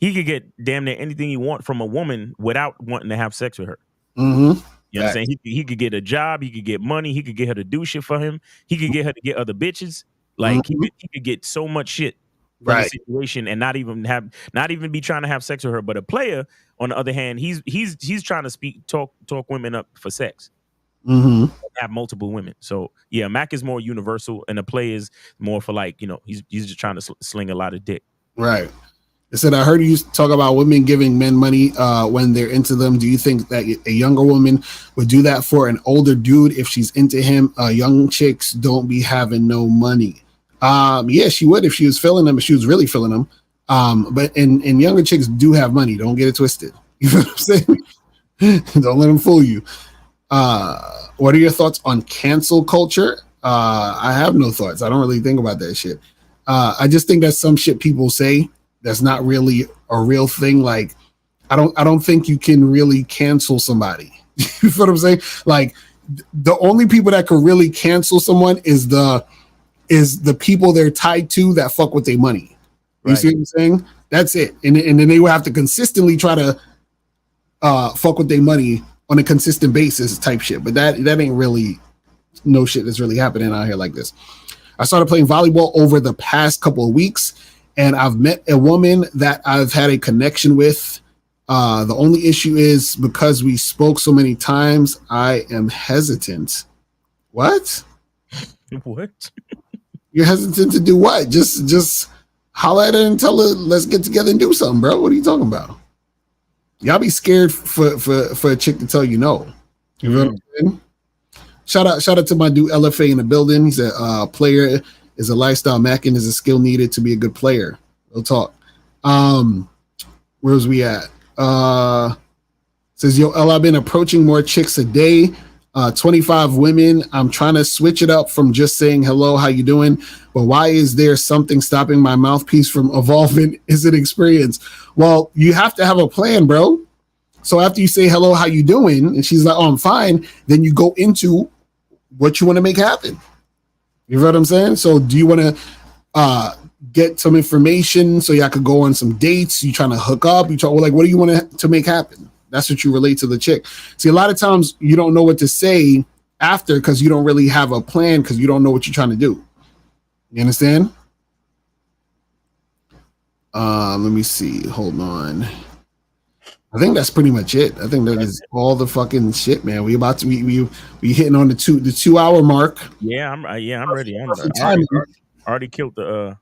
he could get damn near anything he want from a woman without wanting to have sex with her. Mm-hmm. You know what I'm saying? He could get a job, he could get money, he could get her to do shit for him, he could get her to get other bitches. Like he could get so much shit from the Right. situation and not even be trying to have sex with her. But a player, on the other hand, he's trying to talk women up for sex. Mm-hmm. Have multiple women. So yeah, Mac is more universal, and the play is more for like, he's just trying to sling a lot of dick. Right. I said, I heard you talk about women giving men money when they're into them. Do you think that a younger woman would do that for an older dude if she's into him? Young chicks don't be having no money. Yeah, she would if she was feeling them, if she was really feeling them. But younger chicks do have money. Don't get it twisted. You know what I'm saying? Don't let them fool you. What are your thoughts on cancel culture? I have no thoughts. I don't really think about that shit. I just think that's some shit people say that's not really a real thing. Like, I don't think you can really cancel somebody. You know what I'm saying? Like, the only people that could really cancel someone is the people they're tied to that fuck with their money. You see what I'm saying? That's it. And then they will have to consistently try to fuck with their money on a consistent basis type shit. But that ain't really no shit that's really happening out here like this. I started playing volleyball over the past couple of weeks, and I've met a woman that I've had a connection with. The only issue is because we spoke so many times, I am hesitant. What? What? You're hesitant to do what? Just holler at her and tell her, let's get together and do something, bro. What are you talking about? Y'all be scared for a chick to tell you no. You know what I'm saying? Shout out to my dude LFA in the building. He's a player, is a lifestyle macking, is a skill needed to be a good player. We'll talk. Where's we at? Says, yo, L, I've been approaching more chicks a day. 25 women. I'm trying to switch it up from just saying hello, how you doing? But why is there something stopping my mouthpiece from evolving? Is it experience? Well, you have to have a plan, bro. So after you say hello, how you doing? And she's like, oh, I'm fine. Then you go into what you want to make happen. You know what I'm saying? So do you want to get some information so y'all could go on some dates? You trying to hook up? What do you want to make happen? That's what you relate to the chick. See, a lot of times you don't know what to say after because you don't really have a plan because you don't know what you're trying to do. You understand? Let me see. Hold on. I think that's pretty much it. I think that is all the fucking shit, man. We hitting on the 2 hour mark. Yeah, I'm ready. I already killed the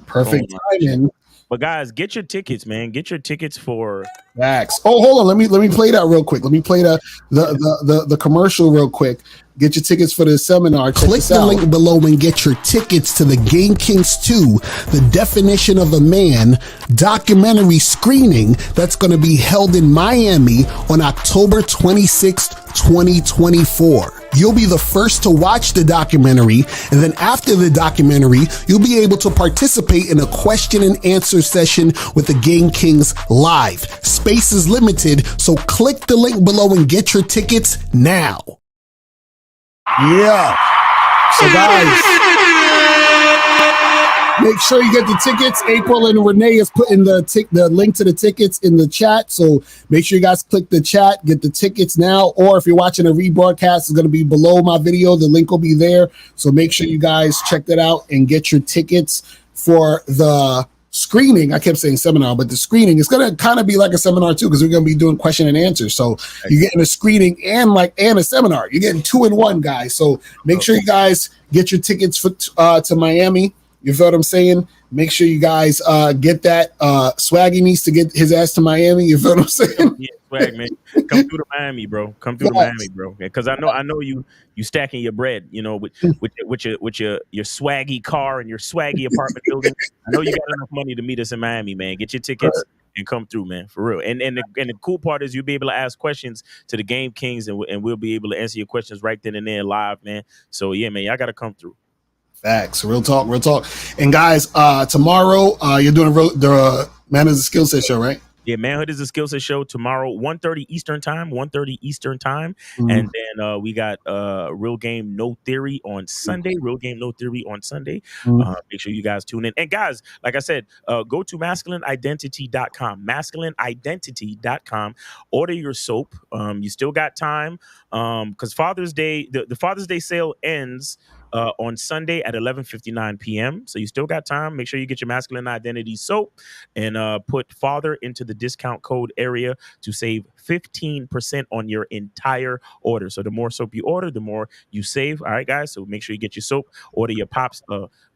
perfect timing. But guys, get your tickets, man. Get your tickets for Max. Oh, hold on. Let me play that real quick. Let me play the commercial real quick. Get your tickets for the seminar. Click the link below and get your tickets to the Game Kings 2, The Definition of a Man documentary screening that's going to be held in Miami on October 26th, 2024. You'll be the first to watch the documentary, and then after the documentary, you'll be able to participate in a question and answer session with the Game Kings live. Space is limited, so click the link below and get your tickets now. Yeah. So guys, make sure you get the tickets. April and Renee is putting the link to the tickets in the chat. So make sure you guys click the chat, get the tickets now. Or if you're watching a rebroadcast, it's going to be below my video. The link will be there. So make sure you guys check that out and get your tickets for the screening. I kept saying seminar, but the screening is going to kind of be like a seminar too, because we're going to be doing question and answer. So you're getting a screening and a seminar. You're getting 2 in 1, guys. So make sure you guys get your tickets for to Miami. You feel what I'm saying? Make sure you guys get that. Swaggy needs to get his ass to Miami. You feel what I'm saying? Yeah, swag, man. Come through to Miami, bro. Come through to Miami, bro. Because I know you stacking your bread, with your swaggy car and your swaggy apartment building. I know you got enough money to meet us in Miami, man. Get your tickets and come through, man, for real. And the cool part is you'll be able to ask questions to the Game Kings, and we'll be able to answer your questions right then and there live, man. So yeah, man, y'all got to come through. Facts. Real talk. And guys, tomorrow you're doing the Man is a Skill Set show, right? Yeah, Manhood is a skill set show tomorrow, 1:30 Eastern time, 1:30 Eastern time. Mhm. And then we got Real Game No Theory on Sunday. Real Game No Theory on Sunday. Mhm. Make sure you guys tune in. And guys, like I said, go to masculineidentity.com. Masculineidentity.com. Order your soap. You still got time. Because Father's Day, the Father's Day sale ends on Sunday at 11:59 p.m. So you still got time. Make sure you get your Masculine Identity soap and put father into the discount code area to save 15% on your entire order. So the more soap you order, the more you save. All right, guys. So make sure you get your soap. Order your Pops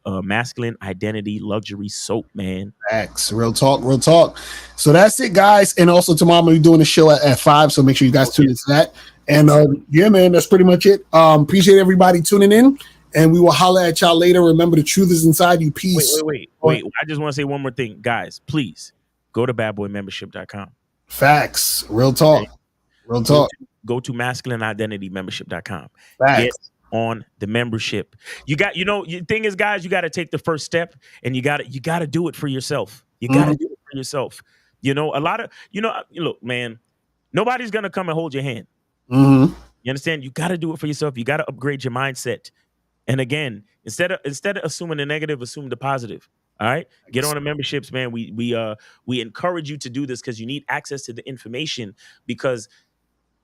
Masculine Identity luxury soap, man. Facts. Real talk, real talk. So that's it, guys. And also tomorrow I'm gonna be doing a show at 5. So make sure you guys tune into that. And yeah, man, that's pretty much it. Appreciate everybody tuning in. And we will holler at y'all later. Remember, the truth is inside you. Peace. Wait. I just want to say one more thing. Guys, please go to badboymembership.com. Facts. Real talk. Real talk. Go to masculineidentitymembership.com. Facts. Get on the membership. You got, the thing is, guys, you got to take the first step and you got to do it for yourself. You got to do it for yourself. A lot of, look, man, nobody's going to come and hold your hand. Mm-hmm. You understand? You got to do it for yourself. You got to upgrade your mindset. And again, instead of assuming the negative, assume the positive. All right, get on the memberships, man. We encourage you to do this because you need access to the information. Because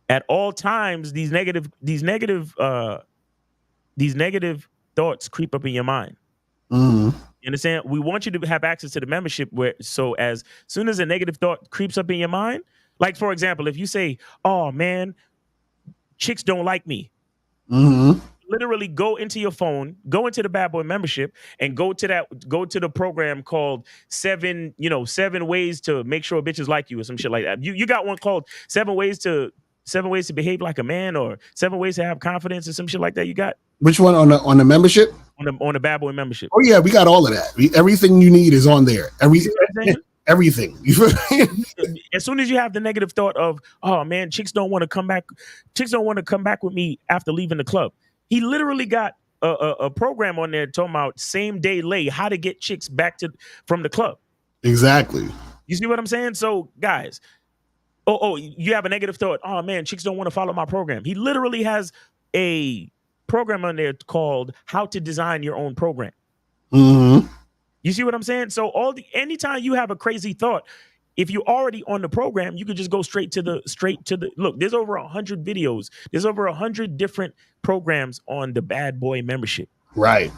at all times, these negative thoughts creep up in your mind. Mm-hmm. You understand? We want you to have access to the membership so as soon as a negative thought creeps up in your mind, like for example, if you say, "Oh man, chicks don't like me," literally go into your phone, go into the Bad Boy membership, and go to the program called 7 ways to make sure bitches like you or some shit like that. You got one called 7 ways to behave like a man, or 7 ways to have confidence, or some shit like that. You got which one on the membership? On the Bad Boy membership. Oh yeah, we got all of that. Everything you need is on there. Everything. As soon as you have the negative thought of, "Oh man, chicks don't want to come back with me after leaving the club," he literally got a program on there talking about same day lay, how to get chicks back from the club. Exactly. You see what I'm saying? So guys, you have a negative thought. "Oh man, chicks don't want to follow my program." He literally has a program on there called How to Design Your Own Program. Mm-hmm. You see what I'm saying? So anytime you have a crazy thought, if you're already on the program, you could just go straight to the look. There's over 100 videos. There's over 100 different programs on the Bad Boy membership. Right.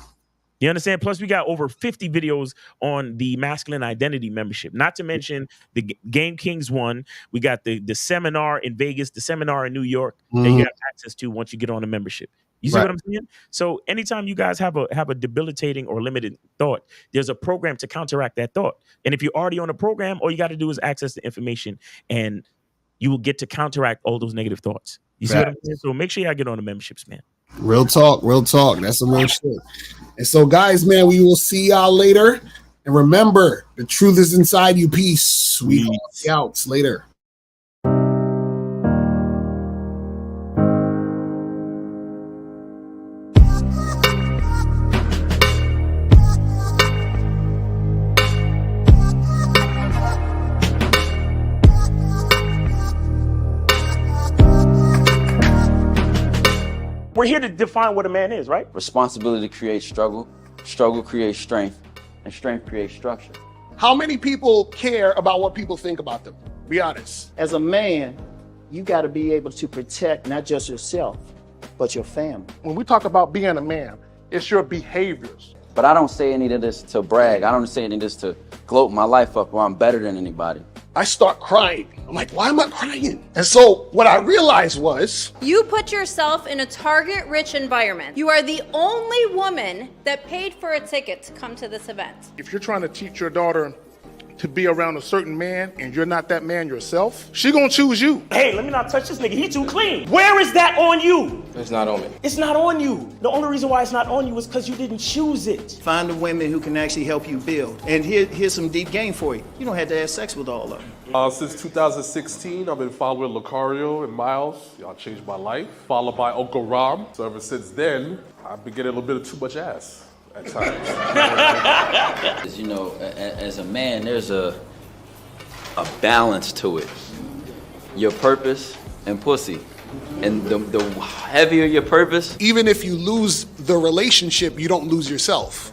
You understand? Plus, we got over 50 videos on the Masculine Identity membership. Not to mention the Game Kings one. We got the seminar in Vegas, the seminar in New York that you have access to once you get on the membership. You see what I'm saying? So anytime you guys have a debilitating or limited thought, there's a program to counteract that thought. And if you're already on a program, all you got to do is access the information, and you will get to counteract all those negative thoughts. You see what I'm saying? So make sure y'all get on the memberships, man. Real talk. That's some real shit. And so, guys, man, we will see y'all later. And remember, the truth is inside you. Peace. We out later. We're here to define what a man is, right? Responsibility creates struggle, struggle creates strength, and strength creates structure. How many people care about what people think about them? Be honest. As a man, you got to be able to protect not just yourself, but your family. When we talk about being a man, it's your behaviors. But I don't say any of this to brag. I don't say any of this to gloat my life up or I'm better than anybody. I start crying. I'm like, why am I crying? And so what I realized was, you put yourself in a target-rich environment. You are the only woman that paid for a ticket to come to this event. If you're trying to teach your daughter to be around a certain man and you're not that man yourself, she gonna choose you. Hey, let me not touch this nigga. He too clean. Where is that on you? It's not on me. It's not on you. The only reason why it's not on you is because you didn't choose it. Find the women who can actually help you build. And here's some deep game for you. You don't have to have sex with all of them. Since 2016, I've been following Lucario and Miles. Y'all changed my life. Followed by Uncle Ram. So ever since then, I've been getting a little bit of too much ass at times. You know, as a man, there's a a balance to it. Your purpose and pussy. And the heavier your purpose, even if you lose the relationship, you don't lose yourself.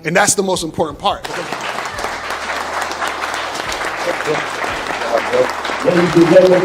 And that's the most important part. Ladies and gentlemen,